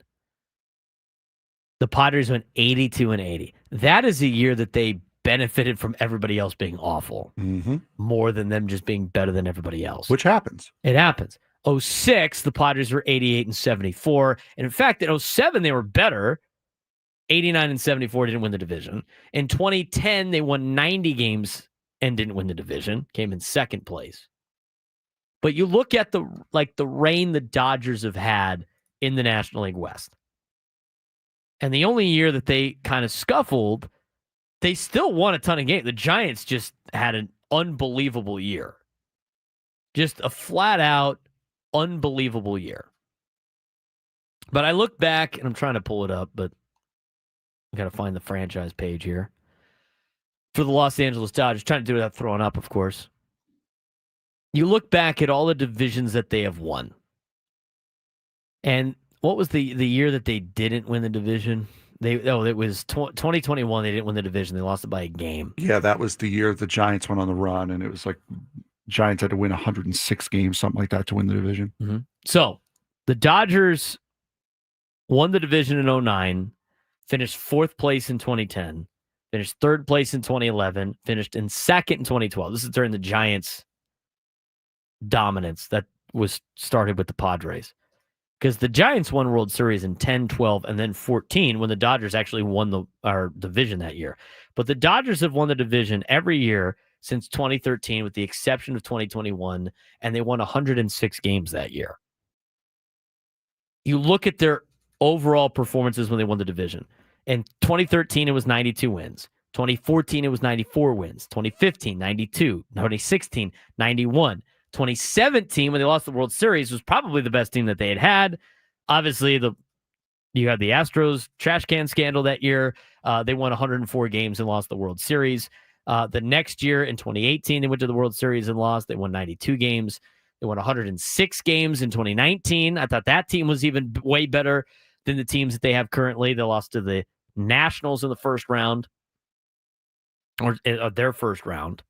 The Padres went 82 and 80. That is a year that they benefited from everybody else being awful more than them just being better than everybody else. Which happens. It happens. 06, the Padres were 88 and 74. And in fact, in 07, they were better. 89 and 74, didn't win the division. In 2010, they won 90 games and didn't win the division, came in second place. But you look at the reign the Dodgers have had in the National League West. And the only year that they kind of scuffled, they still won a ton of games. The Giants just had an unbelievable year. Just a flat-out unbelievable year. But I look back, and I'm trying to pull it up, but I got to find the franchise page here. For the Los Angeles Dodgers, trying to do it without throwing up, of course. You look back at all the divisions that they have won. And what was the year that they didn't win the division? It was 2021. They didn't win the division. They lost it by a game. Yeah, that was the year the Giants went on the run, and it was like Giants had to win 106 games, something like that, to win the division. Mm-hmm. So the Dodgers won the division in 2009, finished fourth place in 2010, finished third place in 2011, finished in second in 2012. This is during the Giants' dominance that was started with the Padres. Because the Giants won World Series in 10, 12, and then 14 when the Dodgers actually won our division that year. But the Dodgers have won the division every year since 2013 with the exception of 2021, and they won 106 games that year. You look at their overall performances when they won the division. In 2013, it was 92 wins. 2014, it was 94 wins. 2015, 92. 2016, 91. 2017, when they lost the World Series, was probably the best team that they had. Obviously, you had the Astros trash can scandal that year. They won 104 games and lost the World Series. The next year, in 2018, they went to the World Series and lost. They won 92 games. They won 106 games in 2019. I thought that team was even way better than the teams that they have currently. They lost to the Nationals in the first round, or their first round.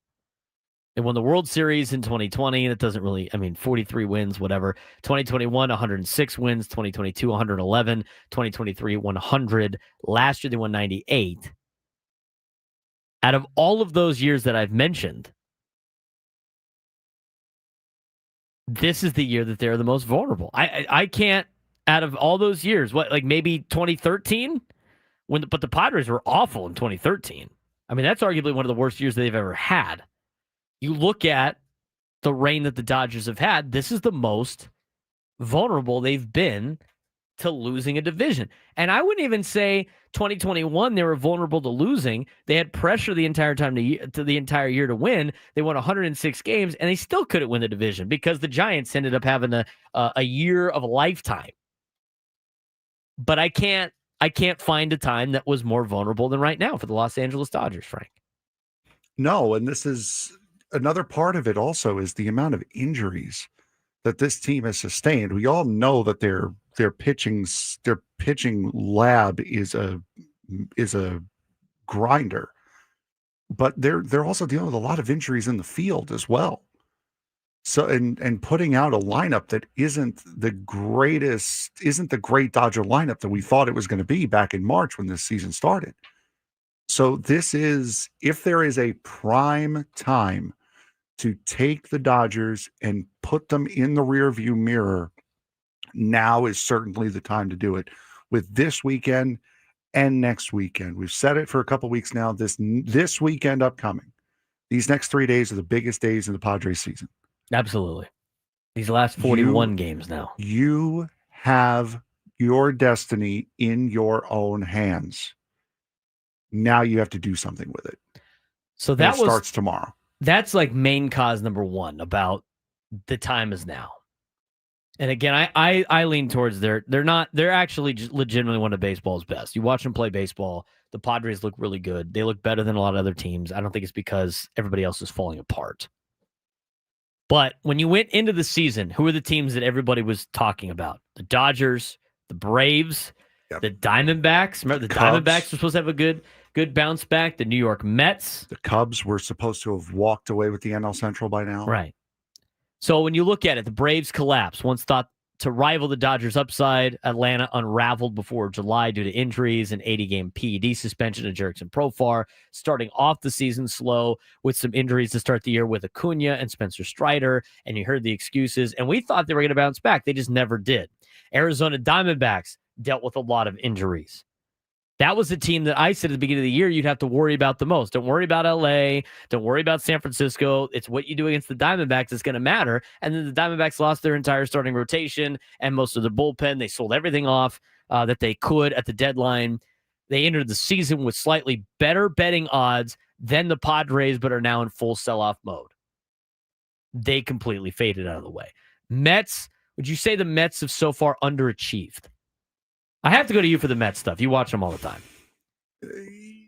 They won the World Series in 2020. That doesn't really, 43 wins, whatever. 2021, 106 wins. 2022, 111. 2023, 100. Last year, they won 98. Out of all of those years that I've mentioned, this is the year that they're the most vulnerable. I can't, out of all those years, maybe 2013? But the Padres were awful in 2013. That's arguably one of the worst years they've ever had. You look at the reign that the Dodgers have had, this is the most vulnerable they've been to losing a division. And I wouldn't even say 2021 they were vulnerable to losing. They had pressure the entire time to the entire year to win. They won 106 games, and they still couldn't win the division because the Giants ended up having a year of a lifetime. But I can't find a time that was more vulnerable than right now for the Los Angeles Dodgers, Frank. No, and this is another part of it also is the amount of injuries that this team has sustained. We all know that their pitching lab is a grinder, but they're also dealing with a lot of injuries in the field as well. So and putting out a lineup that isn't the great Dodger lineup that we thought it was going to be back in March when this season started. So this is, if there is a prime time to take the Dodgers and put them in the rearview mirror, now is certainly the time to do it with this weekend and next weekend. We've said it for a couple weeks now. This weekend upcoming, these next 3 days are the biggest days in the Padres season. Absolutely. These last 41 games now. You have your destiny in your own hands. Now you have to do something with it. So that starts tomorrow. That's like main cause number one about the time is now. And again, I lean towards they're actually just legitimately one of baseball's best. You watch them play baseball, the Padres look really good. They look better than a lot of other teams. I don't think it's because everybody else is falling apart. But when you went into the season, who are the teams that everybody was talking about? The Dodgers, the Braves, the Diamondbacks. Remember, the Diamondbacks were supposed to have a good bounce back. The New York Mets. The Cubs were supposed to have walked away with the NL Central by now. Right. So when you look at it, the Braves collapse. Once thought to rival the Dodgers upside, Atlanta unraveled before July due to injuries and 80-game PED suspension of Jurickson Profar, starting off the season slow with some injuries to start the year with Acuna and Spencer Strider, and you heard the excuses, and we thought they were going to bounce back. They just never did. Arizona Diamondbacks dealt with a lot of injuries. That was the team that I said at the beginning of the year you'd have to worry about the most. Don't worry about LA. Don't worry about San Francisco. It's what you do against the Diamondbacks that's going to matter. And then the Diamondbacks lost their entire starting rotation and most of their bullpen. They sold everything off that they could at the deadline. They entered the season with slightly better betting odds than the Padres, but are now in full sell-off mode. They completely faded out of the way. Mets, would you say the Mets have so far underachieved? I have to go to you for the Mets stuff. You watch them all the time.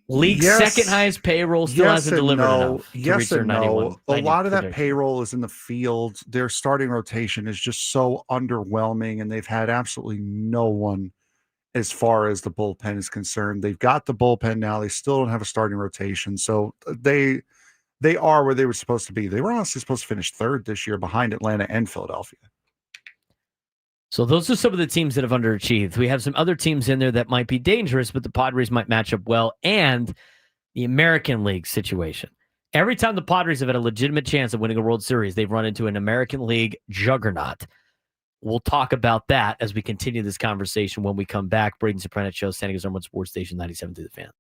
League's second highest payroll still hasn't delivered enough to reach their 91. A lot of that payroll is in the field. Their starting rotation is just so underwhelming, and they've had absolutely no one as far as the bullpen is concerned. They've got the bullpen now. They still don't have a starting rotation. So they are where they were supposed to be. They were honestly supposed to finish third this year behind Atlanta and Philadelphia. So those are some of the teams that have underachieved. We have some other teams in there that might be dangerous, but the Padres might match up well. And the American League situation. Every time the Padres have had a legitimate chance of winning a World Series, they've run into an American League juggernaut. We'll talk about that as we continue this conversation when we come back. Braden Surprenant Show, San Diego's #1 sports station, 97 through the Fan.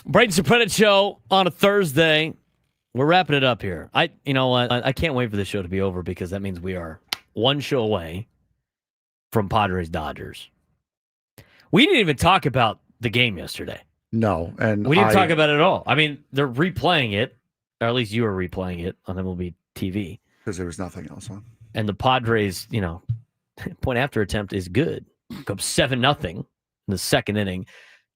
Braden Surprenant show on a Thursday. We're wrapping it up here. You know what? I can't wait for this show to be over because that means we are one show away from Padres-Dodgers. We didn't even talk about the game yesterday. No, and We didn't talk about it at all. I mean, they're replaying it, or at least you were replaying it on MLB TV. Because there was nothing else on. And the Padres, point after attempt is good. Go 7-0 in the second inning.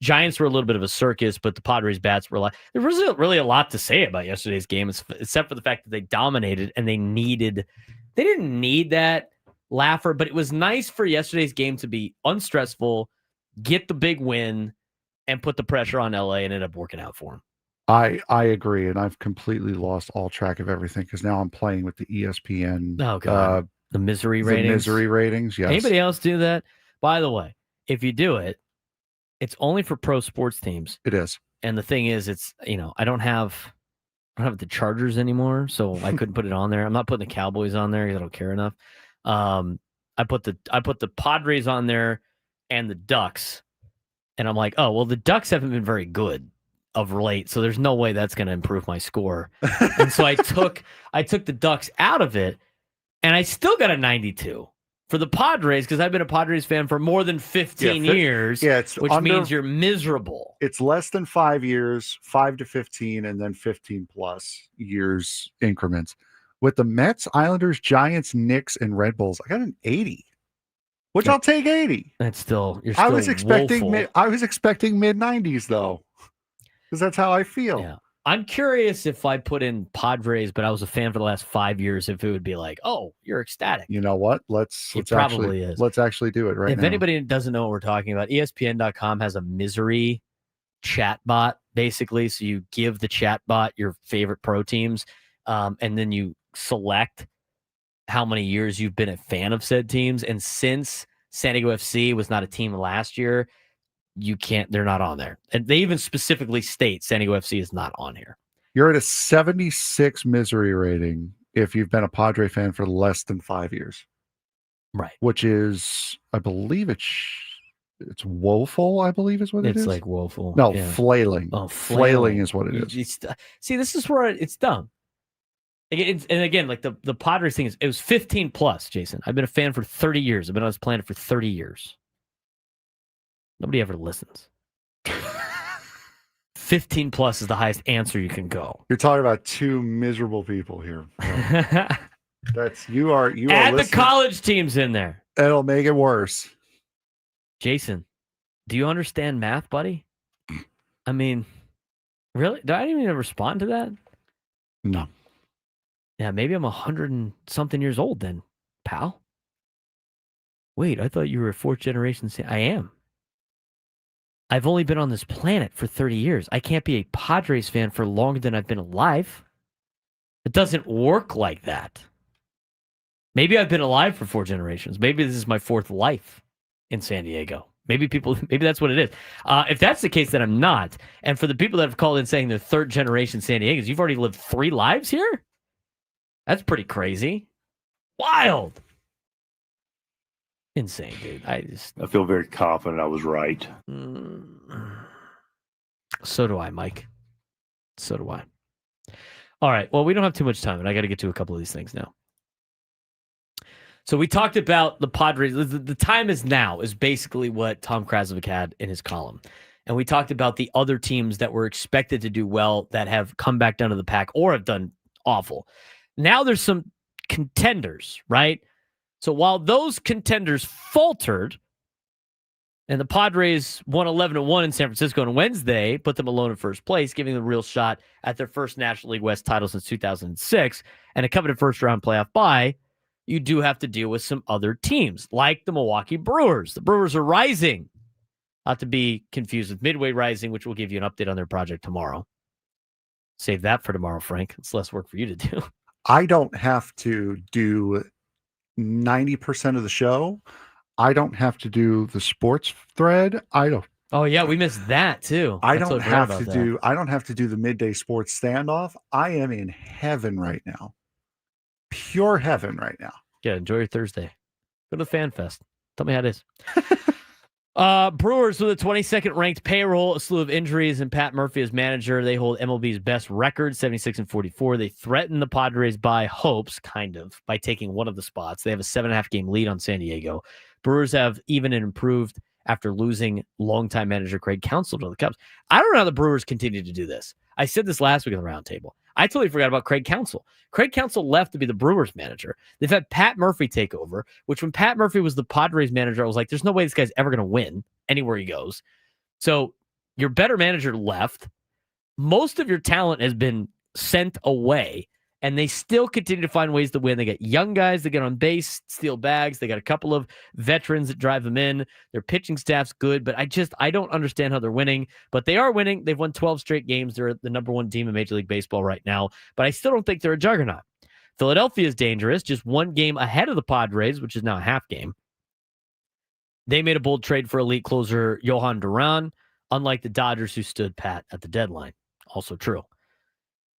Giants were a little bit of a circus, but the Padres bats were like, there wasn't really a lot to say about yesterday's game, except for the fact that they dominated and they didn't need that laugher, but it was nice for yesterday's game to be unstressful, get the big win, and put the pressure on LA, and ended up working out for them. I agree, and I've completely lost all track of everything because now I'm playing with the ESPN. Oh, God. The misery ratings. The misery ratings, yes. Anybody else do that? By the way, if you do it, it's only for pro sports teams. It is. And the thing is, it's, I don't have the Chargers anymore, so I couldn't put it on there. I'm not putting the Cowboys on there because I don't care enough. I put the Padres on there and the Ducks, and I'm like, oh, well, the Ducks haven't been very good of late, so there's no way that's going to improve my score. And so I took the Ducks out of it, and I still got a 92 for the Padres because I've been a Padres fan for more than 15 years. Yeah, which means you're miserable. It's less than 5 years, 5 to 15, and then 15 plus years increments. With the Mets, Islanders, Giants, Knicks, and Red Bulls, I got an 80, which I'll take 80. That's still you're still I was expecting woeful. I was expecting mid 90s though, because that's how I feel. Yeah. I'm curious if I put in Padres, but I was a fan for the last 5 years, if it would be like, oh, you're ecstatic. You know what? Let's probably is. Let's actually do it right now. If anybody doesn't know what we're talking about, ESPN.com has a misery chat bot, basically. So you give the chat bot your favorite pro teams, and then you select how many years you've been a fan of said teams. And since San Diego FC was not a team last year, they're not on there. And they even specifically state San Diego FC is not on here. You're at a 76 misery rating if you've been a Padre fan for less than 5 years. Right. Which is, I believe it's woeful, I believe is what it is. It's like woeful. No, yeah. flailing. Oh, flailing is what it is. See, this is where it's dumb. And again, like the Padres thing it was 15 plus, Jason. I've been a fan for 30 years. I've been on this planet for 30 years. Nobody ever listens. 15 plus is the highest answer you can go. You're talking about two miserable people here. You are Add the listening. college teams in there. It'll make it worse. Jason, do you understand math, buddy? I mean, really? Do I even respond to that? No. Yeah, maybe I'm 100 and something years old then, pal. Wait, I thought you were a fourth generation. I am. I've only been on this planet for 30 years. I can't be a Padres fan for longer than I've been alive. It doesn't work like that. Maybe I've been alive for 4 generations. Maybe this is my 4th life in San Diego. Maybe that's what it is. If that's the case, then I'm not. And for the people that have called in saying they're 3rd generation San Diegans, you've already lived 3 lives here? That's pretty crazy. Wild. Insane, dude. I feel very confident I was right. So do I, Mike. So do I. All right. Well, we don't have too much time, and I got to get to a couple of these things now. So we talked about the Padres. The time is now is basically what Tom Krasovic had in his column. And we talked about the other teams that were expected to do well that have come back down to the pack or have done awful. Now there's some contenders, right? So while those contenders faltered, and the Padres won 11-1 in San Francisco on Wednesday, put them alone in first place, giving them a real shot at their first National League West title since 2006, and a coveted first-round playoff bye, you do have to deal with some other teams, like the Milwaukee Brewers. The Brewers are rising. Not to be confused with Midway Rising, which will give you an update on their project tomorrow. Save that for tomorrow, Frank. It's less work for you to do. I don't have to do 90% of the show. I don't have to do the sports thread. Oh yeah, we missed that too. I don't have to do the midday sports standoff. I am in heaven right now. Pure heaven right now. Yeah, enjoy your Thursday. Go to FanFest. Tell me how it is. Brewers with a 22nd ranked payroll, a slew of injuries, and Pat Murphy as manager. They hold MLB's best record, 76-44. They threaten the Padres by hopes, kind of, by taking one of the spots. They have a 7.5 game lead on San Diego. Brewers have even improved after losing longtime manager Craig Counsell to the Cubs. I don't know how the Brewers continue to do this. I said this last week on the roundtable. I totally forgot about Craig Counsell. Craig Counsell left to be the Brewers manager. They've had Pat Murphy take over, which when Pat Murphy was the Padres manager, I was like, there's no way this guy's ever going to win anywhere he goes. So your better manager left. Most of your talent has been sent away, and they still continue to find ways to win. They get young guys that get on base, steal bags. They got a couple of veterans that drive them in. Their pitching staff's good, but I don't understand how they're winning. But they are winning. They've won 12 straight games. They're the number one team in Major League Baseball right now, but I still don't think they're a juggernaut. Philadelphia is dangerous, just one game ahead of the Padres, which is now a half game. They made a bold trade for elite closer Johan Duran, unlike the Dodgers who stood pat at the deadline. Also true.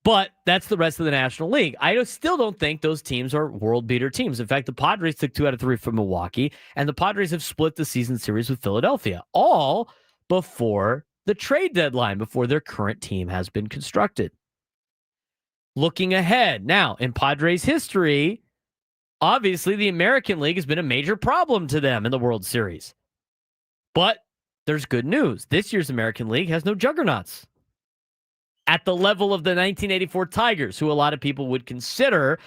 But that's the rest of the National League. I still don't think those teams are world beater teams. In fact, the Padres took 2 out of 3 from Milwaukee, and the Padres have split the season series with Philadelphia, all before the trade deadline, before their current team has been constructed. Looking ahead, now, in Padres history, obviously the American League has been a major problem to them in the World Series. But there's good news. This year's American League has no juggernauts at the level of the 1984 Tigers, who a lot of people would consider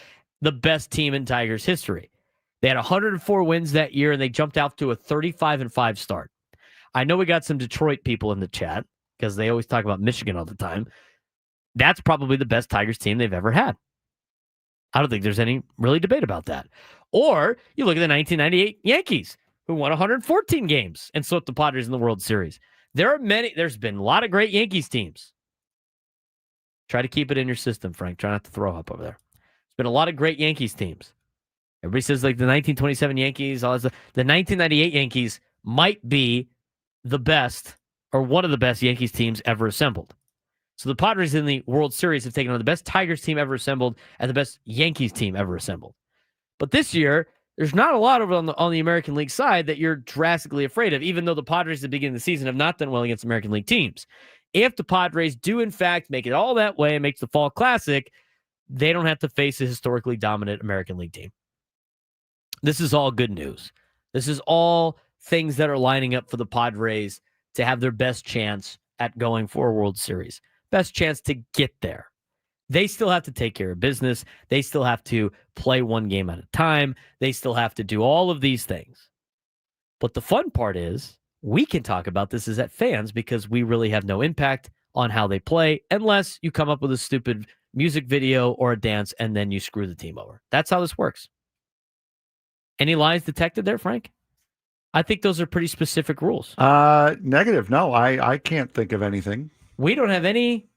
the best team in Tigers history. They had 104 wins that year, and they jumped out to a 35-5 start. I know we got some Detroit people in the chat because they always talk about Michigan all the time. That's probably the best Tigers team they've ever had. I don't think there's any really debate about that. Or you look at the 1998 Yankees, who won 114 games and swept the Padres in the World Series. There's been a lot of great Yankees teams. Try to keep it in your system, Frank. Try not to throw up over there. There's been a lot of great Yankees teams. Everybody says like the 1927 Yankees, all this, the 1998 Yankees might be the best or one of the best Yankees teams ever assembled. So the Padres in the World Series have taken on the best Tigers team ever assembled and the best Yankees team ever assembled. But this year, there's not a lot over on the American League side that you're drastically afraid of, even though the Padres at the beginning of the season have not done well against American League teams. If the Padres do, in fact, make it all that way and makes the Fall Classic, they don't have to face a historically dominant American League team. This is all good news. This is all things that are lining up for the Padres to have their best chance at going for a World Series. Best chance to get there. They still have to take care of business. They still have to play one game at a time. They still have to do all of these things. But the fun part is, we can talk about this as fans because we really have no impact on how they play unless you come up with a stupid music video or a dance and then you screw the team over. That's how this works. Any lies detected there, Frank? I think those are pretty specific rules. Negative. No, I can't think of anything. We don't have any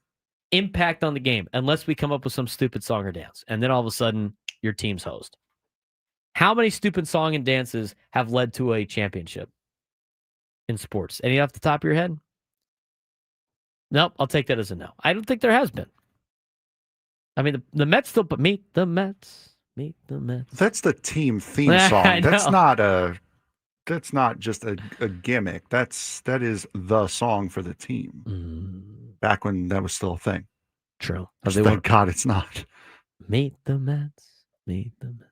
impact on the game unless we come up with some stupid song or dance. And then all of a sudden, your team's host. How many stupid song and dances have led to a championship in sports? Any off the top of your head? Nope, I'll take that as a no. I don't think there has been. I mean, the Mets still, but meet the Mets. That's the team theme song. That's not just a gimmick. That is the song for the team. Back when that was still a thing. True. Thank God it's not. Meet the Mets. Meet the Mets.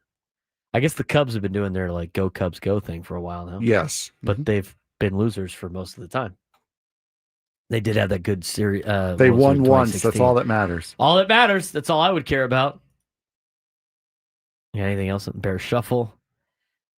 I guess the Cubs have been doing their like "Go Cubs Go" thing for a while now. Yes, but they've been losers for most of the time. They did have that good series. They won once. That's all that matters. All that matters. That's all I would care about. Anything else? Bears shuffle.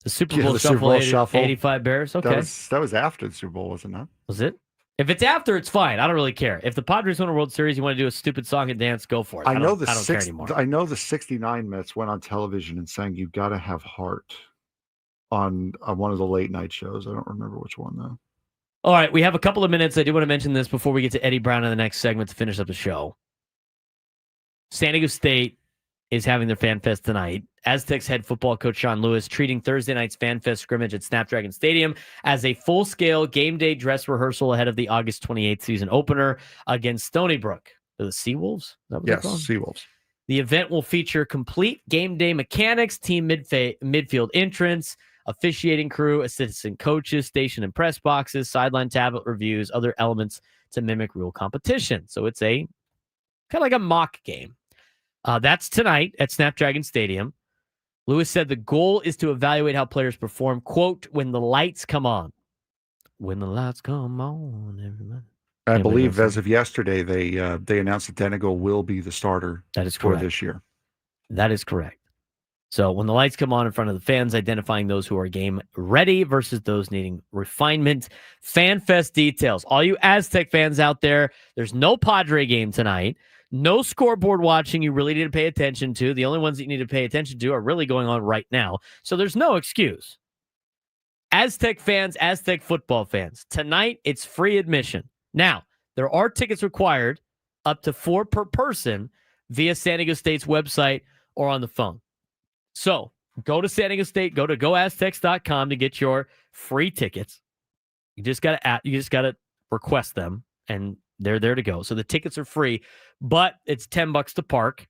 The Super Bowl shuffle. 85 Bears. Okay, that was after the Super Bowl, wasn't it? Was it? If it's after, it's fine. I don't really care. If the Padres win a World Series, you want to do a stupid song and dance, go for it. I don't care anymore. I know the '69 Mets went on television and sang "You Gotta Have Heart" on one of the late night shows. I don't remember which one though. All right, we have a couple of minutes. I do want to mention this before we get to Eddie Brown in the next segment to finish up the show. San Diego State is having their FanFest tonight. Aztecs head football coach Sean Lewis treating Thursday night's FanFest scrimmage at Snapdragon Stadium as a full-scale game day dress rehearsal ahead of the August 28th season opener against Stony Brook. The Seawolves? Is that what yes, they're Seawolves. The event will feature complete game day mechanics, team midfield entrance, officiating crew, assistant coaches, station and press boxes, sideline tablet reviews, other elements to mimic real competition. So it's a kind of like a mock game. That's tonight at Snapdragon Stadium. Lewis said the goal is to evaluate how players perform, quote, when the lights come on. When the lights come on, everybody. I believe as of yesterday, they announced that Denegal will be the starter for this year. That is correct. So when the lights come on in front of the fans, identifying those who are game ready versus those needing refinement. FanFest details. All you Aztec fans out there, there's no Padre game tonight. No scoreboard watching you really need to pay attention to. The only ones that you need to pay attention to are really going on right now. So there's no excuse. Aztec fans, Aztec football fans, tonight it's free admission. Now, there are tickets required, up to 4 per person, via San Diego State's website or on the phone. So go to San Diego State, go to goaztecs.com to get your free tickets. You just gotta request them, and they're there to go. So the tickets are free, but it's $10 to park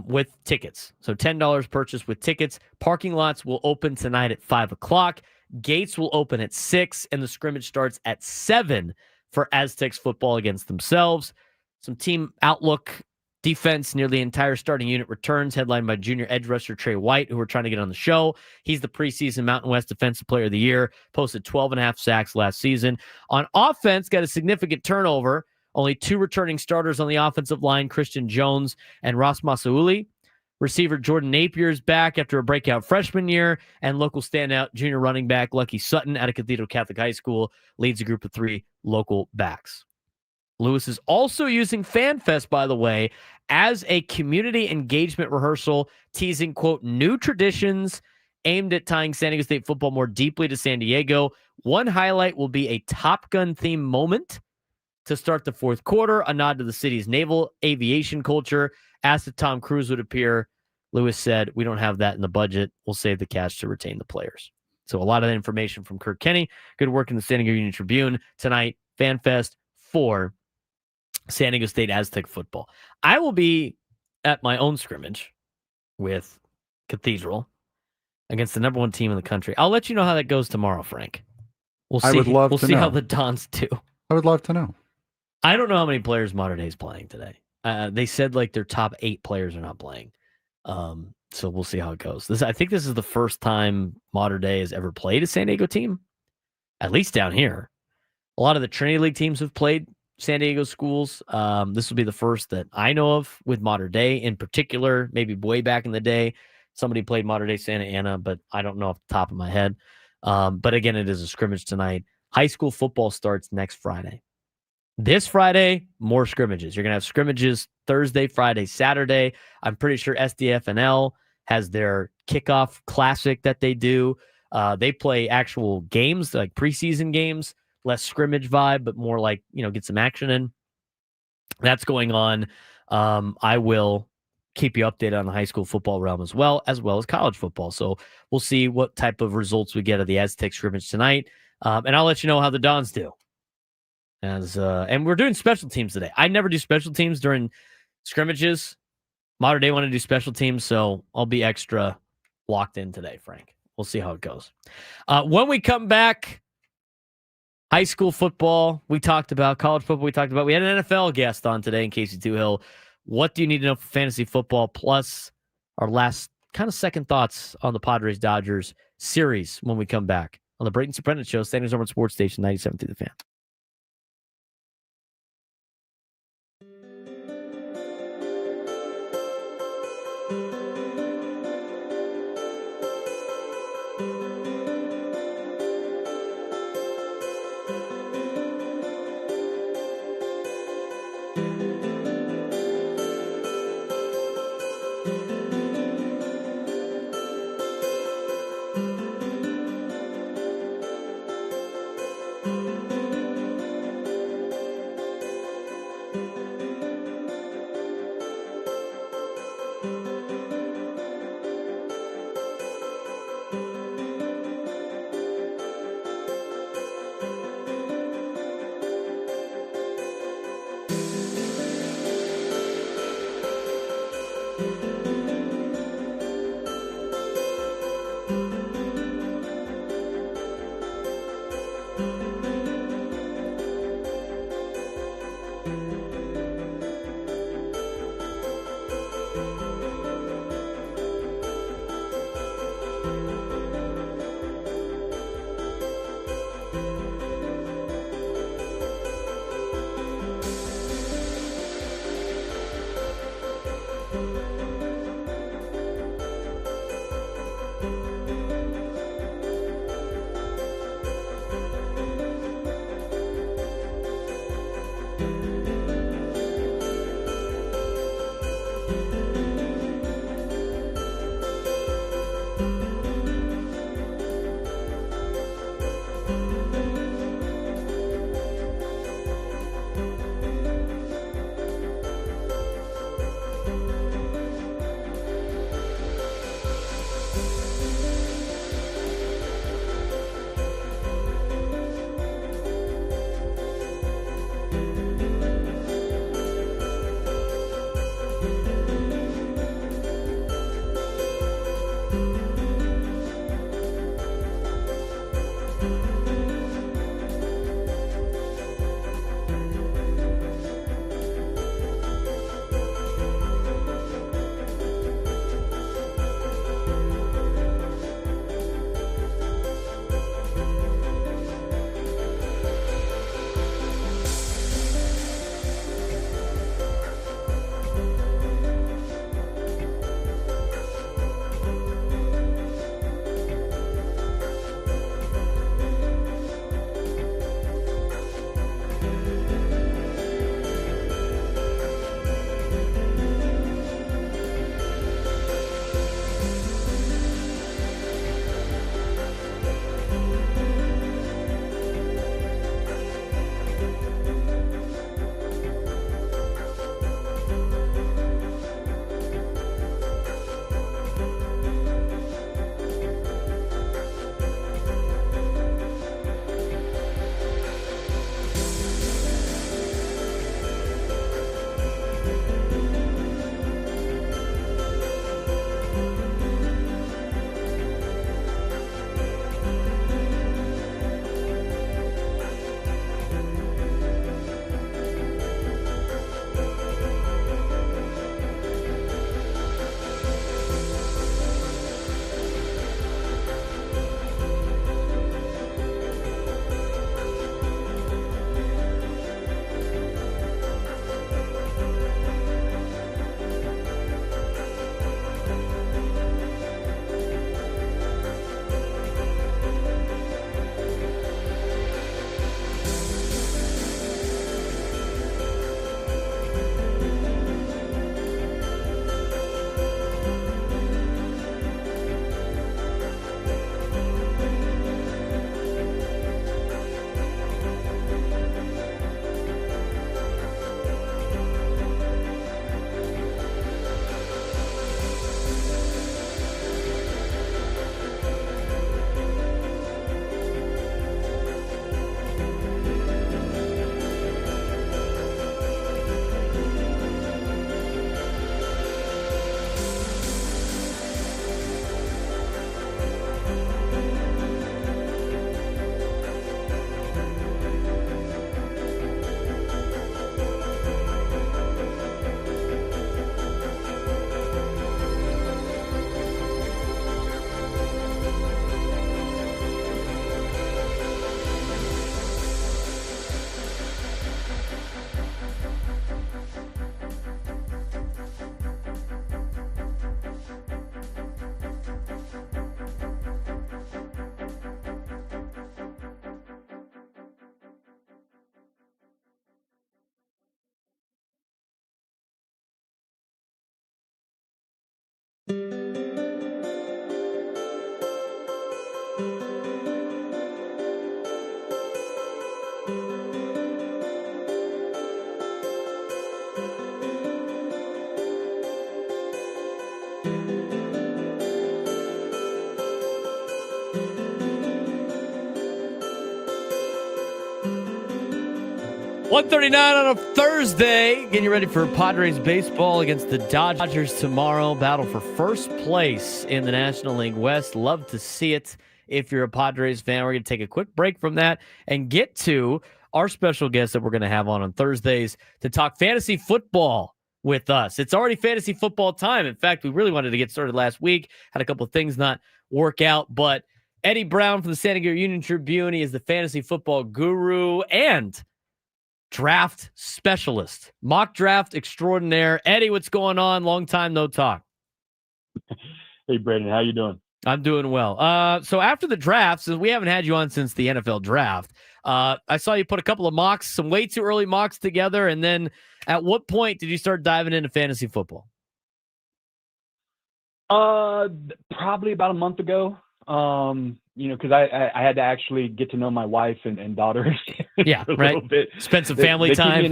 with tickets. So $10 purchase with tickets. Parking lots will open tonight at 5 o'clock. Gates will open at 6, and the scrimmage starts at 7 for Aztecs football against themselves. Some team outlook. Defense, near the entire starting unit returns, headlined by junior edge rusher Trey White, who we're trying to get on the show. He's the preseason Mountain West Defensive Player of the Year, posted 12.5 sacks last season. On offense, got a significant turnover. Only 2 returning starters on the offensive line, Christian Jones and Ross Masauli. Receiver Jordan Napier is back after a breakout freshman year, and local standout junior running back Lucky Sutton out of Cathedral Catholic High School leads a group of 3 local backs. Lewis is also using FanFest, by the way, as a community engagement rehearsal, teasing, quote, new traditions aimed at tying San Diego State football more deeply to San Diego. One highlight will be a Top Gun theme moment to start the 4th quarter, a nod to the city's naval aviation culture. Asked if Tom Cruise would appear, Lewis said, we don't have that in the budget. We'll save the cash to retain the players. So a lot of that information from Kirk Kenny. Good work in the San Diego Union Tribune tonight. FanFest 4. San Diego State Aztec football. I will be at my own scrimmage with Cathedral against the number 1 team in the country. I'll let you know how that goes tomorrow, Frank. We'll see. We'll see how the Dons do. I would love to know. I don't know how many players Mater Dei is playing today. They said like their top 8 players are not playing. So we'll see how it goes. I think this is the first time Mater Dei has ever played a San Diego team, at least down here. A lot of the Trinity League teams have played San Diego schools. This will be the first that I know of with Mater Dei in particular. Maybe way back in the day, somebody played Mater Dei Santa Ana, but I don't know off the top of my head. But again, it is a scrimmage tonight. High school football starts next Friday. This Friday, more scrimmages. You're going to have scrimmages Thursday, Friday, Saturday. I'm pretty sure SDFNL has their kickoff classic that they do. They play actual games, like preseason games. Less scrimmage vibe, but more like, get some action in. That's going on. I will keep you updated on the high school football realm as well as college football. So we'll see what type of results we get of the Aztec scrimmage tonight. And I'll let you know how the Dons do. And we're doing special teams today. I never do special teams during scrimmages. Mater Dei want to do special teams, so I'll be extra locked in today, Frank. We'll see how it goes. When we come back, high school football, we talked about. College football, we talked about. We had an NFL guest on today in Casey Toohill. What do you need to know for fantasy football? Plus, our last kind of second thoughts on the Padres-Dodgers series when we come back on the Braden Surprenant Show, San Diego Sports Station 97 through the Fan. 1:39 on a Thursday. Getting you ready for Padres baseball against the Dodgers tomorrow. Battle for first place in the National League West. Love to see it if you're a Padres fan. We're going to take a quick break from that and get to our special guest that we're going to have on Thursdays to talk fantasy football with us. It's already fantasy football time. In fact, we really wanted to get started last week. Had a couple of things not work out, but Eddie Brown from the San Diego Union Tribune, he is the fantasy football guru and draft specialist, mock draft extraordinaire. Eddie, what's going on? Long time no talk. Hey, Braden, how you doing? I'm doing well. So after the draft, since we haven't had you on since the NFL draft, I saw you put a couple of mocks, some way too early mocks together. And then at what point did you start diving into fantasy football? Probably about a month ago. Because I had to actually get to know my wife and daughters. Yeah, a right. little bit. Spend some family time.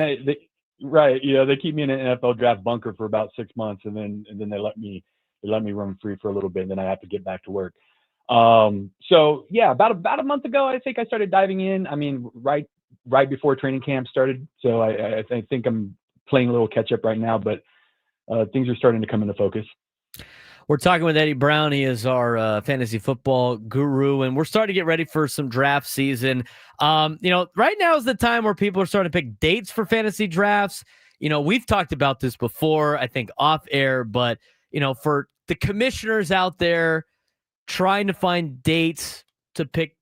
Right. They keep me in an NFL draft bunker for about 6 months, and then they let me run free for a little bit, and then I have to get back to work. So yeah, about a month ago, I think I started diving in. I mean, right before training camp started. So I think I'm playing a little catch up right now, but things are starting to come into focus. We're talking with Eddie Brown. He is our fantasy football guru, and we're starting to get ready for some draft season. Right now is the time where people are starting to pick dates for fantasy drafts. We've talked about this before, I think off air, but for the commissioners out there trying to find dates to pick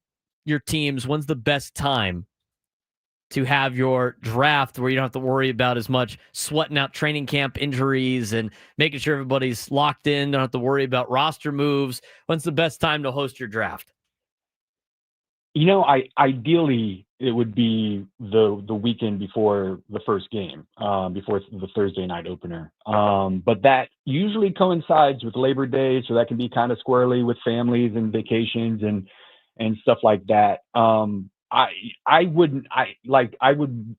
your teams, when's the best time to have your draft where you don't have to worry about as much sweating out training camp injuries and making sure everybody's locked in, don't have to worry about roster moves? When's the best time to host your draft? Ideally it would be the weekend before the first game, before the Thursday night opener. But that usually coincides with Labor Day, so that can be kind of squirrely with families and vacations and stuff like that. I would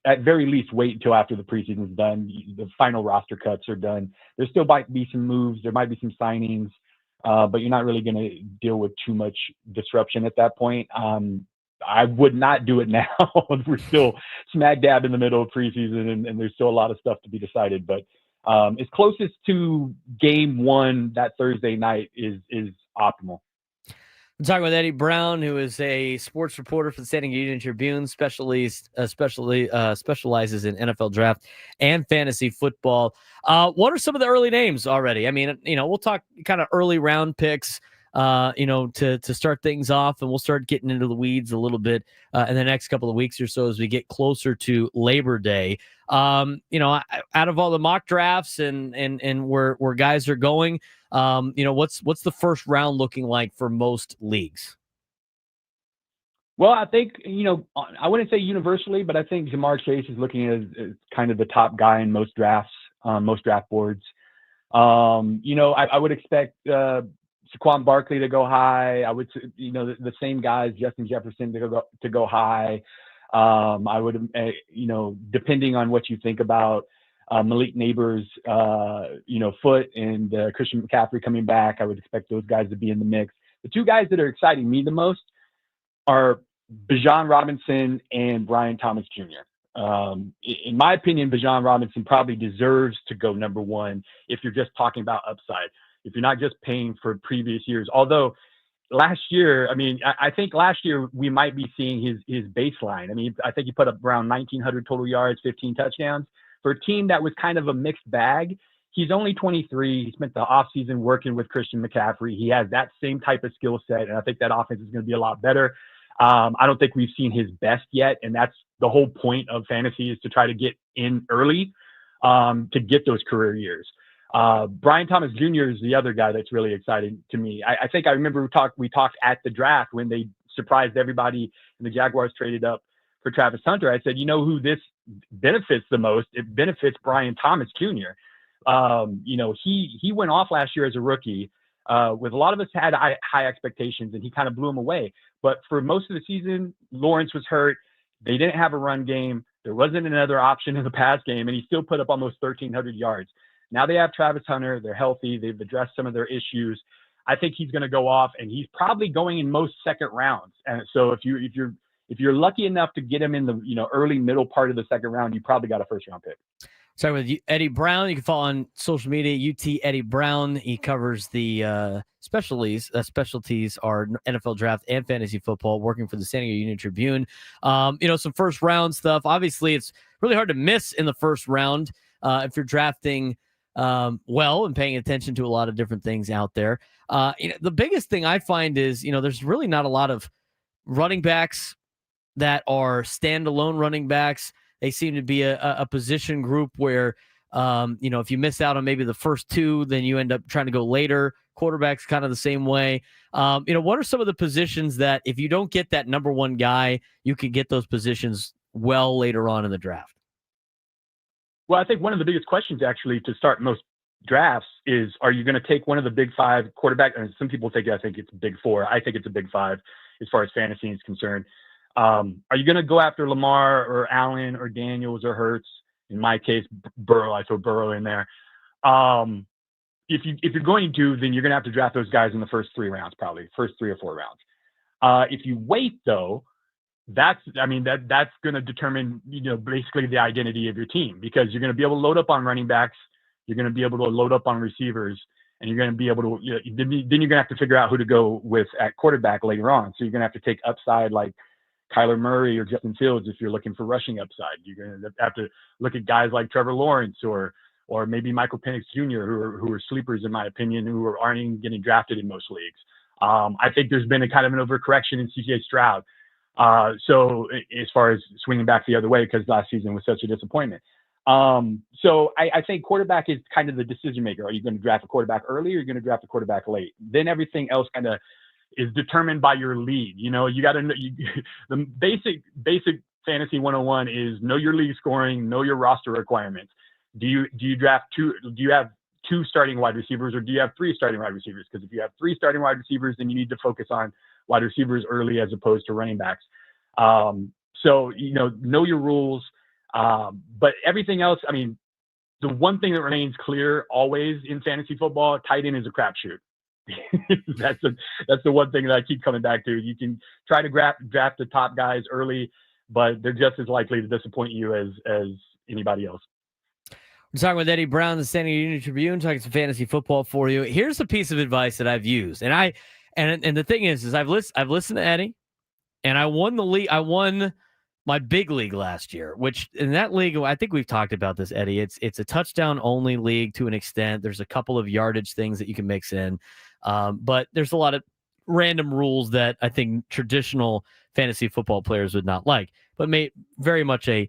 at very least wait until after the preseason's done, the final roster cuts are done. There still might be some moves, there might be some signings, but you're not really going to deal with too much disruption at that point. I would not do it now. We're still smack dab in the middle of preseason, and there's still a lot of stuff to be decided. But as closest to game one that Thursday night is optimal. I'm talking with Eddie Brown, who is a sports reporter for the San Diego Union Tribune, specializes in NFL draft and fantasy football. What are some of the early names already? I mean, we'll talk kind of early round picks, to start things off, and we'll start getting into the weeds a little bit in the next couple of weeks or so as we get closer to Labor Day. Out of all the mock drafts and where guys are going, what's the first round looking like for most leagues? Well, I think, I wouldn't say universally, but I think Jamar Chase is looking as kind of the top guy in most drafts, most draft boards. I would expect Saquon Barkley to go high. I would, the same guys, Justin Jefferson to go high. I would, depending on what you think about Malik Neighbors, foot and Christian McCaffrey coming back, I would expect those guys to be in the mix. The two guys that are exciting me the most are Bijan Robinson and Brian Thomas Jr. In my opinion, Bijan Robinson probably deserves to go number one if you're just talking about upside, if you're not just paying for previous years. Although last year, I think last year we might be seeing his baseline. I think he put up around 1,900 total yards, 15 touchdowns. For a team that was kind of a mixed bag, he's only 23. He spent the offseason working with Christian McCaffrey. He has that same type of skill set, and I think that offense is going to be a lot better. I don't think we've seen his best yet, and that's the whole point of fantasy, is to try to get in early to get those career years. Brian Thomas Jr. is the other guy that's really exciting to me. I think I remember we talked at the draft when they surprised everybody and the Jaguars traded up for Travis Hunter. I said, who this benefits the most? It benefits Brian Thomas Jr. He went off last year as a rookie. With a lot of us had high expectations, and he kind of blew them away. But for most of the season, Lawrence was hurt. They didn't have a run game. There wasn't another option in the pass game, and he still put up almost 1,300 yards. Now they have Travis Hunter. They're healthy. They've addressed some of their issues. I think he's going to go off, and he's probably going in most second rounds. And so if you're lucky enough to get him in the early middle part of the second round, you probably got a first round pick. Sorry, with Eddie Brown. You can follow on social media, UT Eddie Brown. He covers the specialties are NFL draft and fantasy football, working for the San Diego Union Tribune. Some first round stuff. Obviously, it's really hard to miss in the first round if you're drafting well and paying attention to a lot of different things out there. The biggest thing I find is, there's really not a lot of running backs that are standalone running backs They seem to be a position group where, if you miss out on maybe the first two, then you end up trying to go later. Quarterback's kind of the same way. What are some of the positions that if you don't get that number one guy, you can get those positions well later on in the draft? Well, I think one of the biggest questions actually to start most drafts is, are you going to take one of the big five quarterback? And some people think, I think it's big four. I think it's a big five as far as fantasy is concerned. Are you going to go after Lamar or Allen or Daniels or Hurts? In my case, Burrow, I throw Burrow in there. If you're going to, then you're going to have to draft those guys in the first 3 rounds, probably first 3 or 4 rounds. If you wait though, that's going to determine, basically the identity of your team, because you're going to be able to load up on running backs. You're going to be able to load up on receivers, and you're going to be able to, then you're going to have to figure out who to go with at quarterback later on. So you're going to have to take upside like Kyler Murray or Justin Fields if you're looking for rushing upside. You're going to have to look at guys like Trevor Lawrence or maybe Michael Penix Jr., who are sleepers in my opinion, who aren't even getting drafted in most leagues. I think there's been a kind of an overcorrection in CJ Stroud. So as far as swinging back the other way, because last season was such a disappointment. So I think quarterback is kind of the decision maker. Are you going to draft a quarterback early or are you going to draft a quarterback late? Then everything else kind of is determined by your league. You got to know the basic fantasy 101 is know your league scoring, know your roster requirements. Do you draft two? Do you have 2 starting wide receivers, or do you have 3 starting wide receivers? Because if you have 3 starting wide receivers, then you need to focus on wide receivers early as opposed to running backs. So know your rules. But everything else, the one thing that remains clear always in fantasy football, tight end is a crapshoot. That's the one thing that I keep coming back to. You can try to draft the top guys early, but they're just as likely to disappoint you as anybody else. We're talking with Eddie Brown, the San Diego Union Tribune, talking some fantasy football for you. Here's a piece of advice that I've used, and the thing is I've listened to Eddie, and I won the league. I won my big league last year, which in that league, I think we've talked about this, Eddie. It's a touchdown only league to an extent. There's a couple of yardage things that you can mix in, but there's a lot of random rules that I think traditional fantasy football players would not like, but made very much a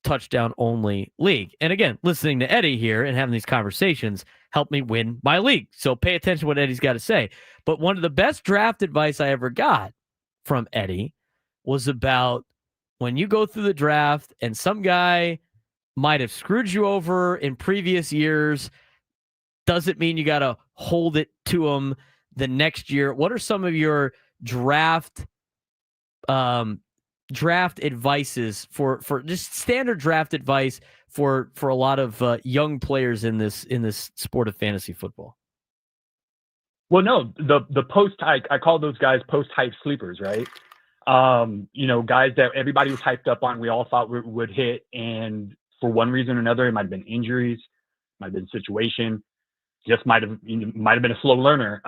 touchdown only league. And again, listening to Eddie here and having these conversations helped me win my league. So pay attention to what Eddie's got to say. But one of the best draft advice I ever got from Eddie was about when you go through the draft and some guy might have screwed you over in previous years, doesn't mean you got to hold it to him the next year. What are some of your draft advices for just standard draft advice for a lot of young players in this sport of fantasy football? Well, no, the post-hype, I call those guys post-hype sleepers, right? Guys that everybody was hyped up on, we all thought would hit, and for one reason or another, it might have been injuries, might have been situation, just might have been a slow learner.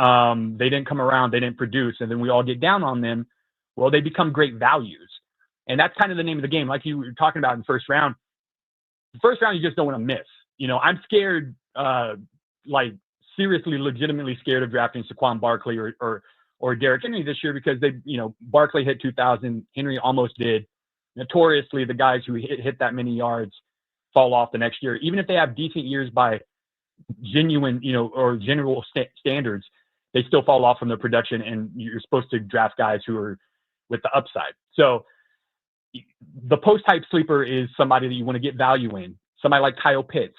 They didn't come around, they didn't produce, and then we all get down on them. Well, they become great values. And that's kind of the name of the game. Like you were talking about in the first round. The first round, you just don't want to miss. I'm scared, seriously, legitimately scared of drafting Saquon Barkley or Derrick Henry this year because Barkley hit 2,000, Henry almost did. Notoriously, the guys who hit that many yards fall off the next year. Even if they have decent years by genuine, or general standards, they still fall off from their production, and you're supposed to draft guys who are with the upside. So the post-hype sleeper is somebody that you want to get value in. Somebody like Kyle Pitts.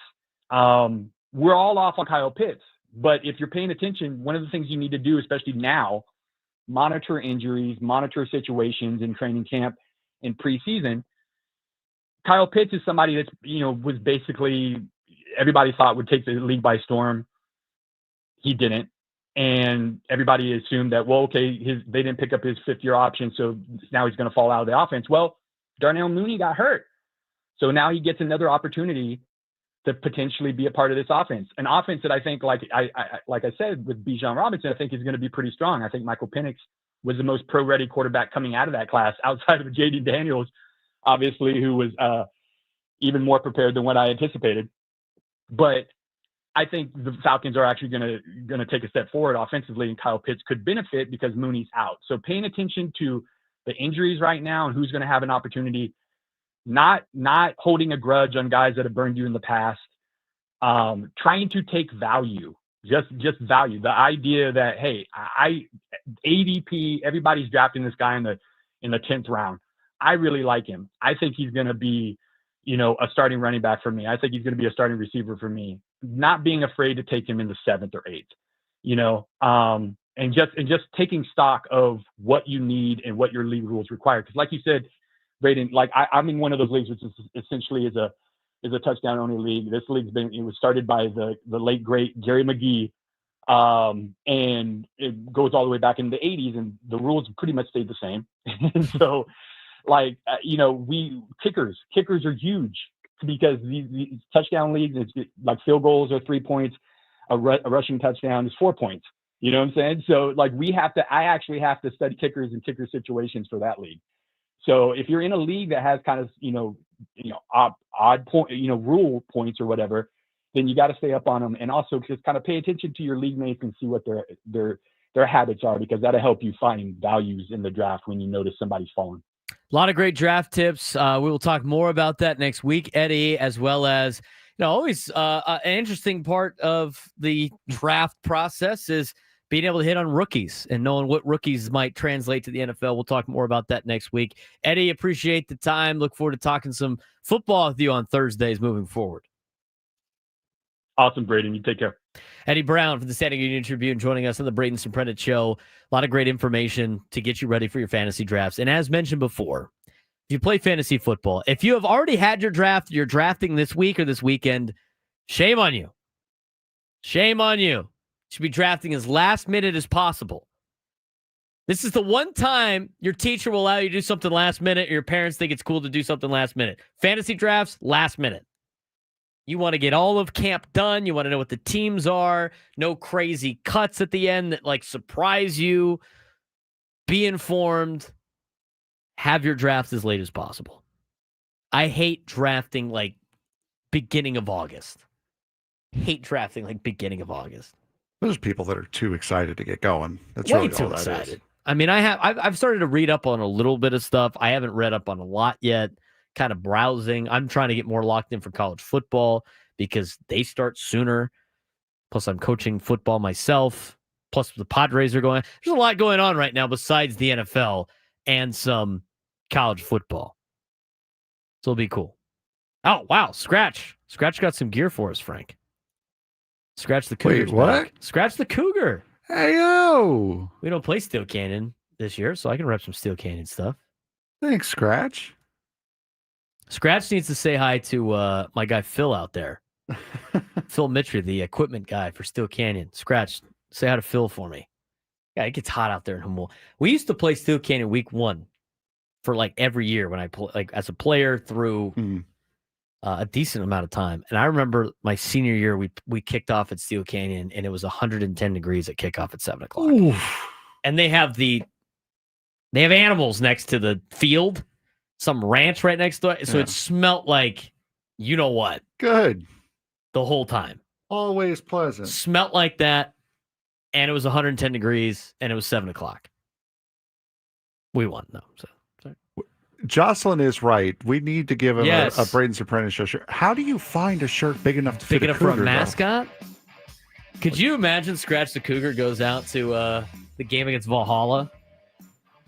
We're all off on Kyle Pitts, but if you're paying attention, one of the things you need to do, especially now, monitor injuries, monitor situations in training camp and preseason. Kyle Pitts is somebody that's, was basically everybody thought would take the league by storm. He didn't. And everybody assumed that, well, okay, they didn't pick up his fifth-year option, so now he's going to fall out of the offense. Well, Darnell Mooney got hurt. So now he gets another opportunity to potentially be a part of this offense. An offense that I think, like I said, with Bijan Robinson, I think is going to be pretty strong. I think Michael Penix was the most pro-ready quarterback coming out of that class, outside of J.D. Daniels, obviously, who was even more prepared than what I anticipated. But I think the Falcons are actually going to take a step forward offensively, and Kyle Pitts could benefit because Mooney's out. So paying attention to the injuries right now and who's going to have an opportunity not holding a grudge on guys that have burned you in the past. Trying to take value, just value. The idea that, hey, ADP, everybody's drafting this guy in the 10th round. I really like him. I think he's going to be, a starting running back for me. I think he's going to be a starting receiver for me. Not being afraid to take him in the 7th or 8th, and just taking stock of what you need and what your league rules require. Because like you said, Braden, like I'm in one of those leagues, which is essentially is a touchdown only league. This league's it was started by the late great Gary McGee, and it goes all the way back in the 80s, and the rules pretty much stayed the same. And so, kickers are huge because these touchdown leagues, it's like field goals are 3 points, a rushing touchdown is 4 points. You know what I'm saying? So I actually have to study kickers and kicker situations for that league. So if you're in a league that has kind of, odd point, rule points or whatever, then you got to stay up on them, and also just kind of pay attention to your league mates and see what their habits are, because that'll help you find values in the draft when you notice somebody's fallen. A lot of great draft tips. We will talk more about that next week, Eddie, as well as, always an interesting part of the draft process is being able to hit on rookies and knowing what rookies might translate to the NFL. We'll talk more about that next week. Eddie, appreciate the time. Look forward to talking some football with you on Thursdays moving forward. Awesome, Braden. You take care. Eddie Brown from the Standing Union Tribune joining us on the Braden Surprenant Show. A lot of great information to get you ready for your fantasy drafts. And as mentioned before, if you play fantasy football, if you have already had your draft, you're drafting this week or this weekend, shame on you. Shame on you. Should be drafting as last minute as possible. This is the one time your teacher will allow you to do something last minute, or your parents think it's cool to do something last minute. Fantasy drafts, last minute. You want to get all of camp done. You want to know what the teams are. No crazy cuts at the end that surprise you. Be informed. Have your drafts as late as possible. I hate drafting beginning of August. Hate drafting beginning of August. There's people that are too excited to get going. That's way really too all that excited. is. I mean, I've started to read up on a little bit of stuff. I haven't read up on a lot yet. Kind of browsing. I'm trying to get more locked in for college football because they start sooner. Plus, I'm coaching football myself. Plus, the Padres are going. There's a lot going on right now besides the NFL and some college football. So it'll be cool. Oh, wow. Scratch got some gear for us, Frank. Scratch the Cougar. Wait, what? Scratch the Cougar. Hey, yo. We don't play Steel Canyon this year, so I can rep some Steel Canyon stuff. Thanks, Scratch. Scratch needs to say hi to my guy Phil out there. Phil Mitry, the equipment guy for Steel Canyon. Scratch, say hi to Phil for me. Yeah, it gets hot out there in Humboldt. We used to play Steel Canyon week 1 for every year when I play, as a player through a decent amount of time. And I remember my senior year, we kicked off at Steel Canyon, and it was 110 degrees at kickoff at 7 o'clock. Oof. And they have animals next to the field, some ranch right next to it. So it smelled like, you know what? Good. The whole time. Always pleasant. Smelt like that. And it was 110 degrees, and it was 7 o'clock. We won. No. So sorry. Jocelyn is right. We need to give him Yes. a Braden Surprenant Show shirt. How do you find a shirt big enough to fit Big a enough for a cougar, though? mascot? Could you imagine Scratch the Cougar goes out to the game against Valhalla,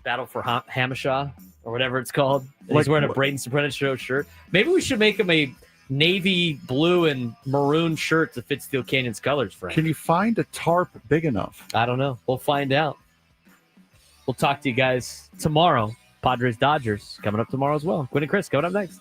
Battle for Hamishaw, or whatever it's called? And he's wearing a Braden Surprenant Show shirt. Maybe we should make him a navy blue and maroon shirt to fit Steel Canyon's colors, Frank. Can you find a tarp big enough? I don't know. We'll find out. We'll talk to you guys tomorrow. Padres-Dodgers coming up tomorrow as well. Quinn and Chris coming up next.